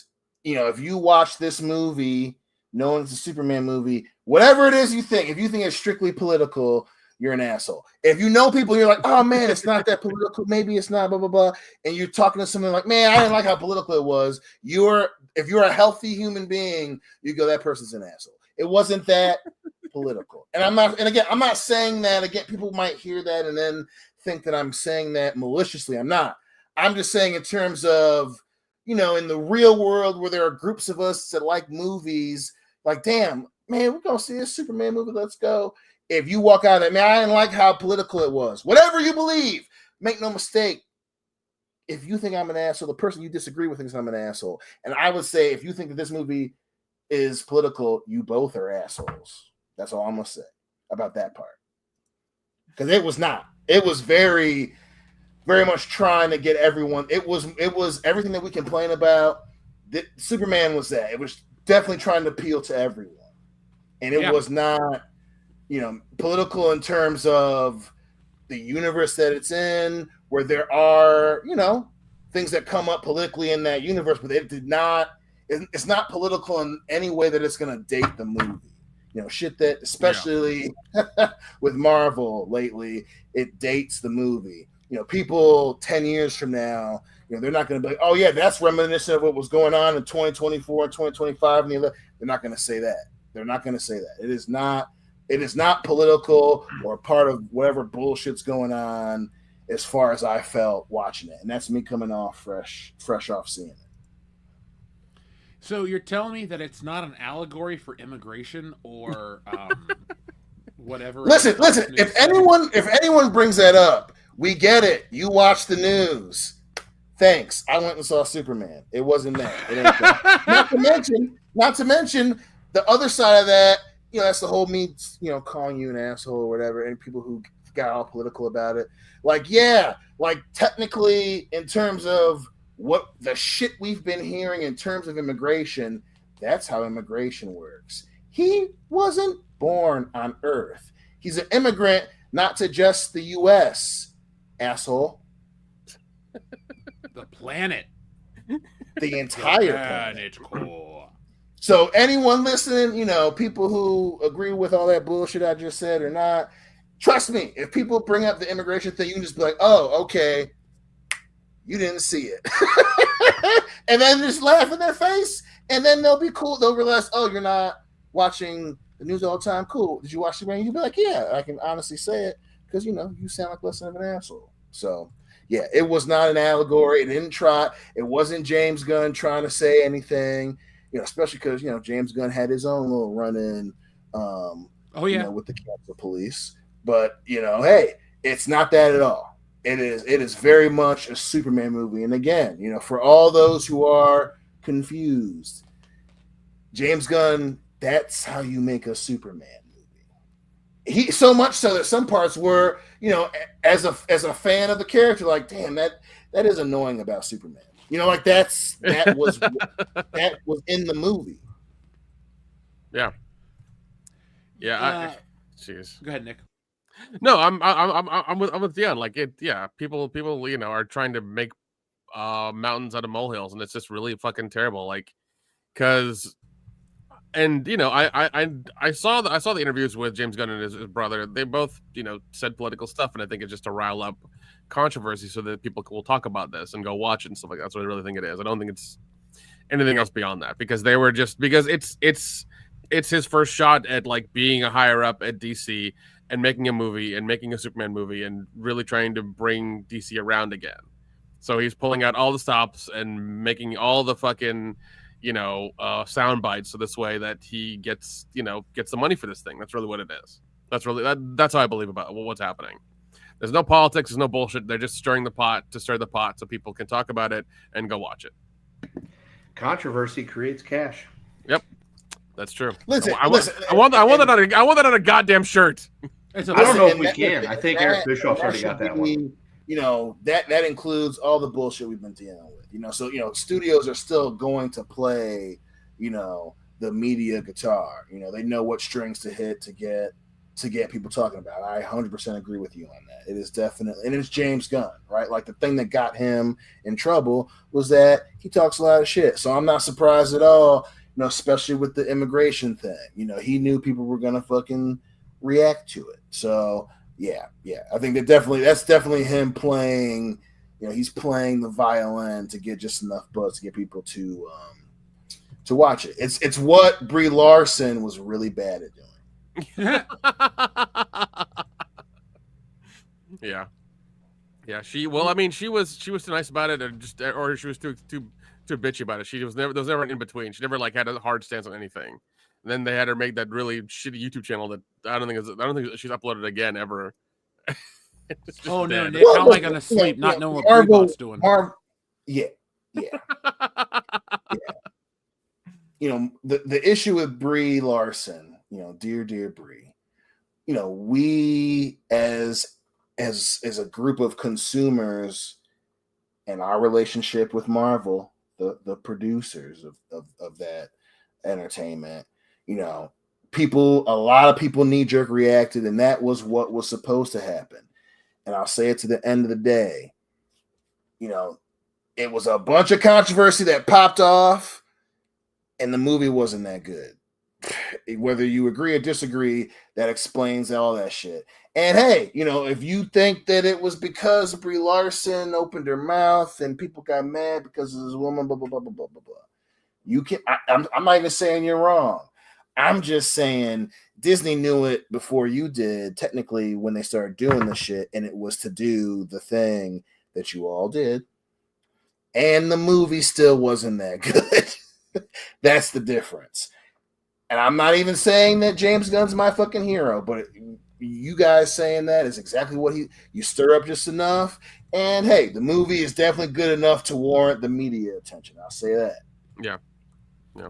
if you watch this movie knowing it's a Superman movie, whatever it is you think, if you think it's strictly political, you're an asshole. If you know people, you're like, oh man, it's not that political, maybe it's not, blah blah blah, and you're talking to someone like, man, I didn't like how political it was, if you're a healthy human being, you go, that person's an asshole. It wasn't that. political. And I'm not. And again, I'm not saying that. Again, people might hear that and then think that I'm saying that maliciously. I'm not. I'm just saying in terms of, in the real world where there are groups of us that like movies, like, damn, man, we're going to see a Superman movie. Let's go. If you walk out of that, man, I didn't like how political it was. Whatever you believe, make no mistake. If you think I'm an asshole, the person you disagree with thinks I'm an asshole. And I would say if you think that this movie is political, you both are assholes. That's all I'm going to say about that part. Because it was not. It was very, very much trying to get everyone. It was everything that we complain about. Superman was that. It was definitely trying to appeal to everyone. And it was not, political in terms of the universe that it's in, where there are, things that come up politically in that universe, but it's not political in any way that it's going to date the movie. Shit that, especially with Marvel lately, it dates the movie. People 10 years from now, they're not going to be like, oh yeah, that's reminiscent of what was going on in 2024 and 2025. They're not going to say that. They're not going to say that. It is not political or part of whatever bullshit's going on as far as I felt watching it. And that's me coming off fresh off seeing it. So you're telling me that it's not an allegory for immigration or whatever? Listen. If anyone brings that up, we get it. You watch the news. Thanks. I went and saw Superman. It wasn't that. It ain't that. Not to mention the other side of that. That's the whole me, calling you an asshole or whatever, and people who got all political about it. Technically, in terms of what the shit we've been hearing in terms of immigration, that's how immigration works. He wasn't born on Earth. He's an immigrant, not to just the U.S., asshole. The planet. The entire planet. Core. So anyone listening, people who agree with all that bullshit I just said or not, trust me, if people bring up the immigration thing, you can just be like, oh, okay, you didn't see it. And then just laugh in their face, and then they'll be cool. They'll realize, oh, you're not watching the news all the time. Cool. Did you watch the rain? You'll be like, yeah, I can honestly say it because, you sound like less than an asshole. So, yeah, it was not an allegory. It didn't try. It wasn't James Gunn trying to say anything, especially because, James Gunn had his own little run-in with the Capitol Police. But, hey, it's not that at all. It is very much a Superman movie. And again, for all those who are confused, James Gunn, that's how you make a Superman movie. He so much so that some parts were, as a fan of the character, like, damn, that is annoying about Superman. That was in the movie. Yeah. Yeah. Jeez. Go ahead, Nick. No, I'm with Dion. People are trying to make mountains out of molehills, and it's just really fucking terrible. I saw the interviews with James Gunn and his brother. They both said political stuff, and I think it's just to rile up controversy so that people will talk about this and go watch it and stuff like that. That's what I really think it is. I don't think it's anything else beyond that, because it's his first shot at being a higher up at DC and making a movie and making a Superman movie and really trying to bring DC around again. So he's pulling out all the stops and making all the fucking, sound bites. So this way that he gets the money for this thing. That's really what it is. That's how I believe about what's happening. There's no politics. There's no bullshit. They're just stirring the pot to stir the pot so people can talk about it and go watch it. Controversy creates cash. Yep. That's true. Listen, I want that on a goddamn shirt. I don't know if we can. I think Eric Bischoff's already got that one. That includes all the bullshit we've been dealing with. So studios are still going to play, the media guitar. They know what strings to hit to get people talking about. I 100% agree with you on that. It is definitely, and it's James Gunn, right? The thing that got him in trouble was that he talks a lot of shit. So I'm not surprised at all. Especially with the immigration thing. He knew people were gonna fucking react to it. So yeah. I think that's definitely him playing. He's playing the violin to get just enough buzz to get people to watch it. It's what Brie Larson was really bad at doing. Yeah. Yeah, she was too nice about it, or she was too bitchy about it. There was never an in between. She never like had a hard stance on anything. And then they had her make that really shitty YouTube channel that I don't think she's uploaded again ever. Oh no, dead. Nick, how am I gonna sleep not knowing what Breebot's doing? Yeah. You know, the issue with Brie Larson, you know, dear Brie, you know, we as a group of consumers and our relationship with Marvel, the producers of that entertainment, you know, a lot of people knee-jerk reacted, and that was what was supposed to happen. And I'll say it to the end of the day, you know, it was a bunch of controversy that popped off, and the movie wasn't that good. Whether you agree or disagree, that explains all that shit. And hey, you know, if you think that it was because Brie Larson opened her mouth and people got mad because of this woman, blah, blah, blah, blah, blah, blah, blah. You can. I'm not even saying you're wrong. I'm just saying Disney knew it before you did, technically, when they started doing the shit, and it was to do the thing that you all did. And the movie still wasn't that good. That's the difference. And I'm not even saying that James Gunn's my fucking hero, but you guys saying that is exactly what you stir up just enough. And hey, the movie is definitely good enough to warrant the media attention. I'll say that. Yeah.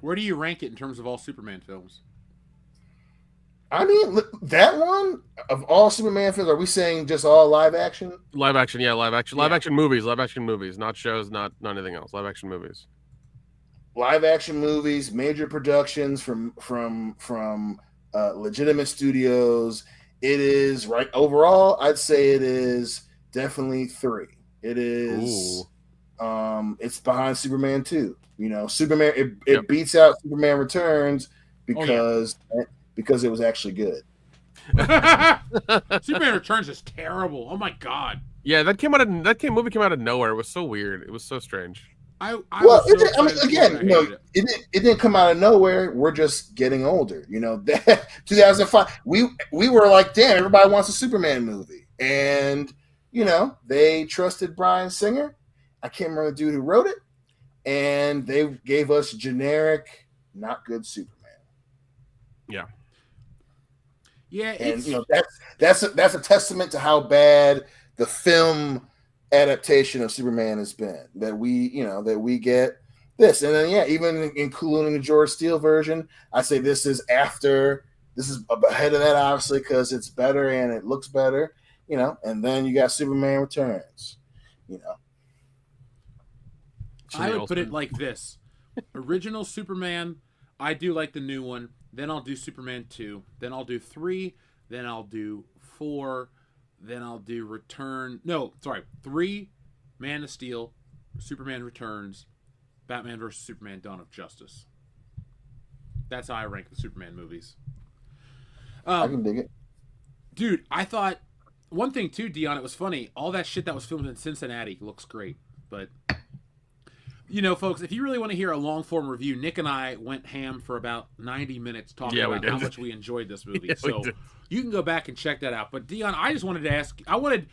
Where do you rank it in terms of all Superman films? I mean, that one of all Superman films, are we saying just all live action? Live action, yeah, live action movies, not shows, not anything else. Live action movies. Live action movies, major productions from legitimate studios. It is right overall. I'd say it is definitely 3. It is. It's behind Superman 2. You know, Superman. It beats out Superman Returns because it was actually good. Superman Returns is terrible. Oh my god. Yeah, movie came out of nowhere. It was so weird. It was so strange. It didn't come out of nowhere. We're just getting older. You know, 2005. We were like, damn, everybody wants a Superman movie, and you know, they trusted Bryan Singer. I can't remember the dude who wrote it, and they gave us generic, not good Superman. Yeah. Yeah, and you know, that's a testament to how bad the film adaptation of Superman has been, that we get this. And then even including the George Steele version, I say this is ahead of that, obviously, because it's better and it looks better, you know. And then you got Superman Returns, you know. I would put it like this: original Superman, I do like the new one. Then I'll do Superman 2. Then I'll do 3. Then I'll do 4. Then I'll do 3, Man of Steel, Superman Returns, Batman vs. Superman, Dawn of Justice. That's how I rank the Superman movies. I can dig it. Dude, I thought, one thing too, Dion, it was funny, all that shit that was filmed in Cincinnati looks great, but, you know, folks, if you really want to hear a long-form review, Nick and I went ham for about 90 minutes talking about how much we enjoyed this movie. So you can go back and check that out. But, Dion, I just wanted to ask, I wanted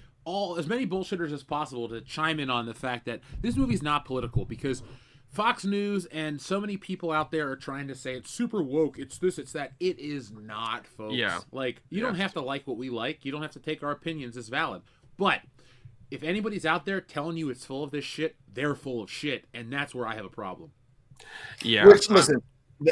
as many bullshitters as possible to chime in on the fact that this movie's not political, because Fox News and so many people out there are trying to say it's super woke, it's this, it's that. It is not, folks. Yeah. Like, you don't have to like what we like. You don't have to take our opinions as valid. But if anybody's out there telling you it's full of this shit, they're full of shit, and that's where I have a problem. Yeah. Which, listen,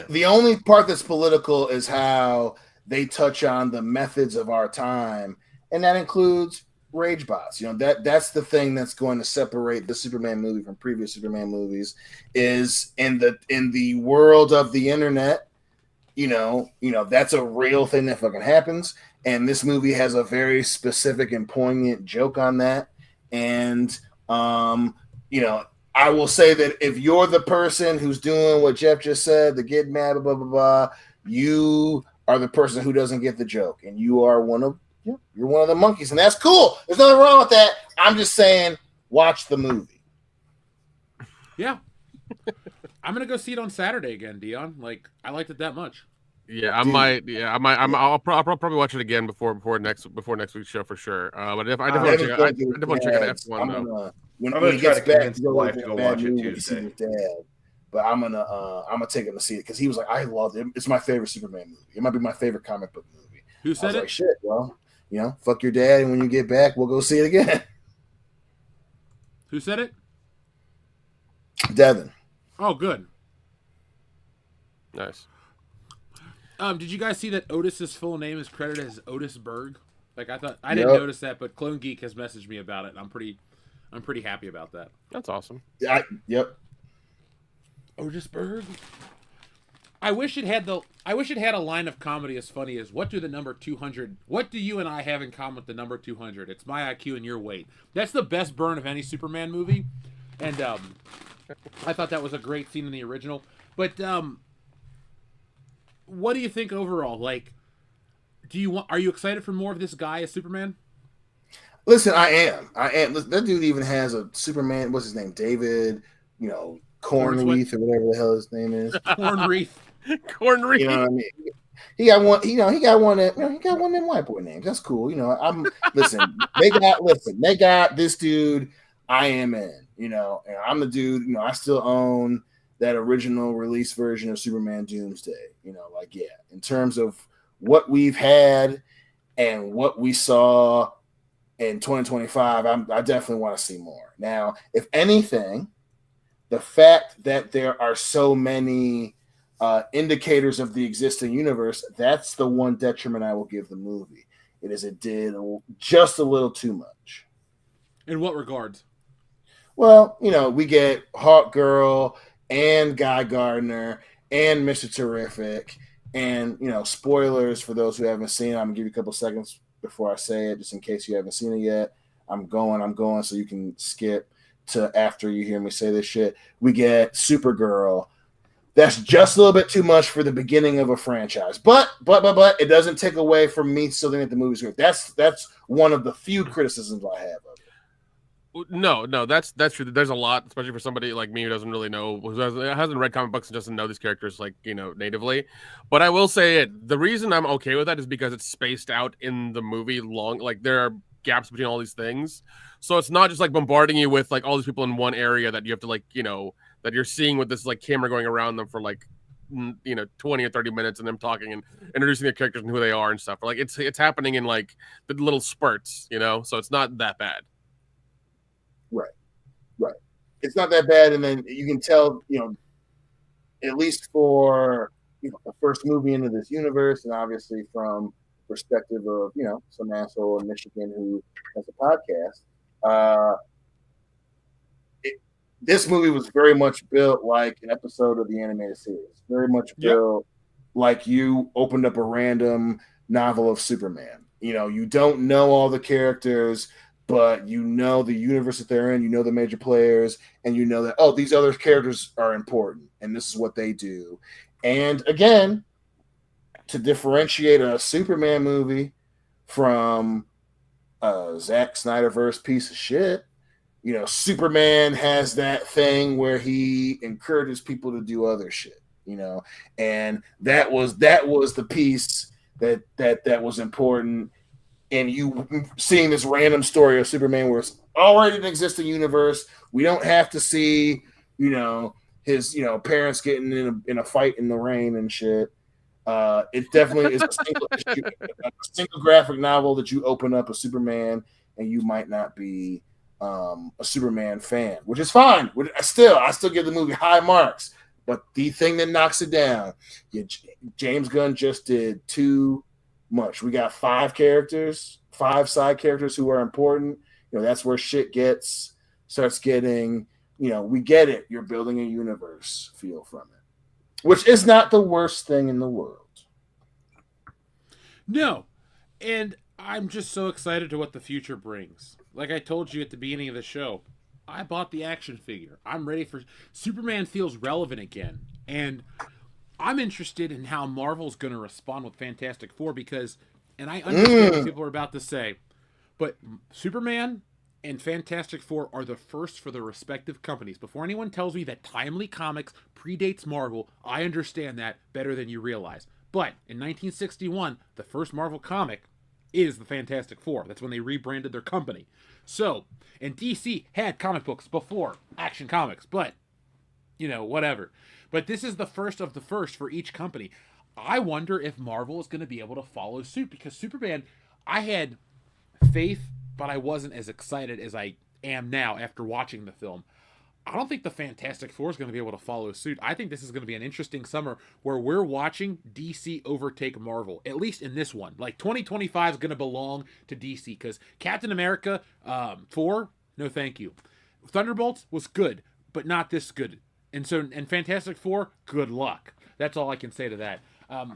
the only part that's political is how they touch on the methods of our time, and that includes rage bots. You know, that's the thing that's going to separate the Superman movie from previous Superman movies, is in the world of the internet. You know, that's a real thing that fucking happens, and this movie has a very specific and poignant joke on that. And you know, I will say that if you're the person who's doing what Jeff just said, the get mad, blah blah blah, you are the person who doesn't get the joke, and you are you're one of the monkeys, and that's cool. There's nothing wrong with that. I'm just saying, watch the movie. Yeah. I'm gonna go see it on Saturday again, Dion. Like, I liked it that much. Yeah, I might. Yeah, I might. I'll probably watch it again before next week's show for sure. But if I definitely want to check out F1 though. When I'm gonna he try gets to back, convince he's the always wife to in go a bad watch it mood when he sees Tuesday. his dad. But I'm gonna take him to see it because he was like, I loved it. It's my favorite Superman movie. It might be my favorite comic book movie. Who said it? Like, shit, well, fuck your dad, and when you get back, we'll go see it again. Who said it? Devin. Oh, good. Nice. Did you guys see that Otis's full name is credited as Otis Berg? Like I thought, I didn't notice that, but Clone Geek has messaged me about it, and I'm pretty happy about that. That's awesome. Yep. Otis Berg. I wish it had a line of comedy as funny as what do the number 200? What do you and I have in common with the number 200? It's my IQ and your weight. That's the best burn of any Superman movie, and I thought that was a great scene in the original. But what do you think overall? Like, are you excited for more of this guy as Superman? Listen, I am. That dude even has a Superman. What's his name? David. Cornwreath or whatever the hell his name is. Cornwreath. Cornwreath. You know what I mean? He got one. He got one. He got one of them white boy names. That's cool. They got this dude. I am in. And I'm the dude. I still own that original release version of Superman Doomsday. In terms of what we've had and what we saw in 2025, I definitely want to see more. Now, if anything, the fact that there are so many indicators of the existing universe, that's the one detriment I will give the movie. It did just a little too much. In what regards? Well, we get Hawk Girl and Guy Gardner and Mr. Terrific, and spoilers for those who haven't seen it. I'm gonna give you a couple seconds before I say it, just in case you haven't seen it yet. I'm going, so you can skip to after you hear me say this shit. We get Supergirl. That's just a little bit too much for the beginning of a franchise, but it doesn't take away from me still thinking that the movie's great. That's one of the few criticisms I have of it. No, that's true. There's a lot, especially for somebody like me who doesn't really know, who hasn't read comic books and doesn't know these characters natively. But I will say the reason I'm okay with that is because it's spaced out in the movie long. Like there are gaps between all these things, so it's not just like bombarding you with like all these people in one area that you have to that you're seeing with this like camera going around them for 20 or 30 minutes and them talking and introducing their characters and who they are and stuff. Like it's happening in like the little spurts, so it's not that bad. Right. It's not that bad, and then you can tell, at least for the first movie into this universe, and obviously from perspective of some asshole in Michigan who has a podcast. This movie was very much built like an episode of the animated series. Very much built like you opened up a random novel of Superman. You don't know all the characters, but the universe that they're in, the major players, and that, these other characters are important, and this is what they do. And again, to differentiate a Superman movie from a Zack Snyderverse piece of shit, Superman has that thing where he encourages people to do other shit, and that was the piece that was important. And you seeing this random story of Superman where it's already an existing universe. We don't have to see, his, parents getting in a fight in the rain and shit. It definitely is a single graphic novel that you open up a Superman and you might not be a Superman fan, which is fine. I still give the movie high marks. But the thing that knocks it down, James Gunn just did too much. We got 5 side characters who are important. That's where shit starts getting, we get it. You're building a universe feel from it, which is not the worst thing in the world. No. And I'm just so excited to what the future brings. Like I told you at the beginning of the show, I bought the action figure. I'm ready for Superman feels relevant again. And I'm interested in how Marvel's going to respond with Fantastic Four because, and I understand what people are about to say, but Superman and Fantastic Four are the first for their respective companies. Before anyone tells me that Timely Comics predates Marvel, I understand that better than you realize. But in 1961, the first Marvel comic is the Fantastic Four. That's when they rebranded their company. So, and DC had comic books before Action Comics, but, whatever. But this is the first of the first for each company. I wonder if Marvel is going to be able to follow suit, because Superman, I had faith, but I wasn't as excited as I am now after watching the film. I don't think the Fantastic Four is going to be able to follow suit. I think this is going to be an interesting summer where we're watching DC overtake Marvel, at least in this one. Like 2025 is going to belong to DC, because Captain America 4, no thank you. Thunderbolts was good, but not this good. And Fantastic Four, good luck. That's all I can say to that.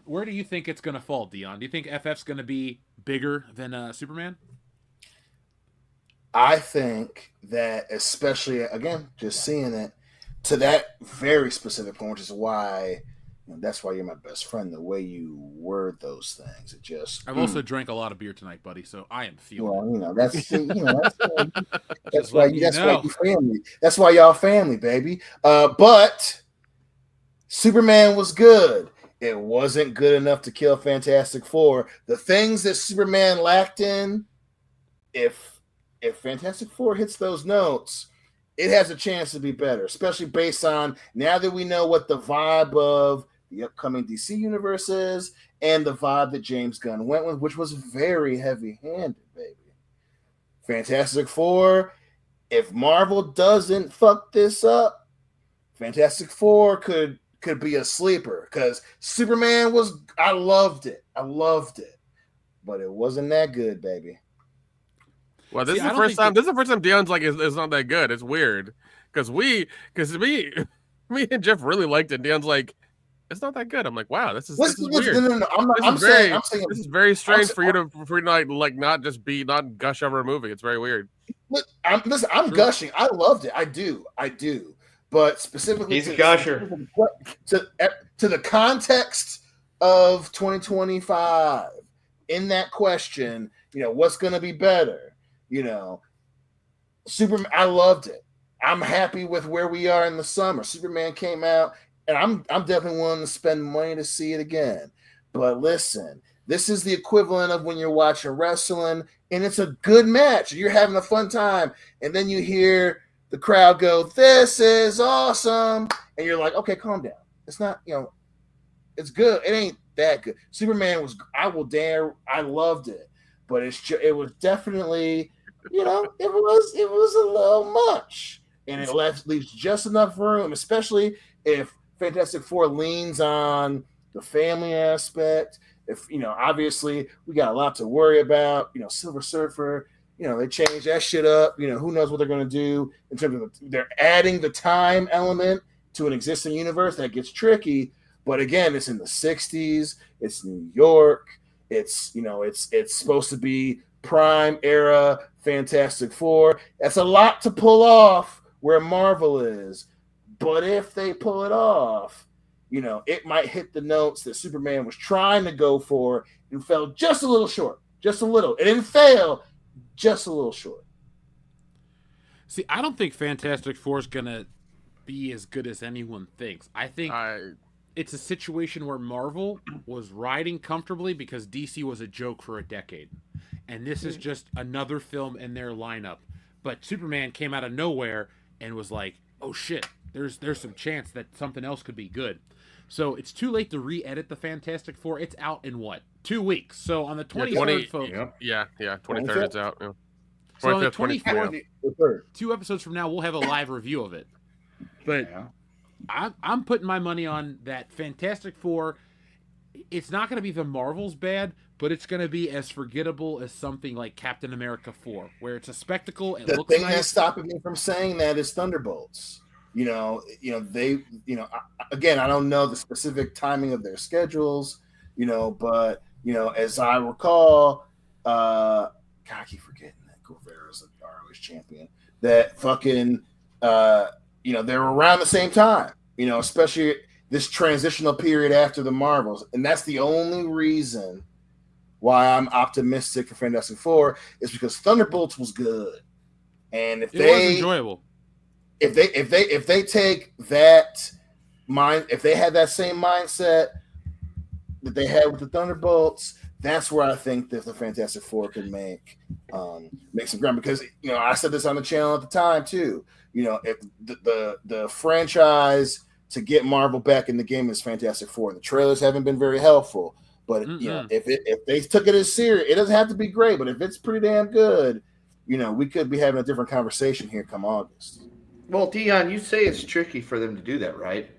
Where do you think it's going to fall, Dion? Do you think FF's going to be bigger than Superman? I think that, especially, again, just seeing it to that very specific point, which is why, that's why you're my best friend, the way you word those things. It just. I've also drank a lot of beer tonight, buddy, so I am feeling. Well, that's why you family. That's why y'all family, baby. But Superman was good. It wasn't good enough to kill Fantastic Four. The things that Superman lacked in, if Fantastic Four hits those notes, it has a chance to be better, especially based on now that we know what the vibe of the upcoming DC universe is and the vibe that James Gunn went with, which was very heavy-handed, baby. Fantastic Four, if Marvel doesn't fuck this up, Fantastic Four could be a sleeper, because Superman I loved it, but it wasn't that good, baby. Well, this is the first time. This is the first time Dion's like, it's not that good. It's weird because me and Jeff really liked it. Dion's like, it's not that good. I'm like, wow, this is weird. No. I'm saying this is very strange for you to not gush over a movie. It's very weird. I'm gushing. I loved it. I do. But specifically, he's a gusher. To the context of 2025, in that question, what's going to be better? Superman, I loved it. I'm happy with where we are in the summer. Superman came out, and I'm definitely willing to spend money to see it again. But listen, this is the equivalent of when you're watching wrestling, and it's a good match. You're having a fun time, and then you hear the crowd go, "This is awesome," and you're like, "Okay, calm down. It's not, it's good. It ain't that good." Superman was, I loved it, but it was definitely. It was a little much, and it leaves just enough room, especially if Fantastic Four leans on the family aspect. If obviously we got a lot to worry about. Silver Surfer, they changed that shit up. Who knows what they're going to do in terms of they're adding the time element to an existing universe. That gets tricky, but again, it's in the '60s. It's New York. It's it's supposed to be prime era Fantastic Four. That's a lot to pull off where Marvel is. But if they pull it off, it might hit the notes that Superman was trying to go for and fell just a little short. Just a little. It didn't fail, just a little short. See, I don't think Fantastic Four is going to be as good as anyone thinks. I think it's a situation where Marvel was riding comfortably because DC was a joke for a decade. And this is just another film in their lineup. But Superman came out of nowhere and was like, oh shit, there's some chance that something else could be good. So it's too late to re-edit the Fantastic Four. It's out in 2 weeks. So on the 23rd, folks. Yeah, 23rd it's out. Yeah. So on the 24th, 2 episodes from now, we'll have a live review of it. But I'm putting my money on that Fantastic Four. It's not going to be the Marvel's bad, but it's going to be as forgettable as something like Captain America 4, where it's a spectacle. It looks thing nice. That's stopping me from saying that is Thunderbolts. They, again, I don't know the specific timing of their schedules, but as I recall, God, I keep forgetting that Guevara's an ROH champion. That fucking, they're around the same time. Especially this transitional period after the Marvels, and that's the only reason why I'm optimistic for Fantastic Four is because Thunderbolts was good, and if it was enjoyable. If they take that mind, if they had that same mindset, that they had with the Thunderbolts, that's where I think that the Fantastic Four could make some ground. Because I said this on the channel at the time too. If the franchise to get Marvel back in the game is Fantastic Four. The trailers haven't been very helpful, but if they took it as serious, it doesn't have to be great. But if it's pretty damn good, we could be having a different conversation here come August. Well, Dion, you say it's tricky for them to do that, right?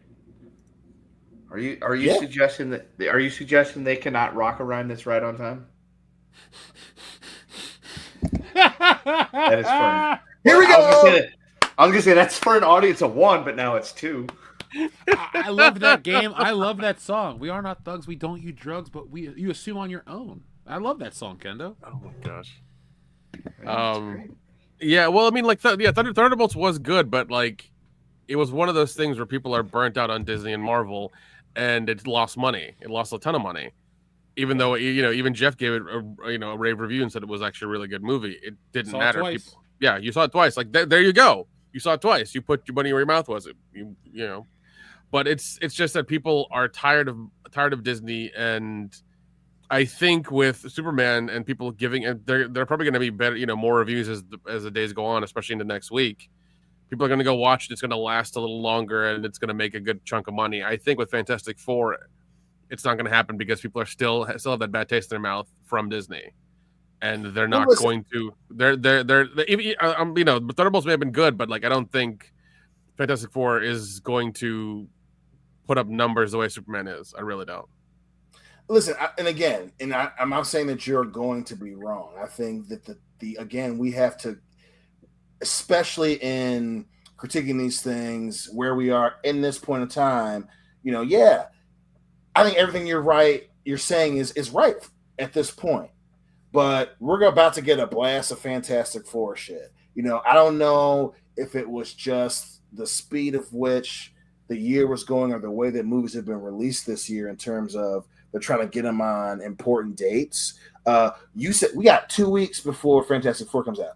Are you suggesting that? Are you suggesting they cannot rock a rhyme that's right on time? That is fun. Here we go. I was gonna say that's for an audience of 1, but now it's 2. I love that game. I love that song. We are not thugs. We don't use drugs, but you assume on your own. I love that song, Kendo. Oh my gosh. Yeah. Well, I mean, like, Thunderbolts was good, but like, it was one of those things where people are burnt out on Disney and Marvel, and it lost money. It lost a ton of money, even though even Jeff gave it a rave review and said it was actually a really good movie. It didn't matter. Yeah, you saw it twice. Like there you go. You saw it twice. You put your money where your mouth was. But it's just that people are tired of Disney, and I think with Superman and people giving, and they're probably going to be better, more reviews as the days go on, especially into next week. People are going to go watch it. It's going to last a little longer, and it's going to make a good chunk of money. I think with Fantastic Four, it's not going to happen because people are still have that bad taste in their mouth from Disney, and they're not going to. Thunderbolts may have been good, but like I don't think Fantastic Four is going to put up numbers the way Superman is. I really don't. Listen, I'm not saying that you're going to be wrong. I think that we have to, especially in critiquing these things where we are in this point of time, I think everything you're saying is right at this point. But we're about to get a blast of Fantastic Four shit. I don't know if it was just the speed of which the year was going or the way that movies have been released this year in terms of they're trying to get them on important dates. You said we got 2 weeks before Fantastic Four comes out.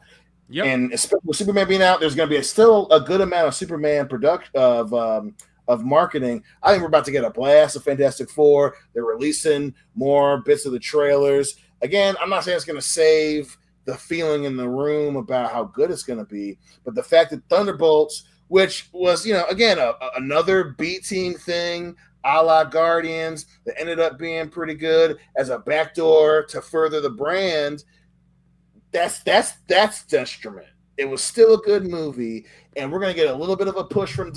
Yep. And especially with Superman being out, there's going to be still a good amount of Superman of marketing. I think we're about to get a blast of Fantastic Four. They're releasing more bits of the trailers. Again, I'm not saying it's going to save the feeling in the room about how good it's going to be, but the fact that Thunderbolts, which was, again, another B-team thing, a la Guardians, that ended up being pretty good as a backdoor to further the brand. That's detriment. It was still a good movie, and we're going to get a little bit of a push from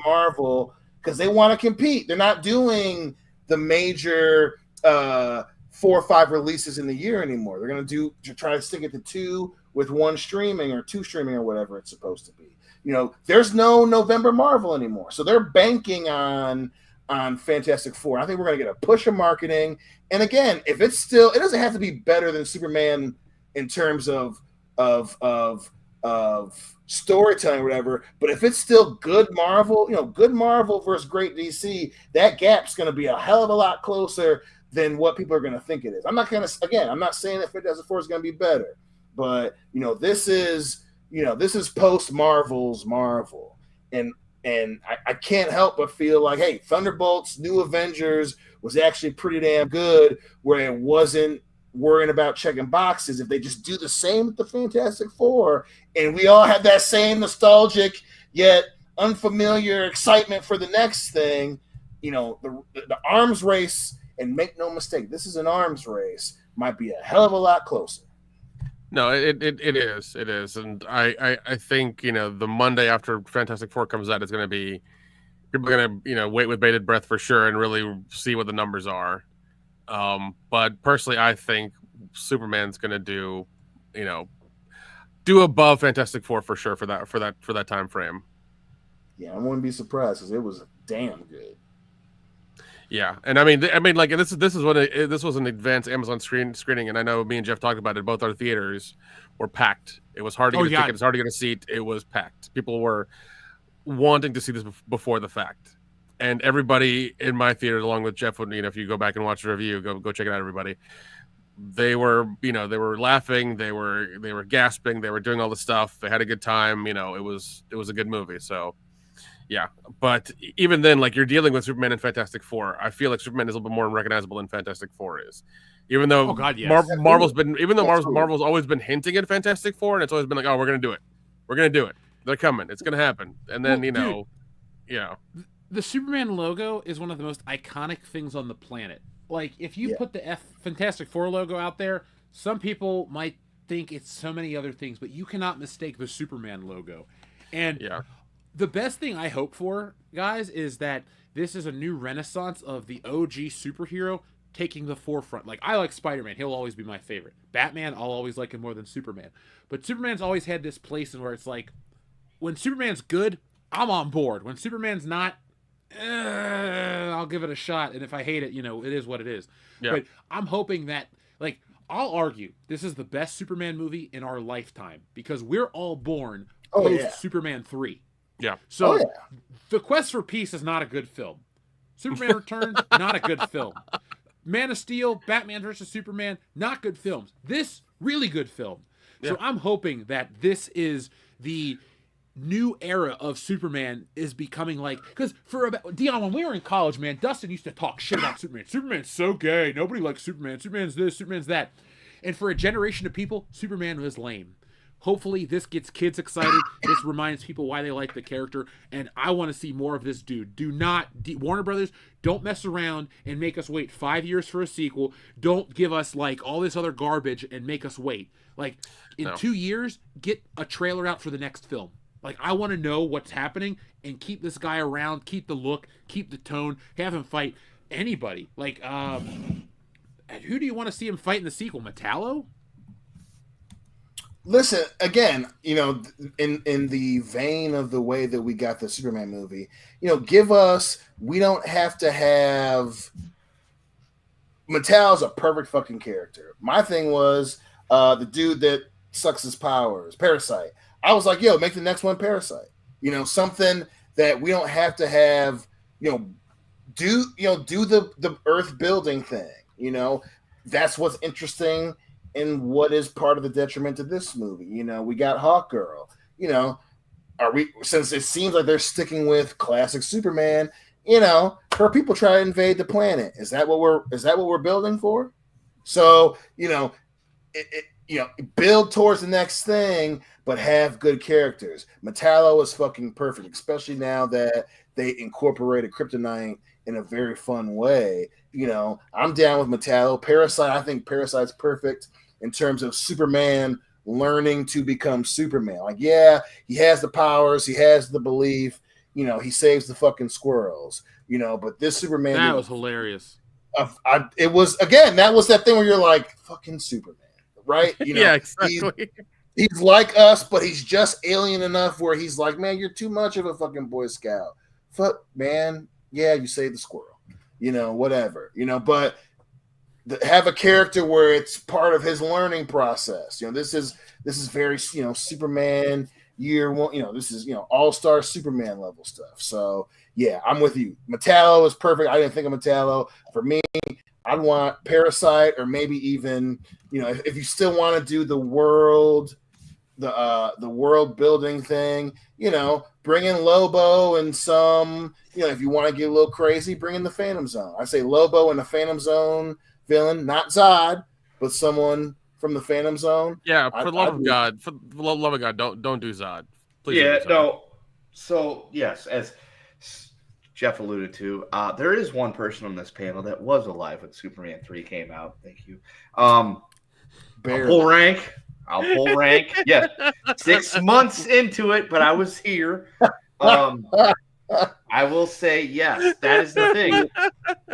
Marvel because they want to compete. They're not doing the major 4 or 5 releases in the year anymore. They're going to try to stick it to 2 with 1 streaming or 2 streaming or whatever it's supposed to be. There's no November Marvel anymore, so they're banking on Fantastic Four. I think we're going to get a push of marketing. And again, if it doesn't have to be better than Superman in terms of storytelling or whatever, but if it's still good Marvel, good Marvel versus great DC, that gap's going to be a hell of a lot closer than what people are going to think it is. I'm not saying that Fantastic Four is going to be better, but this is post Marvel's Marvel, and I can't help but feel like, hey, Thunderbolts, New Avengers was actually pretty damn good, where it wasn't worrying about checking boxes. If they just do the same with the Fantastic Four, and we all have that same nostalgic yet unfamiliar excitement for the next thing, the arms race, and make no mistake, this is an arms race, might be a hell of a lot closer. No, it is, and I think the Monday after Fantastic Four comes out, it's going to be people are going to wait with bated breath for sure and really see what the numbers are. But personally, I think Superman's going to do above Fantastic Four for sure for that time frame. Yeah, I wouldn't be surprised because it was damn good. Yeah, and I mean, like this was an advanced Amazon screening, and I know me and Jeff talked about it. Both our theaters were packed. It was hard to get a ticket. It's hard to get a seat. It was packed. People were wanting to see this before the fact, and everybody in my theater, along with Jeff, if you go back and watch the review, go check it out. Everybody, they were laughing, they were gasping, they were doing all the stuff. They had a good time. It was a good movie. So, Yeah, but even then, like you're dealing with Superman and Fantastic Four. I feel like Superman is a little bit more recognizable than Fantastic Four is. Even though Marvel's always been hinting at Fantastic Four, and it's always been like, oh, we're gonna do it. They're coming. It's gonna happen. And then the Superman logo is one of the most iconic things on the planet. Like if you put the Fantastic Four logo out there, some people might think it's so many other things, but you cannot mistake the Superman logo. And the best thing I hope for, guys, is that this is a new renaissance of the OG superhero taking the forefront. Like, I like Spider-Man. He'll always be my favorite. Batman, I'll always like him more than Superman. But Superman's always had this place in where it's like, when Superman's good, I'm on board. When Superman's not, I'll give it a shot. And if I hate it, it is what it is. Yeah. But I'm hoping that, like, I'll argue this is the best Superman movie in our lifetime because we're all born post Superman 3. Yeah. So The Quest for Peace is not a good film. Superman Returns, not a good film. Man of Steel, Batman versus Superman, not good films. This, really good film. Yeah. So I'm hoping that this is the new era of Superman is becoming like, because Dion, when we were in college, man, Dustin used to talk shit about Superman. Superman's so gay. Nobody likes Superman. Superman's this, Superman's that. And for a generation of people, Superman was lame. Hopefully this gets kids excited. This reminds people why they like the character. And I want to see more of this dude. Warner Brothers, don't mess around and make us wait 5 years for a sequel. Don't give us like all this other garbage and make us wait. Like in 2 years, get a trailer out for the next film. Like I want to know what's happening and keep this guy around, keep the look, keep the tone, have him fight anybody. Like, who do you want to see him fight in the sequel? Metallo? Listen, again, in the vein of the way that we got the Superman movie, we don't have to have Metallo's a perfect fucking character. My thing was the dude that sucks his powers, Parasite. I was like, yo, make the next one Parasite. Something that we don't have to have, do the earth building thing. That's what's interesting and what is part of the detriment to this movie. We got Hawkgirl. Since it seems like they're sticking with classic Superman, her people try to invade the planet. Is that what we're building for? So, build towards the next thing, but have good characters. Metallo is fucking perfect, especially now that they incorporated Kryptonite in a very fun way. I'm down with Metallo. Parasite, I think Parasite's perfect in terms of Superman learning to become Superman. Like, yeah, he has the powers, he has the belief, he saves the fucking squirrels, but this Superman... That was hilarious. It was, again, that was that thing where you're like, fucking Superman, right? Yeah, exactly. He's like us, but he's just alien enough where he's like, man, you're too much of a fucking Boy Scout. Fuck, man. Yeah, you saved the squirrel. Whatever. But have a character where it's part of his learning process. This is very, Superman year one. This is all-star Superman level stuff. So yeah, I'm with you. Metallo is perfect. I didn't think of Metallo. For me, I'd want Parasite, or maybe even if you still want to do the world building thing, bring in Lobo and some, if you want to get a little crazy, bring in the Phantom Zone. I say Lobo and the Phantom Zone villain, not Zod, but someone from the Phantom Zone. Yeah, for the love of God, don't do Zod. Please. Yeah, do Zod. no. So yes, as Jeff alluded to, there is one person on this panel that was alive when Superman 3 came out. Thank you. I'll pull rank. Yeah, 6 months into it, but I was here. I will say, yes, that is the thing.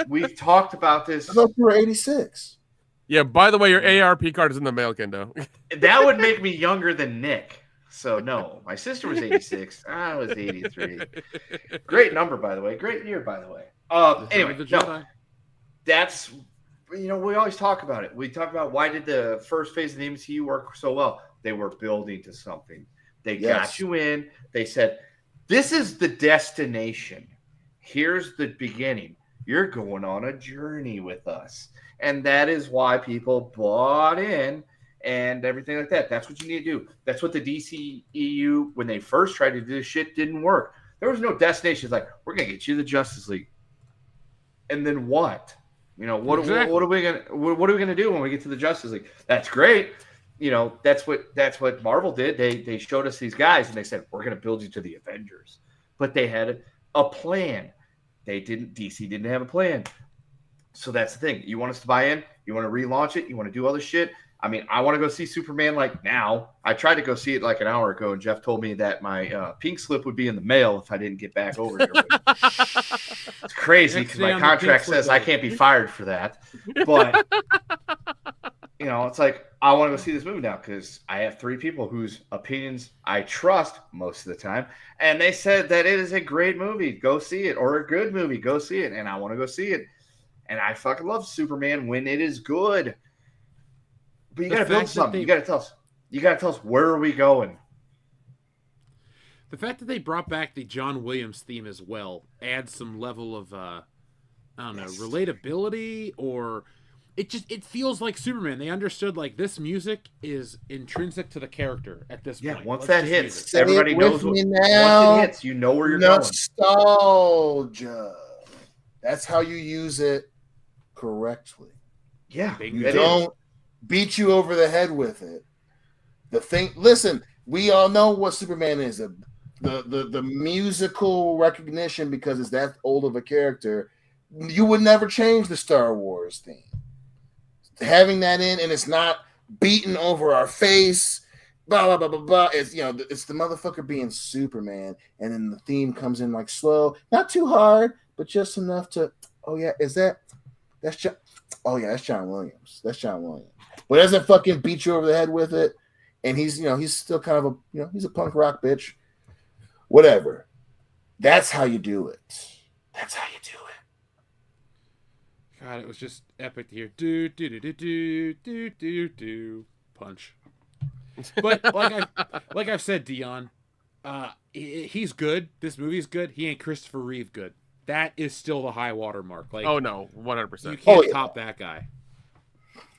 We've talked about this. I thought you were 86. Yeah, by the way, your AARP card is in the mail, Kendo. That would make me younger than Nick. So, no. My sister was 86. I was 83. Great number, by the way. Great year, by the way. Anyway, no. That's, we always talk about it. We talk about why did the first phase of the MCU work so well? They were building to something. They got you in. They said, this is the destination. Here's the beginning. You're going on a journey with us. And that is why people bought in and everything like that. That's what you need to do. That's what the DCEU, when they first tried to do this shit, didn't work. There was no destination. It's like, we're gonna get you the Justice League, and then what? You know, what are we gonna do when we get to the Justice League? That's great. You know, that's what Marvel did. They showed us these guys and they said, we're gonna build you to the Avengers, but they had a plan. DC didn't have a plan. So that's the thing. You want us to buy in? You want to relaunch it? You want to do other shit? I mean, I want to go see Superman like now. I tried to go see it like an hour ago, and Jeff told me that my pink slip would be in the mail if I didn't get back over here. It's crazy because my contract says I can't be fired for that. But, you know, it's like, I want to go see this movie now because I have 3 people whose opinions I trust most of the time. And they said that it is a great movie. Go see it. Or a good movie. Go see it. And I want to go see it. And I fucking love Superman when it is good. But you got to build something. You got to tell us. You got to tell us, where are we going? The fact that they brought back the John Williams theme as well adds some level of, I don't know, relatability, or it feels like Superman. They understood, like, this music is intrinsic to the character at this point. Yeah, once that hits, everybody knows once it hits, you know where you're going. Nostalgia. That's how you use it correctly. Yeah. Don't beat you over the head with it. Listen, we all know what Superman is. The musical recognition, because it's that old of a character. You would never change the Star Wars theme. Having that in, and it's not beaten over our face, blah blah blah blah blah. It's, you know, it's the motherfucker being Superman, and then the theme comes in like slow, not too hard, but just enough to, oh yeah, that's John Williams. That's John Williams. But it doesn't fucking beat you over the head with it. And he's still kind of he's a punk rock bitch. Whatever. That's how you do it. That's how you do it. God, it was just epic to hear do do do do do do do do punch. But like I've said, Dion, he's good. This movie's good. He ain't Christopher Reeve good. That is still the high water mark. Like, oh no, 100%. You can't top that guy.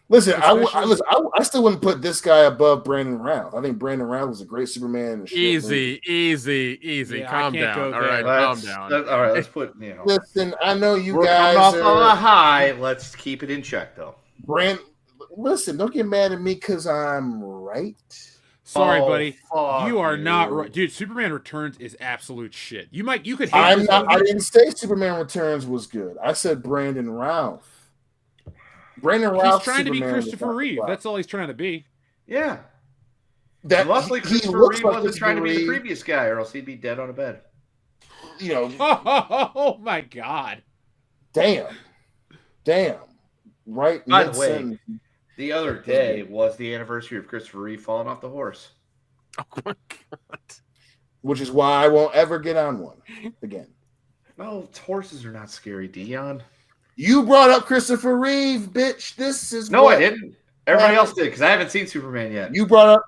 Listen, I still wouldn't put this guy above Brandon Routh. I think Brandon Routh was a great Superman. Easy. Yeah, calm down. All right, calm down. All right, let's put. Listen, I know we're guys coming off on a high. Let's keep it in check, though. Listen, don't get mad at me because I'm right. Sorry, buddy. You are not right, dude. Superman Returns is absolute shit. You could. Hate I'm not. I didn't say Superman Returns was good. I said Brandon Routh. Brandon Routh. He's trying Superman to be Christopher Reeve. That's all he's trying to be. Yeah. Luckily, Christopher Reeve wasn't trying to be the previous guy, or else he'd be dead on a bed. You know. Oh my God. Damn. Right. By the way, the other day was the anniversary of Christopher Reeve falling off the horse. Oh my God. Which is why I won't ever get on one again. No, horses are not scary, Dion. You brought up Christopher Reeve, bitch. This is I didn't. Everybody else did, because I haven't seen Superman yet. You brought up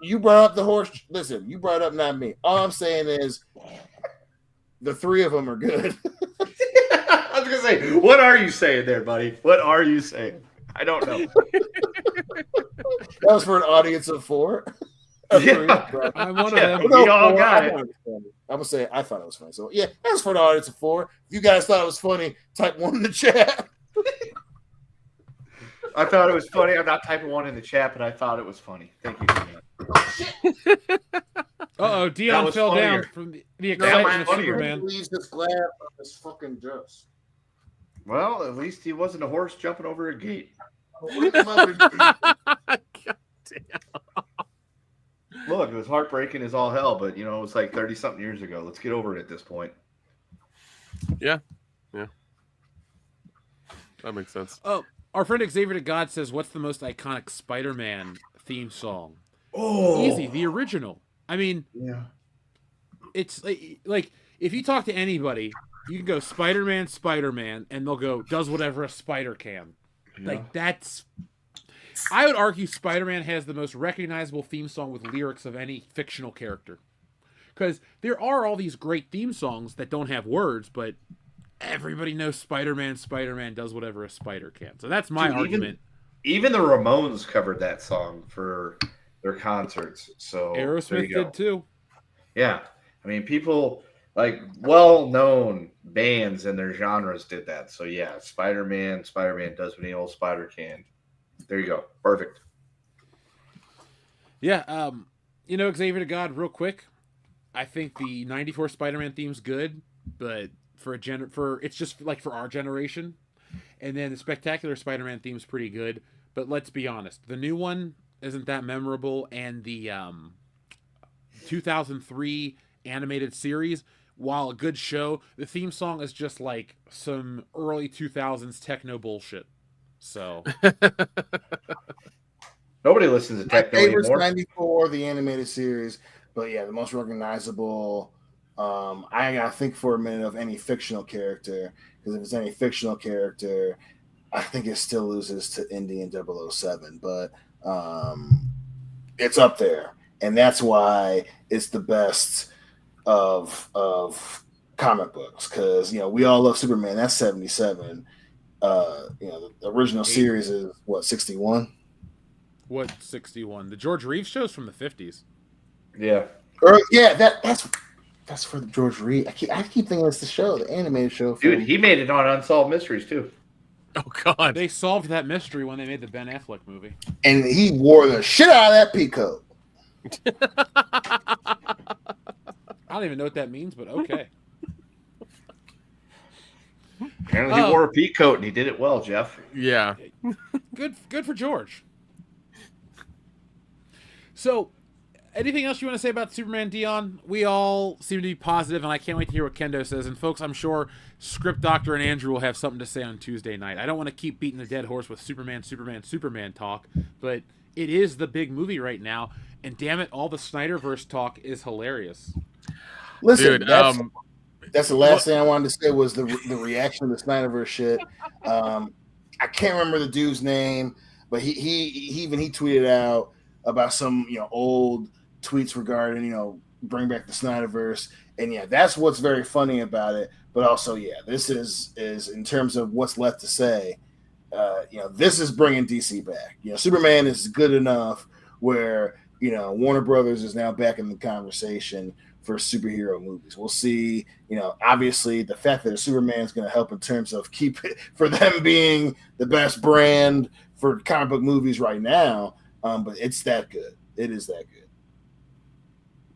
the horse. Listen, you brought up not me. All I'm saying is the 3 of them are good. I was gonna say, what are you saying there, buddy? What are you saying? I don't know. That was for an audience of 4. I'm one of them. We all got it. I'm gonna say I thought it was funny. So yeah, that was for an audience of 4. If you guys thought it was funny, type 1 in the chat. I thought it was funny. I'm not typing 1 in the chat, but I thought it was funny. Thank you, Dion. Dion fell down from the excitement of Superman. Leaves this glare on this fucking dust. Well, at least he wasn't a horse jumping over a gate. God damn. Look, it was heartbreaking as all hell, but it was like 30-something years ago. Let's get over it at this point. Yeah. That makes sense. Oh, our friend Xavier to God says, "What's the most iconic Spider-Man theme song?" Oh, easy, the original. I mean, yeah. It's like if you talk to anybody, you can go Spider-Man, and they'll go, "Does whatever a spider can." Yeah. Like that's. I would argue Spider-Man has the most recognizable theme song with lyrics of any fictional character. Because there are all these great theme songs that don't have words, but everybody knows Spider-Man does whatever a spider can. So that's my argument. Even the Ramones covered that song for their concerts. So Aerosmith did too. Yeah. I mean, people Like well-known bands and their genres did that. So yeah, Spider-Man does what any old spider can. There you go. Perfect. Yeah, Xavier to God, real quick. I think the '94 Spider-Man theme's good, but for it's just like for our generation. And then the Spectacular Spider-Man theme's pretty good, but let's be honest, the new one isn't that memorable, and the 2003 animated series, while a good show, the theme song is just like some early 2000s techno bullshit. So nobody listens to techno anymore. '94, the animated series, but yeah, the most recognizable. I gotta think for a minute of any fictional character, because if it's any fictional character, I think it still loses to Indy and 007, but it's up there, and that's why it's the best of comic books, because we all love Superman. That's 77. The original series is what, 61? What 61? The George Reeves show's from the 50s. Yeah. That's for the George Reeves. I keep thinking it's the show, the animated show. Dude, he made it on Unsolved Mysteries too. Oh God, they solved that mystery when they made the Ben Affleck movie, and he wore the shit out of that peacoat. I don't even know what that means, but okay. Apparently he wore a peacoat and he did it well, Jeff. Yeah. Good for George. So, anything else you want to say about Superman, Dion? We all seem to be positive, and I can't wait to hear what Kendo says. And folks, I'm sure Script Doctor and Andrew will have something to say on Tuesday night. I don't want to keep beating the dead horse with Superman talk, but it is the big movie right now, and damn it, all the Snyderverse talk is hilarious. Listen, dude, that's the last thing I wanted to say was the reaction to the Snyderverse shit. I can't remember the dude's name, but he tweeted out about some old tweets regarding bring back the Snyderverse, and yeah, that's what's very funny about it. But also, yeah, this is in terms of what's left to say. This is bringing DC back. Superman is good enough where Warner Brothers is now back in the conversation for superhero movies. We'll see. Obviously, the fact that a Superman is going to help in terms of keep it for them being the best brand for comic book movies right now. But it's that good. It is that good.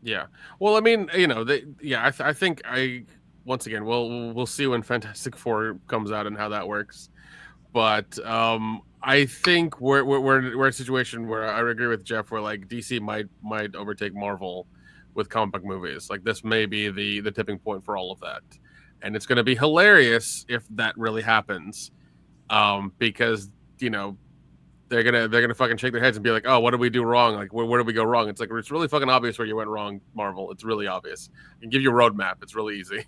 Yeah. Well, I mean, I think once again, we'll see when Fantastic Four comes out and how that works. But I think we're in a situation where I agree with Jeff, where like DC might overtake Marvel with comic book movies. Like this may be the tipping point for all of that, and it's going to be hilarious if that really happens, because they're gonna fucking shake their heads and be like, oh, what did we do wrong? Like where did we go wrong? It's like it's really fucking obvious where you went wrong, Marvel. It's really obvious. I can give you a roadmap. It's really easy.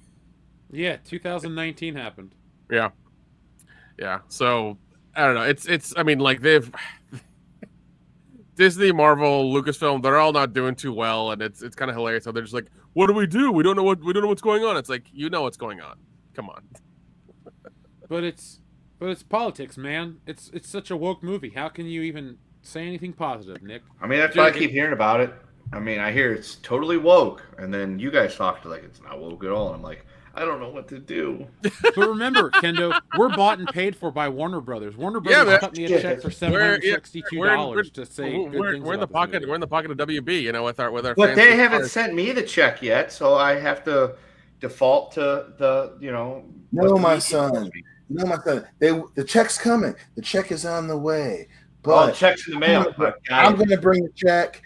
Yeah, 2019 happened. Yeah. So I don't know. It's. I mean, like they've Disney, Marvel, Lucasfilm. They're all not doing too well, and it's kind of hilarious. So they're just like, what do? We don't know what's going on. It's like what's going on. Come on. But it's politics, man. It's such a woke movie. How can you even say anything positive, Nick? I mean, that's why I keep hearing about it. I mean, I hear it's totally woke, and then you guys talk to like it's not woke at all, and I'm like, I don't know what to do. But remember, Kendo, we're bought and paid for by Warner Brothers. Warner Brothers cut me a check for $762 to say we're in the pocket. We're in the pocket of WB, with our. But they haven't sent me the check yet, so I have to default to the No, my son. The check's coming. The check is on the way. But the check's in the mail. I'm going to bring the check.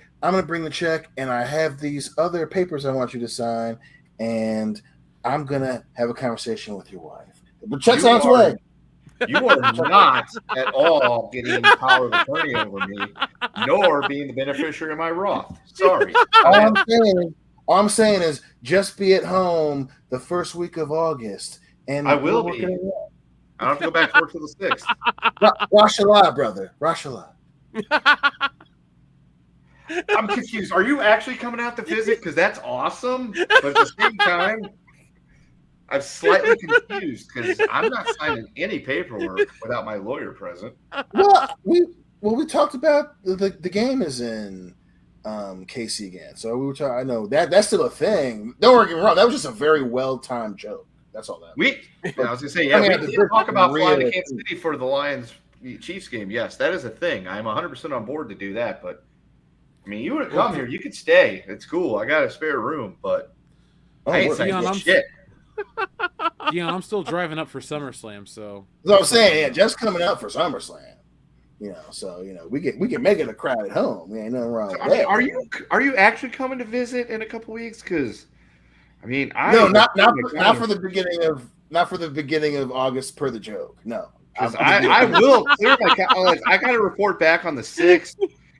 And I have these other papers I want you to sign, and I'm going to have a conversation with your wife. The check's on its way. You are not at all getting power of attorney over me, nor being the beneficiary of my Roth. Sorry. All I'm saying is just be at home the first week of August. And I will be. I don't have to go back to work till the 6th. Rosh Hashanah, brother. Rosh Hashanah. I'm confused. Are you actually coming out to visit? Because that's awesome. But at the same time, I'm slightly confused because I'm not signing any paperwork without my lawyer present. Well, we talked about the game is in Casey again. So we were talking. I know that's still a thing. Don't get me wrong. That was just a very well timed joke. That's all that. I was gonna say, yeah, we did talk about flying to Kansas City for the Lions Chiefs game. Yes, that is a thing. I'm 100% on board to do that. But I mean, you would have come here. You could stay. It's cool. I got a spare room, but I ain't saying shit. Dion, I'm still driving up for SummerSlam, so. That's what I'm saying. Yeah, just coming up for SummerSlam. So we can make it a crowd at home. We ain't nothing wrong with that. Are you actually coming to visit in a couple weeks? Because I mean, not for the beginning of August per the joke. No, I will clear my. I got to report back on the 6th.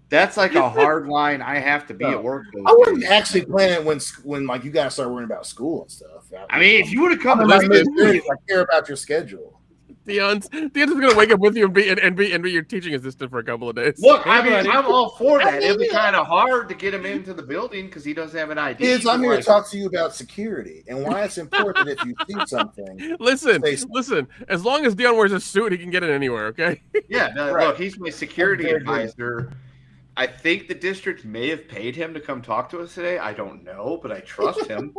That's like a hard line. I have to be at work. I wouldn't actually plan it when like you gotta start worrying about school and stuff. I mean, if you would have come to I care about your schedule. Dion's gonna wake up with you and be your teaching assistant for a couple of days. Look, I mean, I'm all for that. It'd be kind of hard to get him into the building because he doesn't have an ID. Kids, I'm here to talk to you about security and why it's important if you see something. Listen. As long as Dion wears a suit, he can get in anywhere. Okay? Yeah. Look, he's my security advisor. I think the district may have paid him to come talk to us today. I don't know, but I trust him.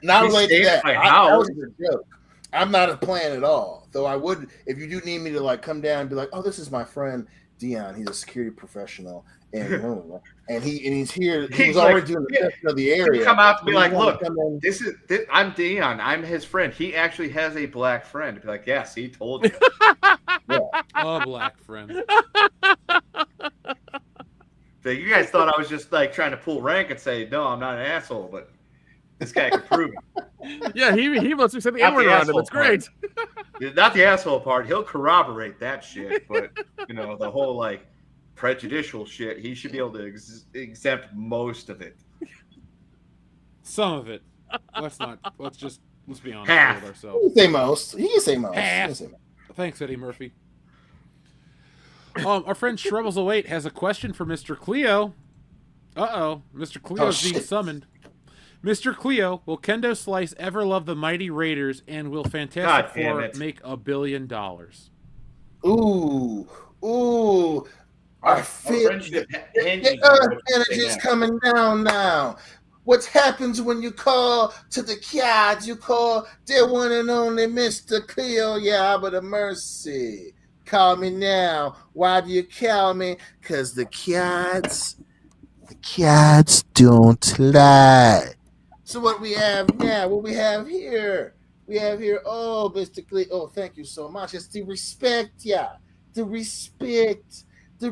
Not related to that. That was a joke. I'm not a plan at all. Though I would, if you do need me to like come down and be like, oh, this is my friend Dion. He's a security professional, and he's here. He's already doing the section of the area. Come out to be like, look, I'm Dion. I'm his friend. He actually has a black friend. To be like, yes, he told you. Yeah. A black friend. So you guys thought I was just like trying to pull rank and say, no, I'm not an asshole, but this guy can prove it. Yeah, he must have said the N-word around him. It's great. Not the asshole part. He'll corroborate that shit, but the whole like prejudicial shit, he should be able to exempt most of it. Some of it. Let's be honest Half. with ourselves. You can say most. You can say most. Half. Thanks, Eddie Murphy. Our friend Shrebbles08 has a question for Mr. Cleo. Mr. Cleo's being summoned. Mr. Cleo, will Kendo Slice ever love the Mighty Raiders, and will Fantastic Four make $1 billion? Ooh. I feel the earth energy is coming down now. What happens when you call to the kids? You call their one and only Mr. Cleo, but a mercy. Call me now. Why do you call me? Because the kids don't lie. So what we have now, here, oh, Mr. Cleo, oh, thank you so much. It's the respect, the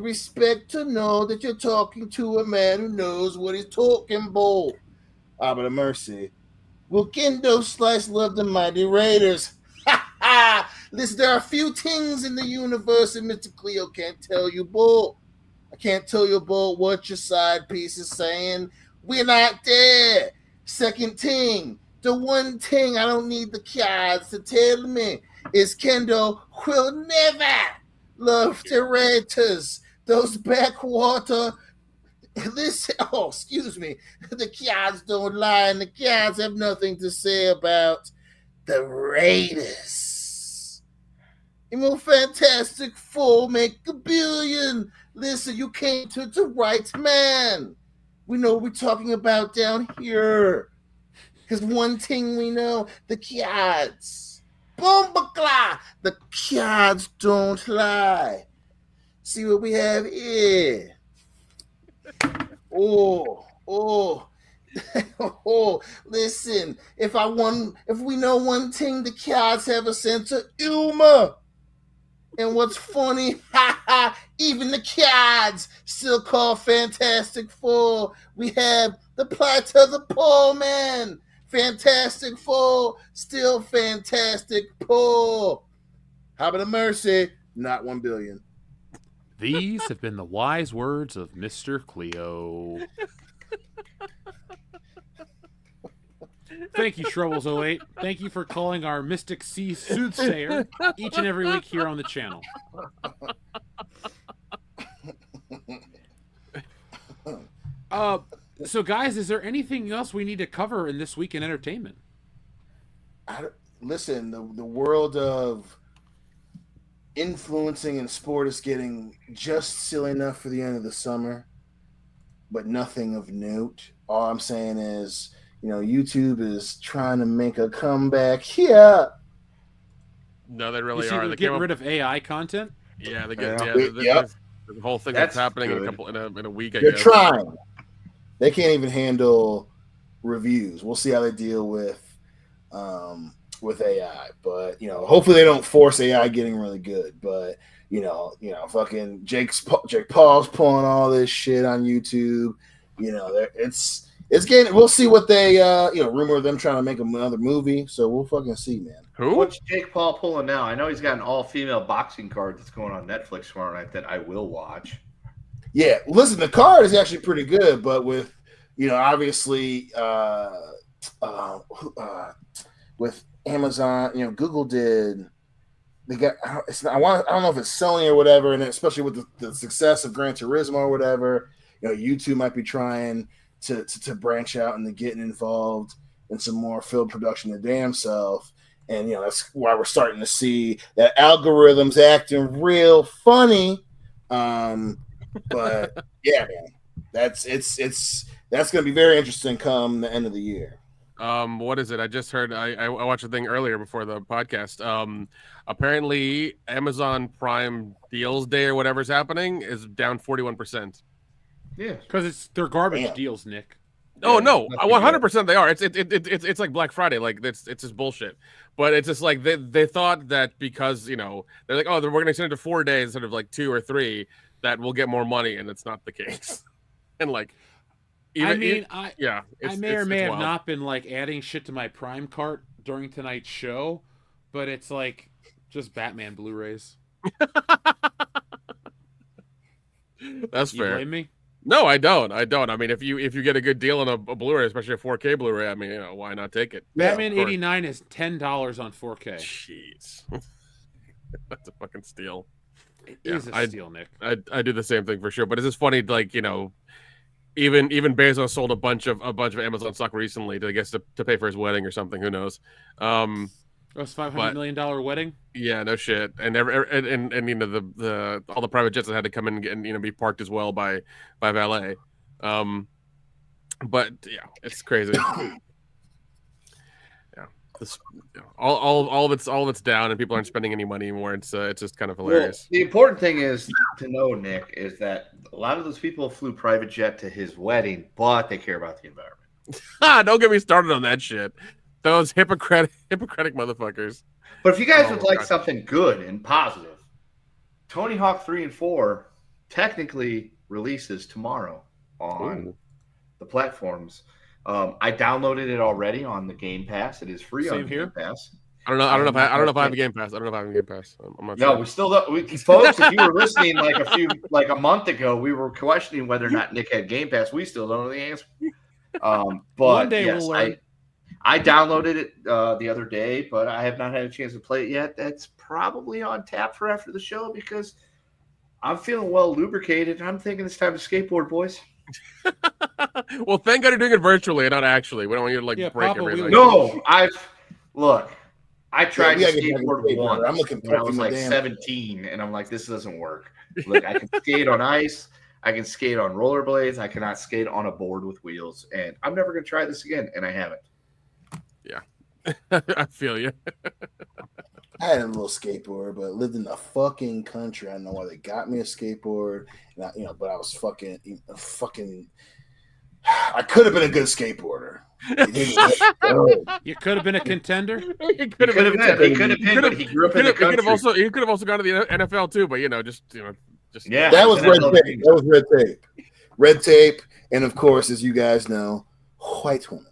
respect to know that you're talking to a man who knows what he's talking about. But a mercy. Will Kendo Slice love the Mighty Raiders? Listen, there are a few things in the universe that Mr. Cleo can't tell you, bull. I can't tell you about what your side piece is saying. We're not there. Second thing, the one thing I don't need the kids to tell me is Kendo will never love the Raiders. Those backwater. Listen, excuse me. The kids don't lie, and the kids have nothing to say about the Raiders. Fantastic Four make $1 billion. Listen, you came to the right man. We know what we're talking about down here. Because one thing we know, the kids. Boom-ba-cla! The kids don't lie. See what we have here. Oh, listen, if we know one thing, the kids have a sense of humor. And what's funny, even the kids still call Fantastic Four. We have the plight of the poor man. Fantastic Four, still Fantastic Four. How about a mercy? Not $1 billion. These have been the wise words of Mr. Cleo. Thank you, Shrebbles08. Thank you for calling our Mystic Sea Soothsayer each and every week here on the channel. So, guys, is there anything else we need to cover in this week in entertainment? Listen, the world of influencing in sport is getting just silly enough for the end of the summer, but nothing of note. All I'm saying is, YouTube is trying to make a comeback here. No, they really are. They getting rid of AI content. Yeah, they get the whole thing that's happening in a week. They're trying. They can't even handle reviews. We'll see how they deal with AI. But hopefully they don't force AI getting really good. But fucking Jake Paul's pulling all this shit on YouTube. It's getting. We'll see what they rumor of them trying to make another movie. So we'll fucking see, man. What's Jake Paul pulling now? I know he's got an all-female boxing card that's going on Netflix tomorrow night that I will watch. Yeah, listen, the card is actually pretty good, but with obviously with Amazon, Google did. They got. I don't know if it's Sony or whatever, and especially with the success of Gran Turismo or whatever, YouTube might be trying to branch out and to getting involved in some more film production of damn self. And that's why we're starting to see that algorithm's acting real funny. But yeah, man, that's gonna be very interesting come the end of the year. What is it? I just heard. I watched a thing earlier before the podcast. Apparently, Amazon Prime Deals Day or whatever's happening is down 41%. Yeah, because they're garbage deals, Nick. Oh no, 100% they are. It's like Black Friday, like it's just bullshit. But it's just like they thought that because they're like, oh, we're gonna extend it to 4 days instead of like 2 or 3, that we'll get more money, and it's not the case. And like, I may or may have wild. not been like adding shit to my Prime cart during tonight's show, but it's like just Batman Blu-rays. That's fair. You blame me? No, I don't. I mean, if you get a good deal on a Blu-ray, especially a 4K Blu-ray, I mean, why not take it? Batman 89 is $10 on 4K. Jeez, that's a fucking steal. It is a steal, Nick. I do the same thing for sure. But it's just funny, like even Bezos sold a bunch of Amazon stock recently to pay for his wedding or something. Who knows? It was $500 million wedding. Yeah, no shit. And the all the private jets that had to come in and be parked as well by valet. But yeah, it's crazy. Yeah, all of it's down, and people aren't spending any money anymore. It's just kind of hilarious. Well, the important thing is to know, Nick, is that a lot of those people flew private jet to his wedding, but they care about the environment. Don't get me started on that shit. Those hypocritic motherfuckers. But if you guys would like something good and positive, Tony Hawk 3 and 4 technically releases tomorrow on the platforms. I downloaded it already on the Game Pass. It is free on Game Pass. I don't know if I have a Game Pass. I'm not sure. No, we still don't. Folks, if you were listening like a month ago, we were questioning whether or not Nick had Game Pass. We still don't know the answer. But one day we'll learn. I downloaded it the other day, but I have not had a chance to play it yet. That's probably on tap for after the show because I'm feeling well lubricated. I'm thinking it's time to skateboard, boys. Well, thank God you're doing it virtually and not actually. We don't want you to break everything. No, I tried to skateboard once. I'm looking when I was like 17, and I'm like, this doesn't work. Look, I can skate on ice. I can skate on rollerblades. I cannot skate on a board with wheels, and I'm never going to try this again, and I haven't. Yeah, I feel you. I had a little skateboard, but lived in the fucking country. I don't know why they got me a skateboard, and but I was fucking. I could have been a good skateboarder. You could have been a contender. He could have been, but he grew up in the country. He could have also gone to the NFL too, but just yeah. That was red tape. That was red tape. Red tape, and of course, as you guys know, white woman.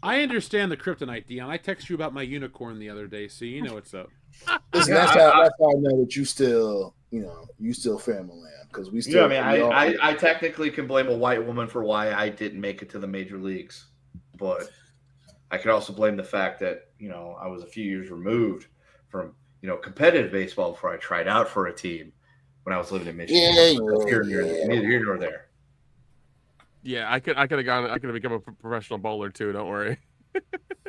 I understand the kryptonite, Dion. I texted you about my unicorn the other day, so you know what's up. Listen, that's how I know that you still family land because we still. Yeah, I mean, I technically can blame a white woman for why I didn't make it to the major leagues, but I could also blame the fact that I was a few years removed from competitive baseball before I tried out for a team when I was living in Michigan. Neither here nor there. Yeah, I could have become a professional bowler too. Don't worry.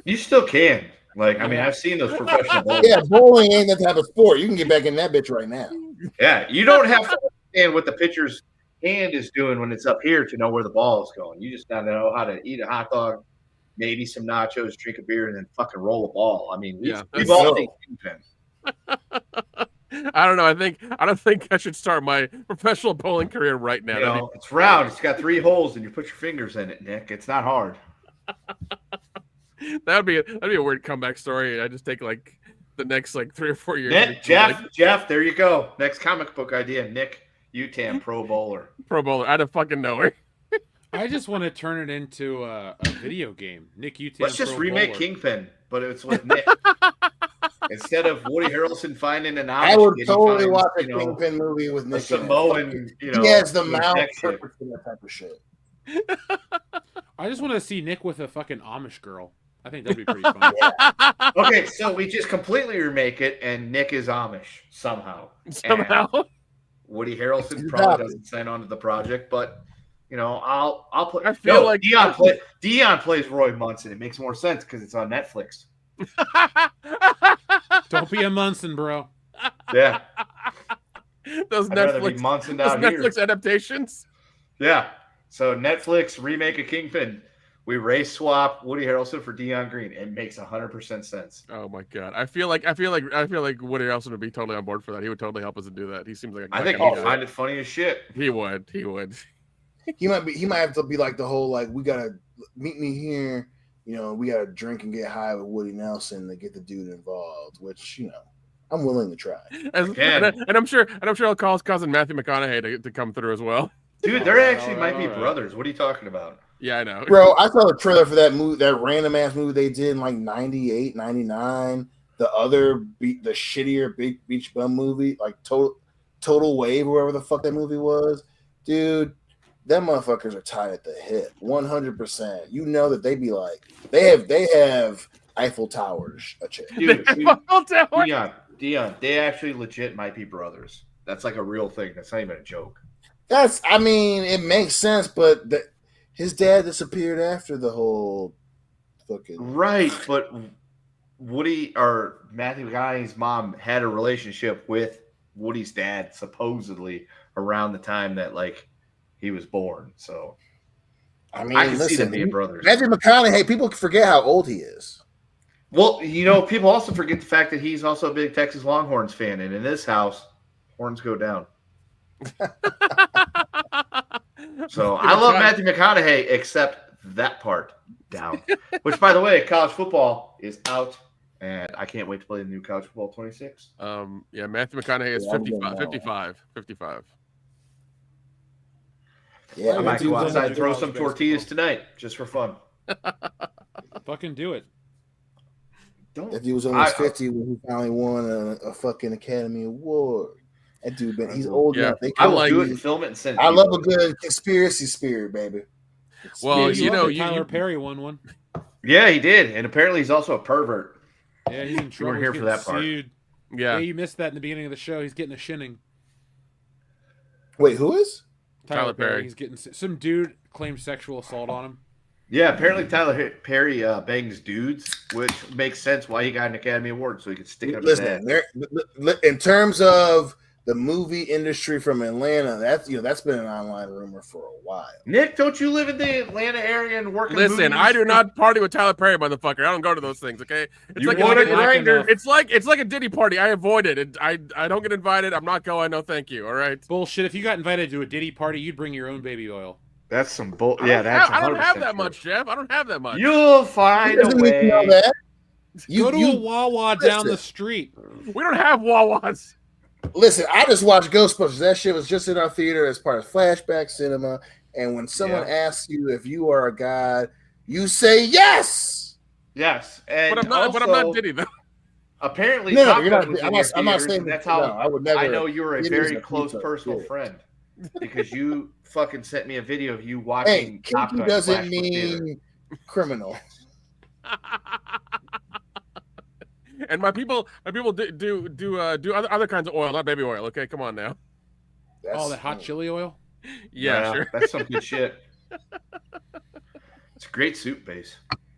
You still can. Like, I mean, I've seen those professional bowlers. Yeah, bowling ain't that type of sport. You can get back in that bitch right now. Yeah, you don't have to understand what the pitcher's hand is doing when it's up here to know where the ball is going. You just gotta know how to eat a hot dog, maybe some nachos, drink a beer, and then fucking roll a ball. I mean, we've all seen Kingpin. I don't know. I don't think I should start my professional bowling career right now. You know, it's round. It's got 3 holes, and you put your fingers in it, Nick. It's not hard. that'd be a weird comeback story. I just take like the next like 3 or 4 years. Nick, Jeff, there you go. Next comic book idea, Nick Utam, pro bowler. Pro bowler. Out of fucking nowhere. I just want to turn it into a video game. Nick Utam. Let's just remake bowler. Kingpin, but it's with Nick. Instead of Woody Harrelson finding an Amish I would kid, totally he watch a finds, Kingpin movie with Nick. Samoan, He has the mouth for that type of shit. I just want to see Nick with a fucking Amish girl. I think that'd be pretty fun. Okay, so we just completely remake it, and Nick is Amish somehow. Somehow. And Woody Harrelson probably doesn't sign on to the project, but you know, I'll play. I feel like Dion plays Roy Munson. It makes more sense because it's on Netflix. Don't be a Munson, bro. Yeah. Those Netflix adaptations. Yeah. So Netflix remake a Kingpin. We race swap Woody Harrelson for Dion Green. It makes 100% sense. Oh my god! I feel like Woody Harrelson would be totally on board for that. He would totally help us to do that. He seems like I think he'd find it funny as shit. He would. He might have to be like the whole like we gotta meet me here. You know, we gotta drink and get high with Woody Nelson to get the dude involved. Which I'm willing to try. And I'm sure he'll call his cousin Matthew McConaughey to come through as well. Dude, there actually might be brothers. What are you talking about? Yeah, I know. Bro, I saw the trailer for that movie, that random ass movie they did in like 98, 99. The shittier big beach bum movie, like Total Wave, or whatever the fuck that movie was. Dude, them motherfuckers are tied at the hip. 100%. You know that they be like, they have Eiffel Towers a chick. Dude, Dion, they actually legit might be brothers. That's like a real thing. That's not even a joke. It makes sense, but his dad disappeared after the whole fucking... Right, but Woody or Matthew McConaughey's mom had a relationship with Woody's dad supposedly around the time that like he was born. So I can see them being brothers. Matthew McConaughey, people forget how old he is. Well, people also forget the fact that he's also a big Texas Longhorns fan, and in this house, horns go down. So I love Matthew McConaughey, except that part down. Which, by the way, college football is out, and I can't wait to play the new college football 26. Yeah, Matthew McConaughey is 55. Yeah, I might go outside and throw some tortillas tonight, just for fun. Fucking do it. That dude was almost 50 when he finally won a fucking Academy Award. That dude, he's old enough. I will do it and film it and send it. I love a good conspiracy spirit, baby. Well, Tyler Perry won one. Yeah, he did, and apparently he's also a pervert. Yeah, he's in trouble. We're here for that part. Yeah, you missed that in the beginning of the show. He's getting a shinning. Wait, who is? Tyler Perry. He's getting some dude claimed sexual assault on him. Yeah, apparently Tyler Perry bangs dudes, which makes sense why he got an Academy Award, so he could stick it up his head. In terms of the movie industry from Atlanta, that's been an online rumor for a while. Nick, don't you live in the Atlanta area and work in Listen, movies? I do not party with Tyler Perry, motherfucker. I don't go to those things, okay? It's like a Diddy party. I avoid it. I don't get invited. I'm not going. No, thank you. All right. Bullshit. If you got invited to a Diddy party, you'd bring your own baby oil. That's some bull. Yeah, that's. I don't have that much, Jeff. I don't have that much. You'll find a way. Go to a Wawa down the street. We don't have Wawas. Listen, I just watched Ghostbusters. That shit was just in our theater as part of Flashback Cinema. And when someone asks you if you are a god, you say yes. Yes, and but I'm not Diddy though. Apparently, no, you're not. I'm not saying that's how. I would never. I know you're a very close personal friend because you fucking sent me a video of you watching. Hey, kinky doesn't mean criminal. And my people do other kinds of oil, not baby oil. Okay, come on now. That hot chili oil. Yeah, sure. That's some good shit. It's a great soup base.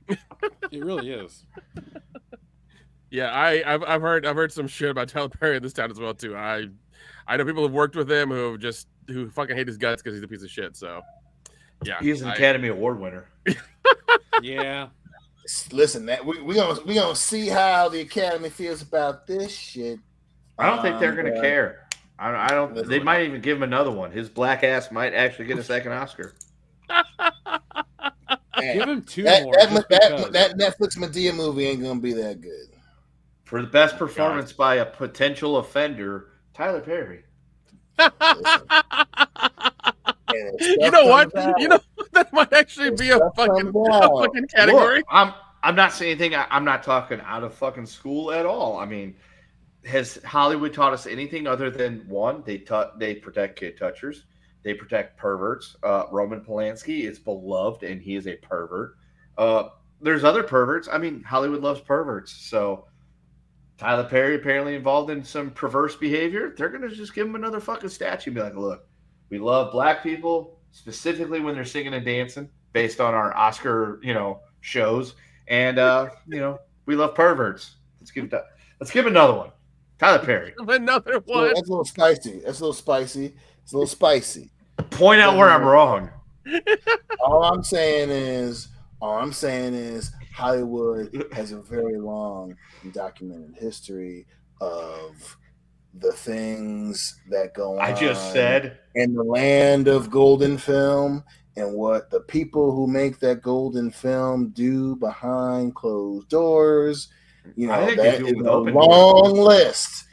It really is. Yeah, I've heard some shit about Tyler Perry in this town as well too. I know people who've worked with him who fucking hate his guts because he's a piece of shit. So yeah, he's an Academy Award winner. Yeah. Listen, we gonna see how the Academy feels about this shit. I don't think they're gonna care. I don't. They might even give him another one. His black ass might actually get a second Oscar. Give him two more. That Netflix Medea movie ain't gonna be that good. For the best performance by a potential offender, Tyler Perry. You know what? You know that might actually be a fucking category. Look, I'm not saying anything. I'm not talking out of fucking school at all. I mean, has Hollywood taught us anything other than one? They protect kid touchers. They protect perverts. Roman Polanski is beloved, and he is a pervert. There's other perverts. I mean, Hollywood loves perverts. So Tyler Perry apparently involved in some perverse behavior. They're going to just give him another fucking statue and be like, look, we love black people, specifically when they're singing and dancing based on our Oscar, shows. And, we love perverts. Let's give him another one. Tyler Perry. Another one. That's a little spicy. It's a little spicy. Point out where I'm wrong. All I'm saying is Hollywood has a very long and documented history of the things that go on. I just said in the land of golden film and what the people who make that golden film do behind closed doors. That is a long list.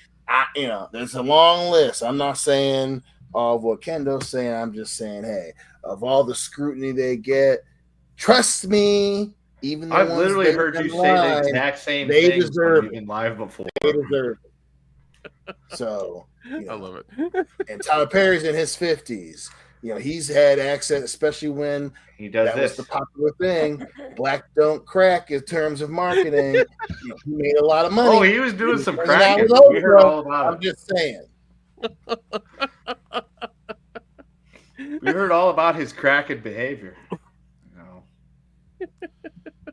There's a long list. I'm not saying all of what Kendo's saying. I'm just saying, hey, of all the scrutiny they get, trust me, even the I've ones literally heard you say the exact same thing deserve in live before. They deserve it. So, I love it. And Tyler Perry's in his 50s. He's had access, especially when he does that this. was the popular thing. Black don't crack in terms of marketing. He made a lot of money. Oh, he was doing some cracking. We heard all about it. I'm just saying. We heard all about his cracking behavior.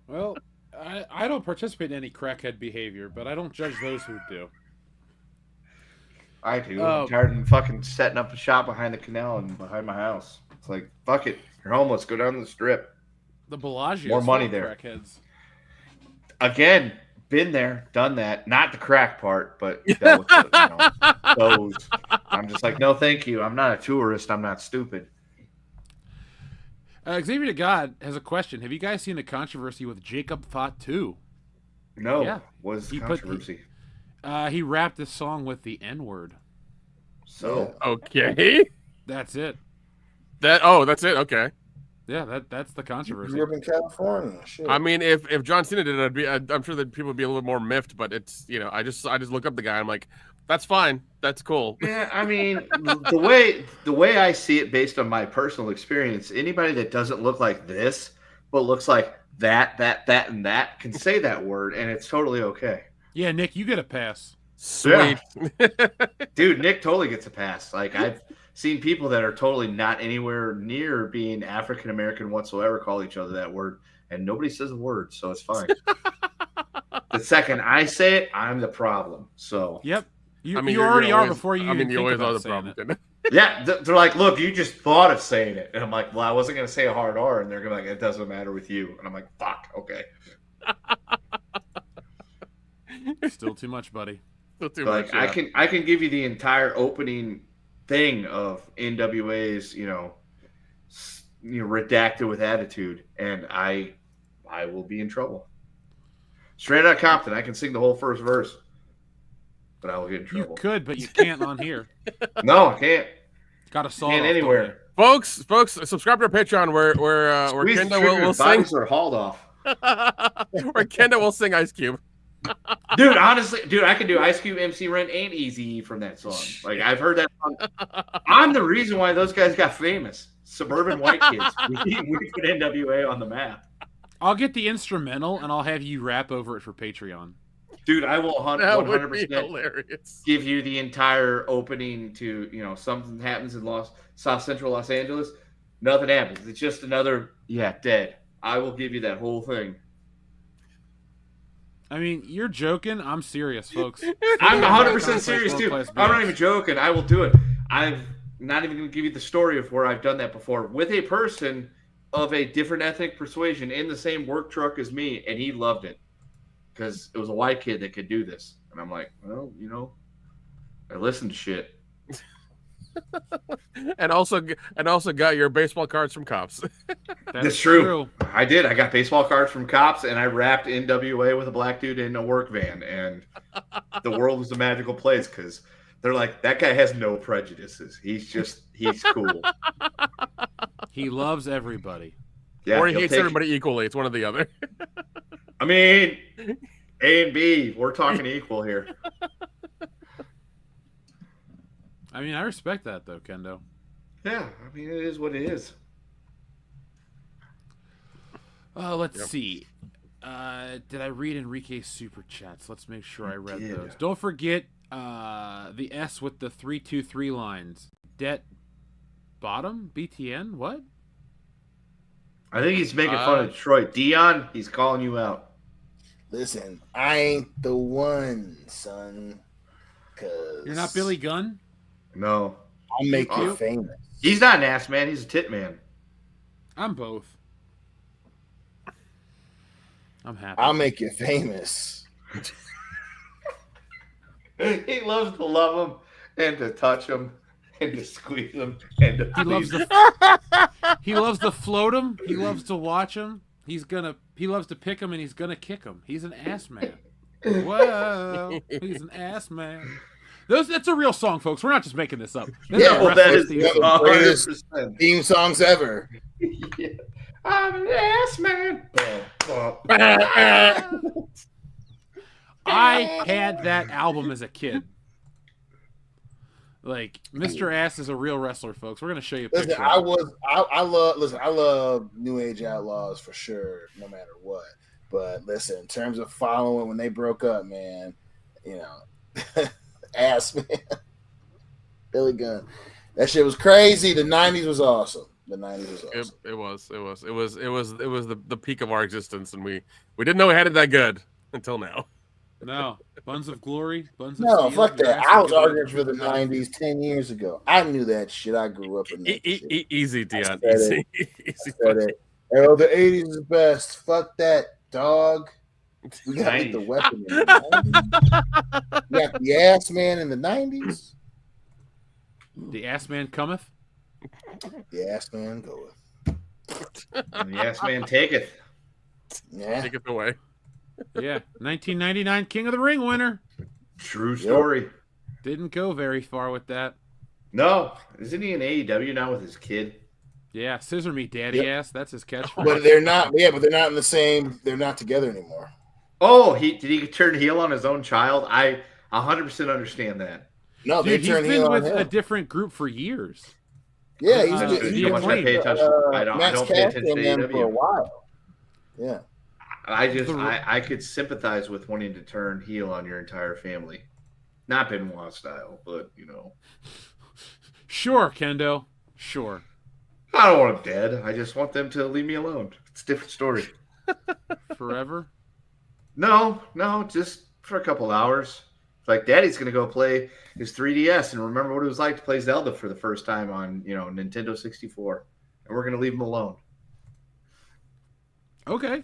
Well, I don't participate in any crackhead behavior, but I don't judge those who do. I do. I'm tired of fucking setting up a shop behind the canal and behind my house. It's like, fuck it. You're homeless. Go down the strip. The Bellagio. More money there. Crackheads. Again, been there, done that. Not the crack part, but dealt with those. I'm just like, no, thank you. I'm not a tourist. I'm not stupid. Xavier to God has a question. Have you guys seen the controversy with Jacob Thought 2? No. Yeah. What's the controversy? He rapped this song with the N-word. So okay, that's it. That's it. Okay. Yeah, that's the controversy. You grew up in California. Shit. I mean, if John Cena did it, I'm sure that people would be a little more miffed. But it's I just look up the guy. I'm like, that's fine. That's cool. Yeah, I mean, the way I see it, based on my personal experience, anybody that doesn't look like this but looks like that, and that can say that word, and it's totally okay. Yeah, Nick, you get a pass. Sweet. Yeah. Dude, Nick totally gets a pass. Like, I've seen people that are totally not anywhere near being African American whatsoever call each other that word, and nobody says a word, so it's fine. The second I say it, I'm the problem. So yep, you already are before you. You always are the problem. Yeah, they're like, look, you just thought of saying it, and I'm like, well, I wasn't gonna say a hard R, and they're gonna be like, it doesn't matter with you, and I'm like, fuck, okay. Still too much, buddy. Still too much. Yeah. I can give you the entire opening thing of NWA's, redacted with attitude, and I will be in trouble. Straight out of Compton, I can sing the whole first verse, but I will get in trouble. You could, but you can't on here. No, I can't. Got to solve can't anywhere. Folks, subscribe to our Patreon where Kenda will sing. Are hauled off. Where Kenda will sing Ice Cube. Dude, honestly, I can do Ice Cube, MC Ren, and Eazy from that song. Like, I've heard that song. I'm the reason why those guys got famous. Suburban white kids. We put NWA on the map. I'll get the instrumental, and I'll have you rap over it for Patreon. Dude, I will 100% give you the entire opening to, something happens in South Central Los Angeles. Nothing happens. It's just another, dead. I will give you that whole thing. I mean, you're joking. I'm serious, folks. I'm 100% serious too. I'm not even joking. I will do it. I'm not even going to give you the story of where I've done that before with a person of a different ethnic persuasion in the same work truck as me, and he loved it because it was a white kid that could do this. And I'm like, well, I listen to shit. and also got your baseball cards from cops. That's true. I did. I got baseball cards from cops, and I wrapped NWA with a black dude in a work van, and the world was a magical place because they're like, that guy has no prejudices. He's cool. He loves everybody. Yeah, or he hates everybody equally. It's one or the other. I mean, A and B, we're talking equal here. I mean, I respect that, though, Kendo. Yeah, I mean, it is what it is. Let's see. Did I read Enrique's super chats? Let's make sure I read those. Don't forget the S with the 323 lines. Det bottom? BTN? What? I think he's making fun of Detroit. Dion, he's calling you out. Listen, I ain't the one, son. You're not Billy Gunn? No. I'll make you famous. He's not an ass man. He's a tit man. I'm both. I'm happy. I'll make you famous. He loves to love them and to touch them and to squeeze them and to he loves to float them. He loves to watch them. He loves to pick them and he's gonna kick them. He's an ass man. Whoa, he's an ass man. That's a real song, folks. We're not just making this up. That is the greatest theme songs ever. Yeah. I'm an ass man. I had that album as a kid. Like, Mr. Ass is a real wrestler, folks. We're gonna show you a picture. Listen, I love New Age Outlaws for sure, no matter what. But listen, in terms of following when they broke up, man, ass man, Billy Gunn, that shit was crazy. The '90s was awesome. The '90s was awesome. It was the peak of our existence, and we didn't know we had it that good until now. No, Buns of Glory, Buns of No, Steel, fuck that. I was arguing for the '90s 10 years ago. I knew that shit. I grew up in that shit. Easy, Dion. Easy. Oh, the '80s is the best. Fuck that, dog. We got the weapon in the '90s. We got the ass man in the '90s. The ass man cometh. The ass man goeth. And the ass man taketh. Yeah. Take it away. Yeah, 1999 King of the Ring winner. True story. Yep. Didn't go very far with that. No, isn't he in AEW now with his kid? Yeah, scissor me, daddy ass. That's his catchphrase. But they're not. Yeah, but they're not in the same. They're not together anymore. Oh, did he turn heel on his own child? I 100% understand that. No, dude, he's been with a different group for years. Yeah, he's been. I don't pay attention to AEW for a while. Yeah. I could sympathize with wanting to turn heel on your entire family. Not Benoit style, but Sure, Kendo. Sure. I don't want them dead. I just want them to leave me alone. It's a different story. Forever? No, just for a couple hours. It's like Daddy's gonna go play his 3DS and remember what it was like to play Zelda for the first time on, Nintendo 64. And we're gonna leave him alone. Okay.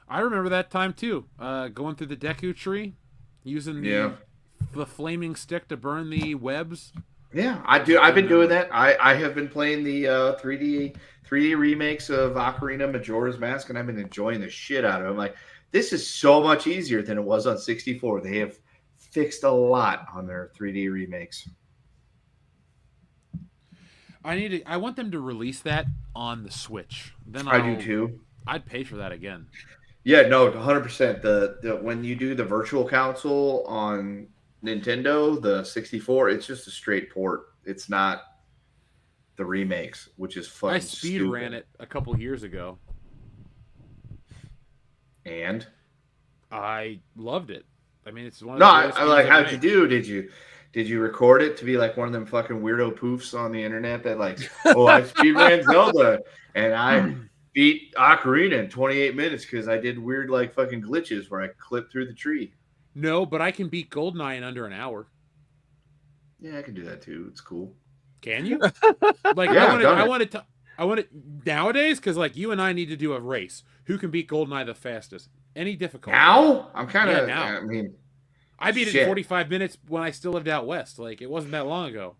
I remember that time too. Going through the Deku tree, using the flaming stick to burn the webs. Yeah, I do. I've been doing that. I have been playing the 3D remakes of Ocarina Majora's Mask, and I've been enjoying the shit out of it. I'm like, this is so much easier than it was on 64. They have fixed a lot on their 3D remakes. I want them to release that on the Switch. Then I do too. I'd pay for that again. Yeah, no, 100%. The when you do the virtual console on Nintendo, the 64, it's just a straight port. It's not the remakes, which is fucking I speed ran it a couple years ago. And? I loved it. I mean, it's one of the I like, how'd you do? Did you record it to be like one of them fucking weirdo poofs on the internet that like, oh, I speed ran Zelda and beat Ocarina in 28 minutes because I did weird like fucking glitches where I clipped through the tree. No, but I can beat Goldeneye in under an hour. Yeah, I can do that too. It's cool. Can you? Like, Yeah, I want it nowadays because like you and I need to do a race. Who can beat Goldeneye the fastest? Any difficulty? Now? I'm kind of. Yeah, now. I mean, I beat it in 45 minutes when I still lived out west. Like, it wasn't that long ago.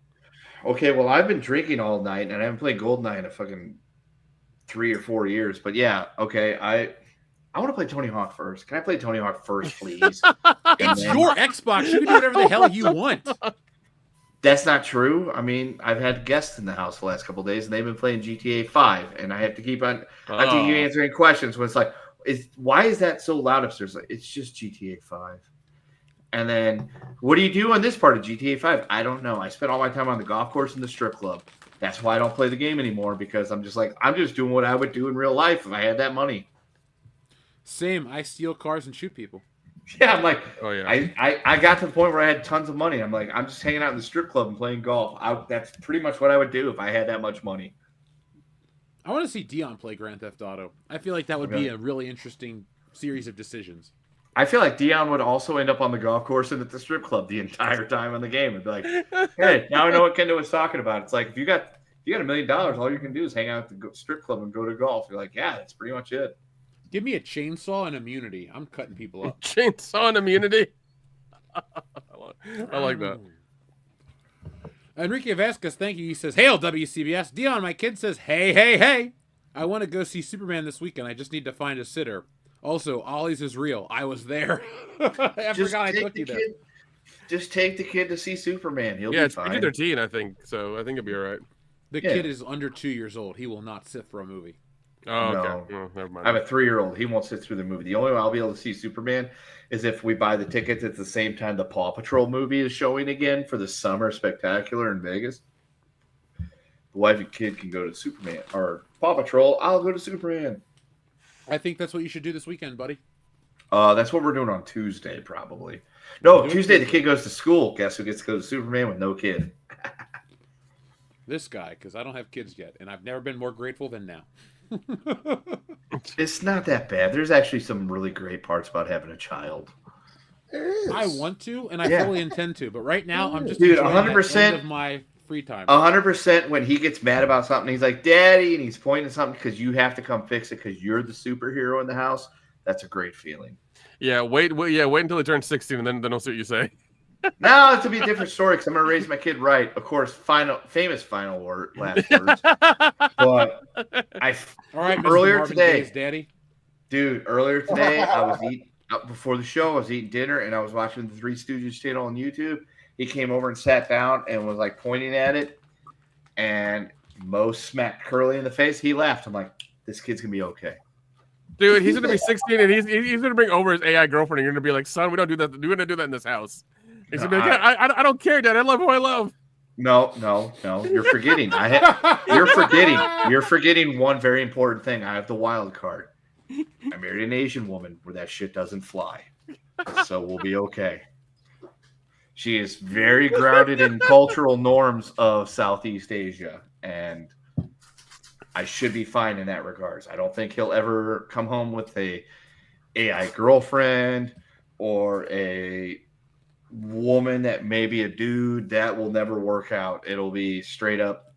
Okay, well, I've been drinking all night, and I haven't played Goldeneye in a fucking 3 or 4 years. But yeah, okay, I want to play Tony Hawk first. Can I play Tony Hawk first, please? It's your Xbox. You can do whatever the hell you want. That's not true. I mean, I've had guests in the house the last couple of days, and they've been playing GTA 5, and I have to keep on. I have to keep answering questions when it's like, why is that so loud upstairs? Like, it's just GTA 5. And then, what do you do on this part of GTA 5? I don't know. I spent all my time on the golf course and the strip club. That's why I don't play the game anymore, because I'm just doing what I would do in real life if I had that money. Same. I steal cars and shoot people. Yeah, I'm like, oh yeah. I got to the point where I had tons of money. I'm like, I'm just hanging out in the strip club and playing golf. That's pretty much what I would do if I had that much money. I want to see Dion play Grand Theft Auto. I feel like that would be a really interesting series of decisions. I feel like Dion would also end up on the golf course and at the strip club the entire time on the game. It'd be like, hey, now I know what Kendo was talking about. It's like, if you got $1 million, all you can do is hang out at the strip club and go to golf. You're like, yeah, that's pretty much it. Give me a chainsaw and immunity. I'm cutting people up. Chainsaw and immunity? I like that. Enrique Vasquez, thank you. He says, hail WCBS. Dion, my kid says, hey. I want to go see Superman this weekend. I just need to find a sitter. Also, Ollie's is real. I was there. I forgot I took you there. Just take the kid to see Superman. He'll be fine. Yeah, it's PG-13, I think. So I think he'll be all right. The kid is under 2 years old. He will not sit for a movie. Oh, okay. No. Never mind. I have a 3-year-old. He won't sit through the movie. The only way I'll be able to see Superman is if we buy the tickets at the same time the Paw Patrol movie is showing again for the summer spectacular in Vegas. The wife and kid can go to Superman or Paw Patrol. I'll go to Superman. I think that's what you should do this weekend, buddy. That's what we're doing on Tuesday, probably. No, Tuesday the kid goes to school. Guess who gets to go to Superman with no kid? This guy, because I don't have kids yet, and I've never been more grateful than now. It's not that bad. There's actually some really great parts about having a child. I want to, and I fully intend to, but right now I'm just 100% of my free time. 100% when he gets mad about something, he's like, Daddy, and he's pointing at something because you have to come fix it because you're the superhero in the house. That's a great feeling. Yeah, wait until he turns 16 and then I'll see what you say. No, it's to be a different story because I'm gonna raise my kid right. Of course, famous final word, last words. But all right, earlier today, Daddy. Dude, earlier today, I was eating before the show. I was eating dinner and I was watching the Three Stooges channel on YouTube. He came over and sat down and was like pointing at it, and Mo smacked Curly in the face. He laughed. I'm like, this kid's gonna be okay. Dude, he's gonna be 16 and he's gonna bring over his AI girlfriend. And you're gonna be like, son, we don't do that. We're gonna do that in this house. He's gonna be like, I don't care, Dad. I love who I love. No. You're forgetting. You're forgetting one very important thing. I have the wild card. I married an Asian woman where that shit doesn't fly, so we'll be okay. She is very grounded in cultural norms of Southeast Asia, and I should be fine in that regards. I don't think he'll ever come home with a AI girlfriend or a woman that may be a dude. That will never work out. It'll be straight up,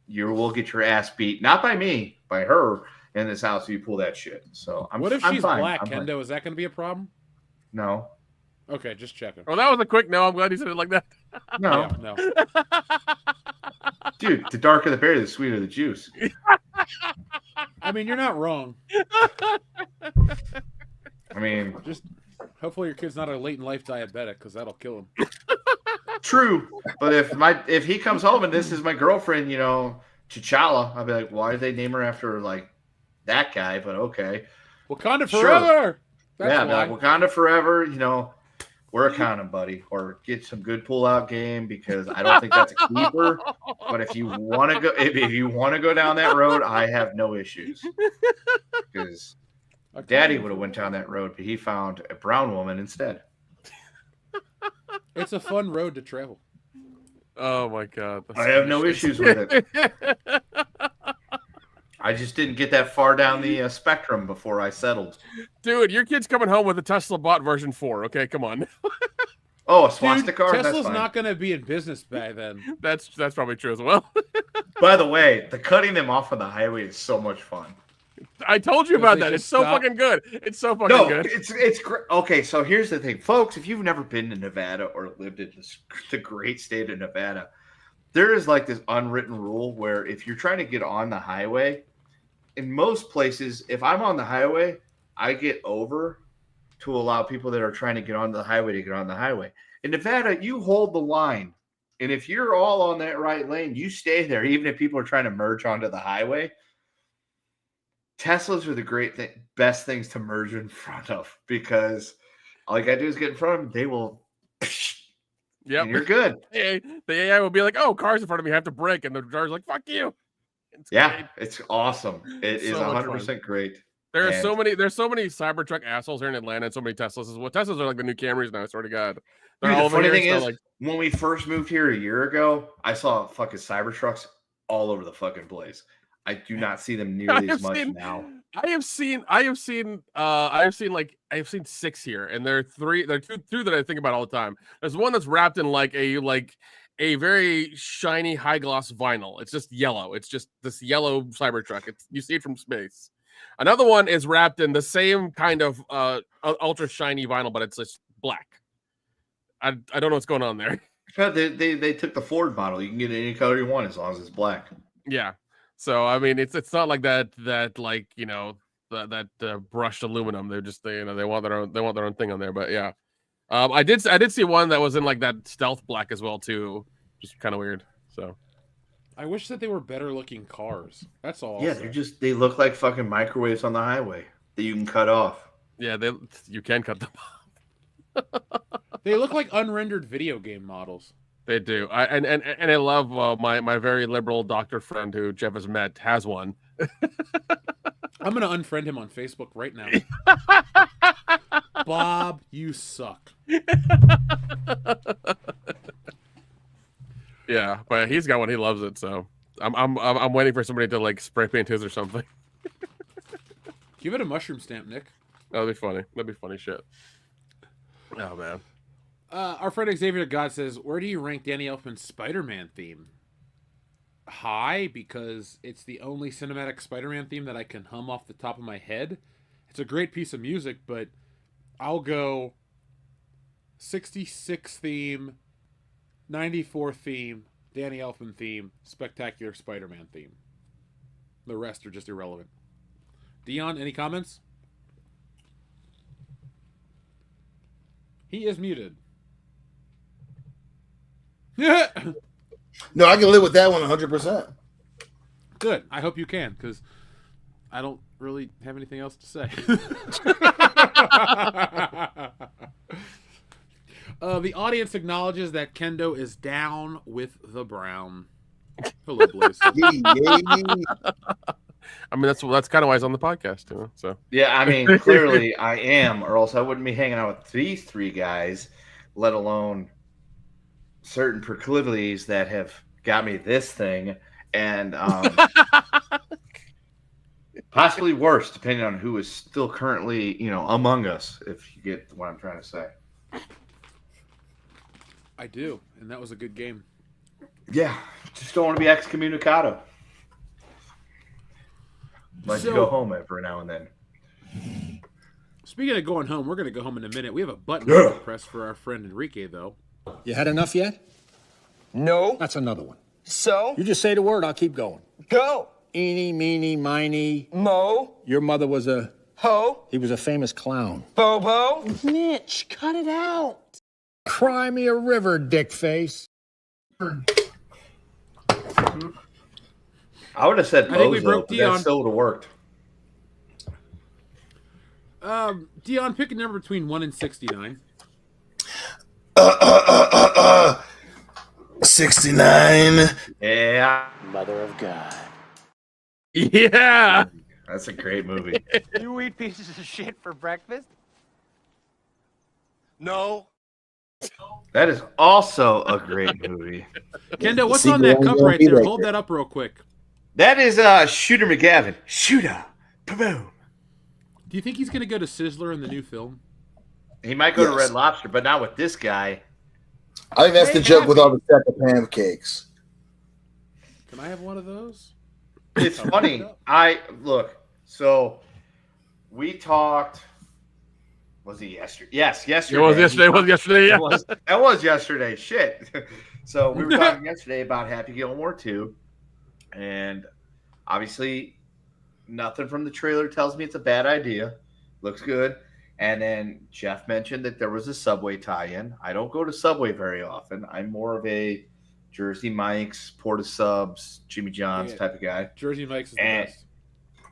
you will get your ass beat, not by me, by her in this house if you pull that shit. So what if she's fine. black, Kendo? Is that going to be a problem? No. Okay, just checking. Oh, that was a quick no. I'm glad you said it like that. No. No. Dude, the darker the berry, the sweeter the juice. I mean, you're not wrong. I mean, just hopefully your kid's not a late in life diabetic, because that'll kill him. True, but if he comes home and this is my girlfriend, T'Challa, I'll be like, why did they name her after like that guy? But okay, Wakanda forever. That's like Wakanda forever. We're a condom, buddy, or get some good pull-out game because I don't think that's a keeper. But if you want to go down that road, I have no issues. Because Daddy would have went down that road, but he found a brown woman instead. It's a fun road to travel. Oh my God! I have no issues with it. I just didn't get that far down the spectrum before I settled. Dude, your kid's coming home with a Tesla bot version 4. Okay, come on. Oh, a swastika car? Tesla's not going to be in business by then. That's probably true as well. By the way, the cutting them off on the highway is so much fun. I told you about that. It's so fucking good. It's so fucking good. It's great. Okay, so here's the thing, folks. If you've never been to Nevada or lived in the great state of Nevada, there is like this unwritten rule where if you're trying to get on the highway, in most places, if I'm on the highway, I get over to allow people that are trying to get onto the highway to get on the highway. In Nevada, you hold the line. And if you're all on that right lane, you stay there, even if people are trying to merge onto the highway. Teslas are the best things to merge in front of because all you got to do is get in front of them. They will. Yeah, you're good. The AI will be like, "Oh, cars in front of me have to brake," and the driver's like, "Fuck you." Great. It's awesome. It is 100% great. There's so many Cybertruck assholes here in Atlanta, and so many Teslas as well. Teslas are like the new Camrys now. I swear to God. Dude, the funny thing is, when we first moved here a year ago, I saw fucking Cybertrucks all over the fucking place. I do not see them nearly as much now. I have seen 6 here, and there are two that I think about all the time. There's one that's wrapped in like a very shiny high gloss vinyl. It's just yellow. It's just this yellow Cybertruck. You see it from space. Another one is wrapped in the same kind of ultra shiny vinyl, but it's just black. I don't know what's going on there. They took the Ford model. You can get any color you want as long as it's black. Yeah. So I mean, it's not like that like that brushed aluminum. They want their own thing on there. But yeah, I did see one that was in like that stealth black as well too, just kind of weird. So I wish that they were better looking cars. That's all. Yeah, they look like fucking microwaves on the highway that you can cut off. Yeah, you can cut them off. They look like unrendered video game models. They do. I love my very liberal doctor friend who Jeff has met has one. I'm gonna unfriend him on Facebook right now. Bob, you suck. Yeah, but he's got one. He loves it. So I'm waiting for somebody to like spray paint his or something. Give it a mushroom stamp, Nick. That'd be funny. That'd be funny shit. Oh man. Our friend Xavier God says, where do you rank Danny Elfman's Spider-Man theme? High, because it's the only cinematic Spider-Man theme that I can hum off the top of my head. It's a great piece of music, but I'll go 66 theme, 94 theme, Danny Elfman theme, spectacular Spider-Man theme. The rest are just irrelevant. Dion, any comments? He is muted. No, I can live with that one 100%. Good. I hope you can, because I don't really have anything else to say. The audience acknowledges that Kendo is down with the brown. Hello, Blaze. I mean, that's kind of why he's on the podcast too. So yeah, I mean, clearly I am, or else I wouldn't be hanging out with these three guys, let alone certain proclivities that have got me this thing, and possibly worse, depending on who is still currently, among us. If you get what I'm trying to say. I do, and that was a good game. Yeah, just don't want to be excommunicado. Like to go home every now and then. Speaking of going home, we're going to go home in a minute. We have a button to press for our friend Enrique, though. You had enough yet? No. That's another one. So? You just say the word, I'll keep going. Go. Eeny, meeny, miny. Mo. Your mother was a... Ho. He was a famous clown. Bobo. Mitch, cut it out. Cry me a river, dickface. I would have said I think we Bozo, broke but Dion. that still would have worked. Dion, pick a number between 1 and 69. 69. Yeah. Mother of God. Yeah. That's a great movie. You eat pieces of shit for breakfast? No. That is also a great movie. Kendo, what's on that cup right there? Hold that up real quick. That is Shooter McGavin. Shooter. Boom. Do you think he's going to go to Sizzler in the new film? He might go to Red Lobster, but not with this guy. I think that's the joke with all the stack of pancakes. Can I have one of those? It's funny. So we talked. Was it yesterday? Yes, yesterday. It was yesterday. It was yesterday. Yeah. That was yesterday. Shit. So we were talking yesterday about Happy Gilmore 2. And obviously, nothing from the trailer tells me it's a bad idea. Looks good. And then Jeff mentioned that there was a Subway tie-in. I don't go to Subway very often. I'm more of a Jersey Mike's, Porta Subs, Jimmy John's type of guy. Jersey Mike's is the best.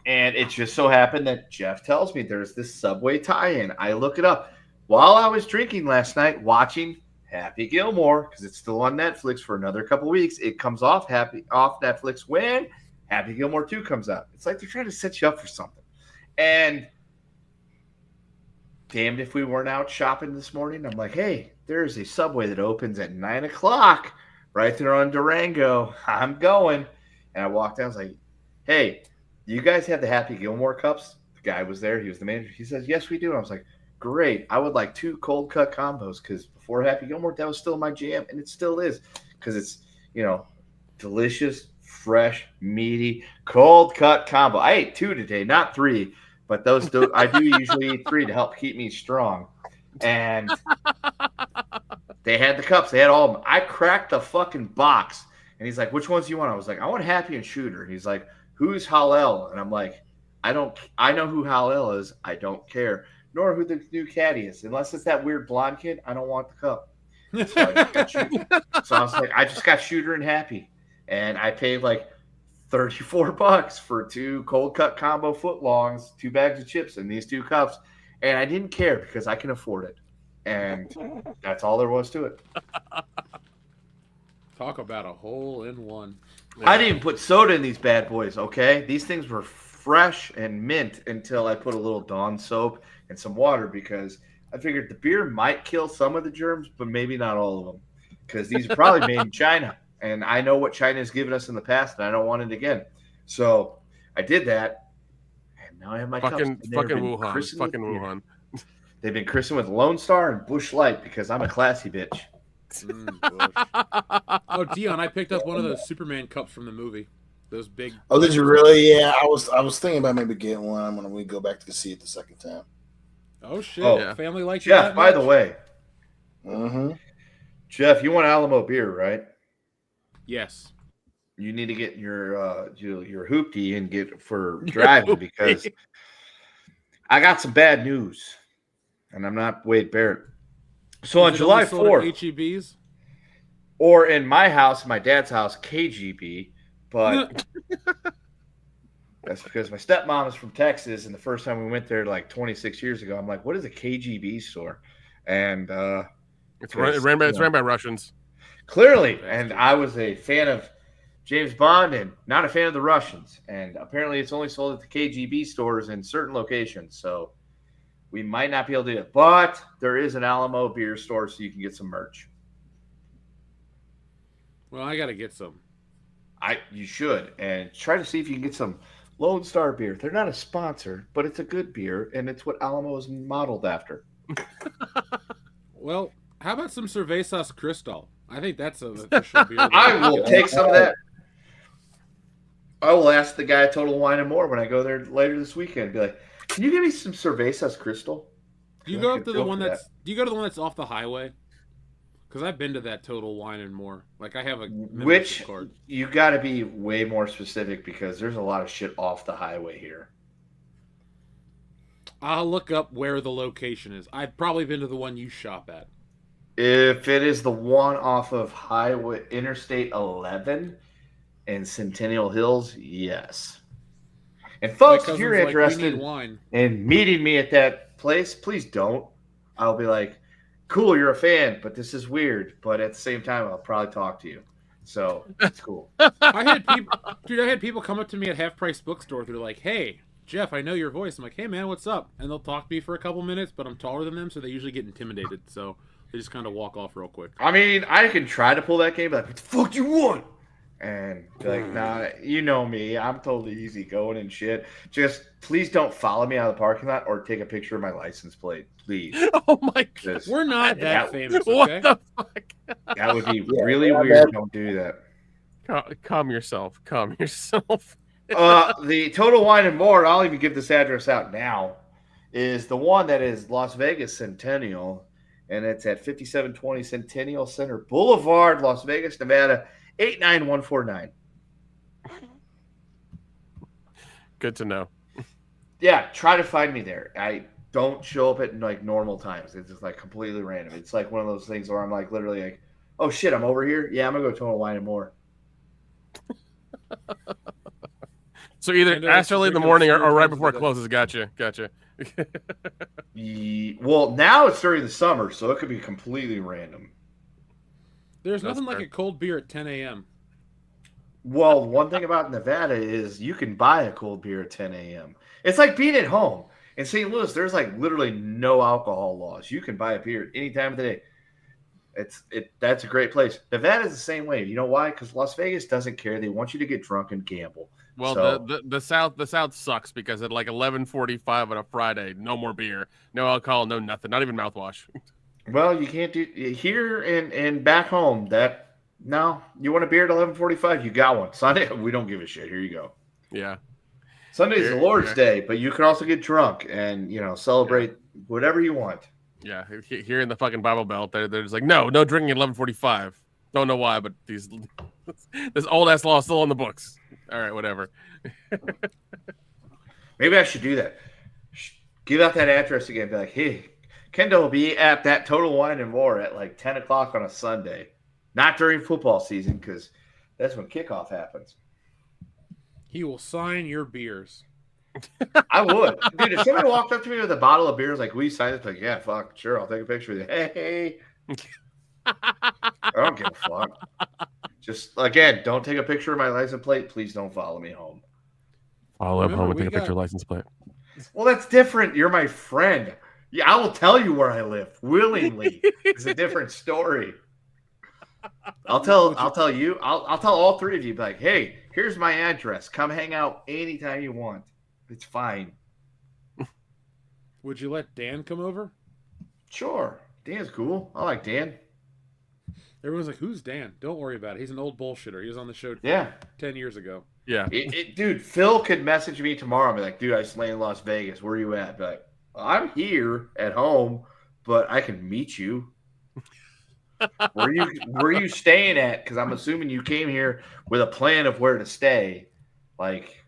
And it just so happened that Jeff tells me there's this Subway tie-in. I look it up. While I was drinking last night, watching Happy Gilmore, because it's still on Netflix for another couple weeks, it comes off Netflix when Happy Gilmore 2 comes out. It's like they're trying to set you up for something. And damned if we weren't out shopping this morning. I'm like, hey, there's a Subway that opens at 9 o'clock right there on Durango. I'm going. And I walked down. I was like, hey, do you guys have the Happy Gilmore cups? The guy was there. He was the manager. He says, yes, we do. And I was like, great. I would like 2 cold cut combos because before Happy Gilmore, that was still my jam. And it still is because it's, delicious, fresh, meaty, cold cut combo. I ate 2 today, not 3. But I do usually eat 3 to help keep me strong. And they had the cups. They had all of them. I cracked the fucking box. And he's like, which ones do you want? I was like, I want Happy and Shooter. And he's like, who's Hal-El? And I'm like, I know who Hal-El is. I don't care. Nor who the new caddy is. Unless it's that weird blonde kid, I don't want the cup. So I was like, I just got Shooter and Happy. And I paid like $34 for 2 cold cut combo footlongs, 2 bags of chips, and these 2 cups. And I didn't care because I can afford it. And that's all there was to it. Talk about a hole in one. I didn't even put soda in these bad boys, okay? These things were fresh and mint until I put a little Dawn soap and some water because I figured the beer might kill some of the germs, but maybe not all of them because these are probably made in China. And I know what China has given us in the past, and I don't want it again. So I did that, and now I have my fucking cups. Wuhan. They've been christened with Lone Star and Busch Light because I'm a classy bitch. Oh, Dion, I picked up one of those Superman cups from the movie. Those big. Oh, did you really? Yeah, I was thinking about maybe getting one when we go back to see it the second time. Oh shit! Oh, family likes you Jeff, that by much? the way. Mm-hmm. Jeff, you want Alamo beer, right? Yes. You need to get your hoopty and get for driving because I got some bad news, and I'm not Wade Barrett. So on July 4th, HEBs, or in my house, my dad's house, KGB, but that's because my stepmom is from Texas, and the first time we went there like 26 years ago, I'm like, what is a KGB store? And it's ran by Russians. Clearly, and I was a fan of James Bond and not a fan of the Russians. And apparently it's only sold at the KGB stores in certain locations. So we might not be able to do it. But there is an Alamo beer store so you can get some merch. Well, I got to get some. You should. And try to see if you can get some Lone Star beer. They're not a sponsor, but it's a good beer. And it's what Alamo is modeled after. Well, how about some Cervezas Cristal? I think that's an official beer. I will take some of that. I will ask the guy at Total Wine and More when I go there later this weekend. Be like, can you give me some Cervezas Cristal? Do you go up to the one that's? Do you go to the one that's off the highway? Because I've been to that Total Wine and More. Like I have a membership card. You got to be way more specific because there's a lot of shit off the highway here. I'll look up where the location is. I've probably been to the one you shop at. If it is the one off of Highway Interstate 11 in Centennial Hills, yes. And folks, if you're interested in meeting me at that place, please don't. I'll be like, cool, you're a fan, but this is weird. But at the same time, I'll probably talk to you. So it's cool. I had people come up to me at Half Price Bookstore. They're like, hey, Jeff, I know your voice. I'm like, hey, man, what's up? And they'll talk to me for a couple minutes, but I'm taller than them, so they usually get intimidated. So they just kind of walk off real quick. I mean, I can try to pull that game, but like, what the fuck do you want? and be like, nah, you know me, I'm totally easy going and shit. Just please don't follow me out of the parking lot or take a picture of my license plate, please. Oh my god, we're not that famous. Okay? What the fuck? That would be really weird. Don't do that. Calm yourself. Calm yourself. The Total Wine and More, and I'll even give this address out now, is the one that is Las Vegas Centennial, and it's at 5720 Centennial Center Boulevard, Las Vegas, Nevada, 89149. Good to know. Yeah, try to find me there. I don't show up at like normal times. It's just like completely random. It's like one of those things where I'm like literally like, oh shit, I'm over here. Yeah, I'm gonna go Total Wine and More. So either ask early in the morning or right before it closes. Gotcha. Well, now it's during the summer, so it could be completely random. There's nothing like a cold beer at 10 a.m. Well, one thing about Nevada is you can buy a cold beer at 10 a.m. It's like being at home. In St. Louis, there's like literally no alcohol laws. You can buy a beer any time of the day. That's a great place. Nevada's the same way. You know why? Because Las Vegas doesn't care. They want you to get drunk and gamble. Well, so, the South sucks because at like 11:45 on a Friday, no more beer, no alcohol, no nothing, not even mouthwash. Well, you can't do here and back home. That no, you want a beer at 11:45? You got one. Sunday, we don't give a shit. Here you go. Yeah. Sunday's the Lord's Day, but you can also get drunk and celebrate whatever you want. Yeah, here in the fucking Bible Belt, they're just like, no drinking at 11:45. Don't know why, but this old ass law is still on the books. All right, whatever. Maybe I should do that. Give out that address again. Be like, hey, Kendall will be at that Total Wine and More at like 10 o'clock on a Sunday. Not during football season because that's when kickoff happens. He will sign your beers. I would. Dude, if somebody walked up to me with a bottle of beers like, we signed it, like, yeah, fuck, sure, I'll take a picture with you. Hey. I don't give a fuck. Just, again, don't take a picture of my license plate. Please don't follow me home. Follow up home and take a picture of license plate. Well, that's different. You're my friend. Yeah, I will tell you where I live willingly. It's a different story. I'll tell you. I'll tell all three of you. Be like, hey, here's my address. Come hang out anytime you want. It's fine. Would you let Dan come over? Sure. Dan's cool. I like Dan. Everyone's like, who's Dan? Don't worry about it. He's an old bullshitter. He was on the show 10 years ago. Yeah. Dude, Phil could message me tomorrow and be like, dude, I just landed in Las Vegas. Where are you at? Be like, I'm here at home, but I can meet you. Where are you staying at? Because I'm assuming you came here with a plan of where to stay. Like,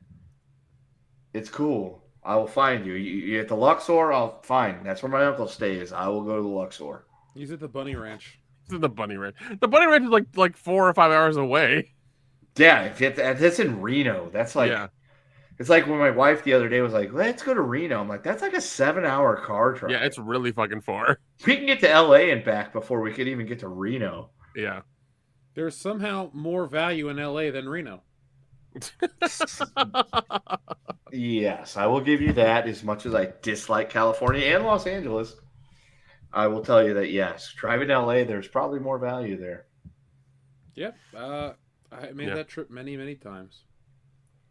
it's cool. I will find you. You at the Luxor? I'll find. That's where my uncle stays. I will go to the Luxor. He's at the Bunny Ranch. He's at the Bunny Ranch. The Bunny Ranch is like 4 or 5 hours away. Yeah, that's in Reno. That's like, it's like when my wife the other day was like, let's go to Reno. I'm like, that's like a 7-hour car drive. Yeah, it's really fucking far. We can get to LA and back before we could even get to Reno. Yeah. There's somehow more value in LA than Reno. Yes, I will give you that. As much as I dislike California and Los Angeles, I will tell you that yes, driving to LA, there's probably more value there. Yep. I made that trip many, many times.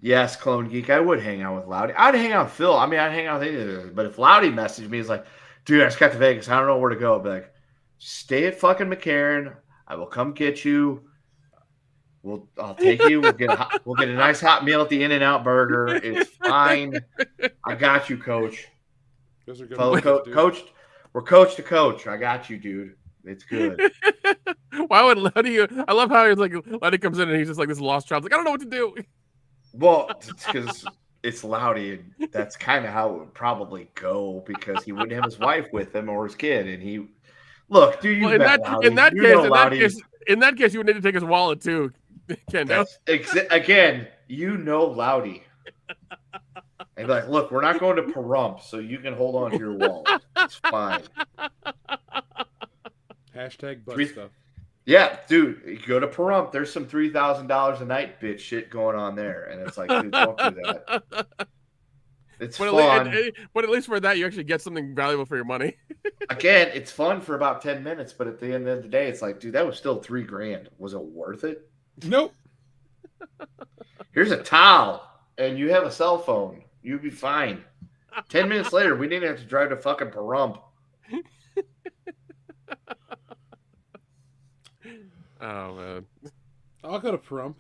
Yes, Clone Geek, I would hang out with Loudy. I'd hang out with Phil. I mean, I'd hang out with any of them. But if Loudy messaged me, he's like, dude, I just got to Vegas. I don't know where to go. I'd be like, stay at fucking McCarran. I will come get you. I'll take you. We'll get a nice hot meal at the In-N-Out Burger. It's fine. I got you, Coach. Those are good. Coach, we're coach to coach. I got you, dude. It's good. Why would Loudy? I love how he's like Loudy comes in and he's just like this lost child. Like I don't know what to do. Well, it's because it's Loudy, and that's kind of how it would probably go because he wouldn't have his wife with him or his kid, and he look, dude. In that case, you would need to take his wallet too. Kendo. Again, Loudy. And be like, look, we're not going to Pahrump, so you can hold on to your wallet. It's fine. Hashtag butt stuff. Yeah, dude, you go to Pahrump. There's some $3,000 a night bitch shit going on there, and it's like, dude, don't do that. It's fun. But at least for that, you actually get something valuable for your money. Again, it's fun for about 10 minutes, but at the end of the day, it's like, dude, that was still $3,000. Was it worth it? Nope. Here's a towel, and you have a cell phone. You'd be fine. 10 minutes later, we didn't have to drive to fucking Pahrump. Oh, man. I'll go to Pahrump.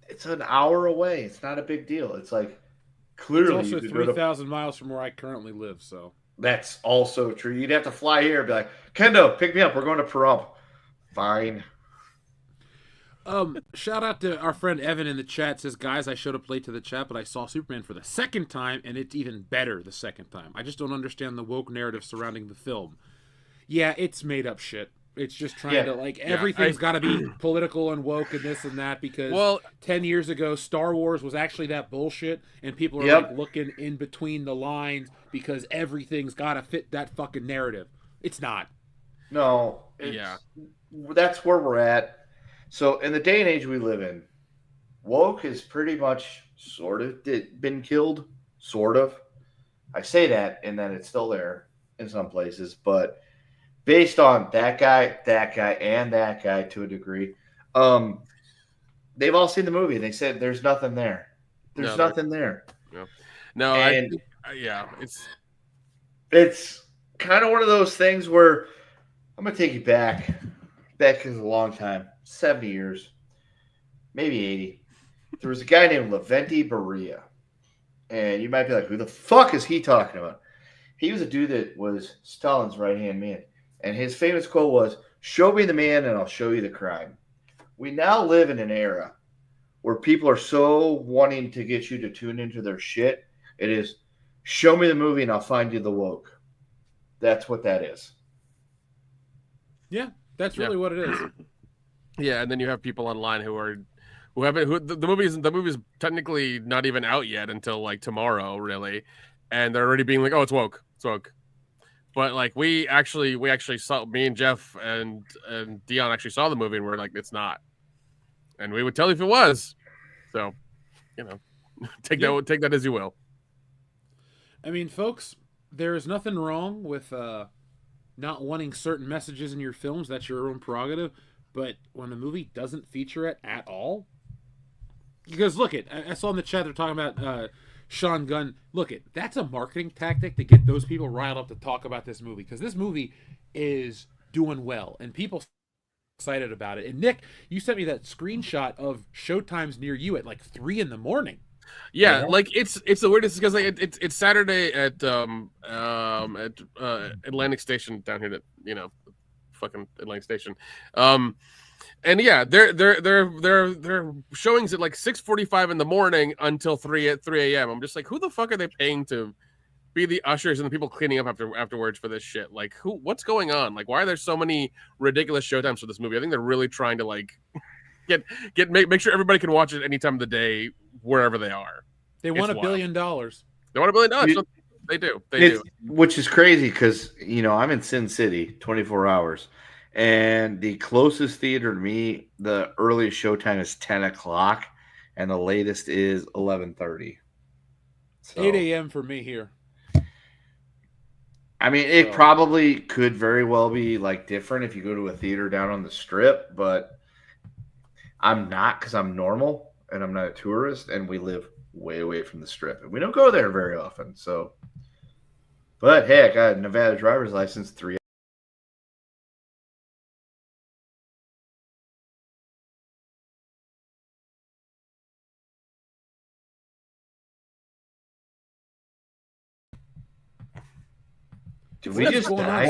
It's an hour away. It's not a big deal. It's like, clearly... It's also 3,000 miles from where I currently live, so... That's also true. You'd have to fly here and be like, Kendo, pick me up. We're going to Pahrump. Fine. Shout out to our friend Evan in the chat. Says, guys, I showed up late to the chat, but I saw Superman for the second time, and it's even better the second time. I just don't understand the woke narrative surrounding the film. Yeah, it's made up shit. It's just trying to, like, everything's got to be political and woke and this and that because 10 years ago, Star Wars was actually that bullshit, and people are, like, looking in between the lines because everything's got to fit that fucking narrative. It's not. No. That's where we're at. So, in the day and age we live in, woke has pretty much sort of been killed. Sort of. I say that, and then it's still there in some places, but... Based on that guy, and that guy to a degree, they've all seen the movie. And they said there's nothing there. There's nothing there. No, and it's kind of one of those things where I'm gonna take you back is a long time, 70 years, maybe 80. There was a guy named Leventi Berea, and you might be like, who the fuck is he talking about? He was a dude that was Stalin's right-hand man. And his famous quote was, show me the man and I'll show you the crime. We now live in an era where people are so wanting to get you to tune into their shit. It is, show me the movie and I'll find you the woke. That's what that is. Yeah, that's really what it is. Yeah, and then you have people online who the movie's technically not even out yet until like tomorrow, really. And they're already being like, oh, it's woke. It's woke. But like we actually saw, me and Jeff and Dion actually saw the movie and we're like, it's not, and we would tell you if it was. So, take that as you will. I mean, folks, there is nothing wrong with not wanting certain messages in your films. That's your own prerogative. But when a movie doesn't feature it at all, because look I saw in the chat they're talking about. Sean Gunn, that's a marketing tactic to get those people riled up to talk about this movie because this movie is doing well and people excited about it. And Nick, you sent me that screenshot of showtimes near you at like 3 a.m. Yeah, like it's the weirdest because like it's Saturday at Atlantic Station down here that fucking Atlantic Station. And yeah, they're showings at like 6:45 in the morning until 3 a.m. I'm just like, who the fuck are they paying to be the ushers and the people cleaning up afterwards for this shit? Like, what's going on? Like, why are there so many ridiculous showtimes for this movie? I think they're really trying to like make sure everybody can watch it any time of the day wherever they are. They want $1 billion. They want $1 billion. They do. They do. Which is crazy because I'm in Sin City, 24 hours. And the closest theater to me, the earliest showtime is 10 o'clock, and the latest is 11:30. So, 8 a.m. for me here. I mean, it probably could very well be like different if you go to a theater down on the strip, but I'm not because I'm normal and I'm not a tourist, and we live way away from the strip, and we don't go there very often. So, but hey, I got a Nevada driver's license 3. Did we just die?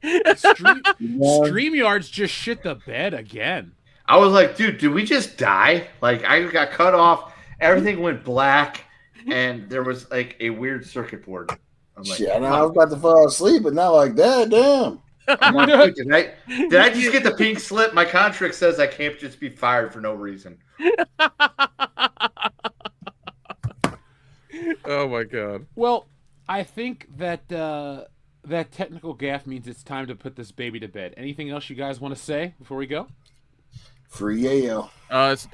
StreamYard's just shit the bed again. I was like, dude, did we just die? Like, I got cut off. Everything went black, and there was like a weird circuit board. I'm like, I was about to fall asleep, but not like that. Damn. I'm like, dude, did I just get the pink slip? My contract says I can't just be fired for no reason. Oh my god. Well, I think that that technical gaffe means it's time to put this baby to bed. Anything else you guys want to say before we go? Free Yayo.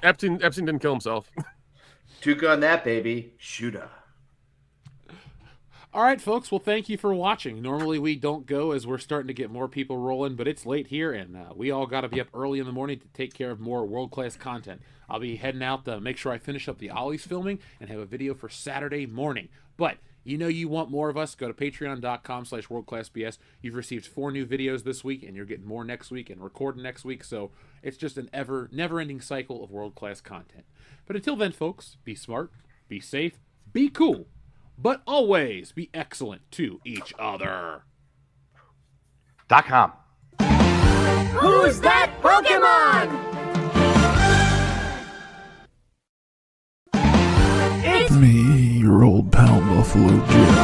Epstein didn't kill himself. Took on that baby. Shooter. All right, folks. Well, thank you for watching. Normally we don't go as we're starting to get more people rolling, but it's late here, and we all got to be up early in the morning to take care of more world-class content. I'll be heading out to make sure I finish up the Ollie's filming and have a video for Saturday morning. But you know you want more of us, go to patreon.com/worldclassbs. You've received 4 new videos this week, and you're getting more next week and recording next week, so it's just an never-ending cycle of world-class content. But until then, folks, be smart, be safe, be cool, but always be excellent to each other. .com. Who's that Pokemon? It's me, your old pal Buffalo Joe.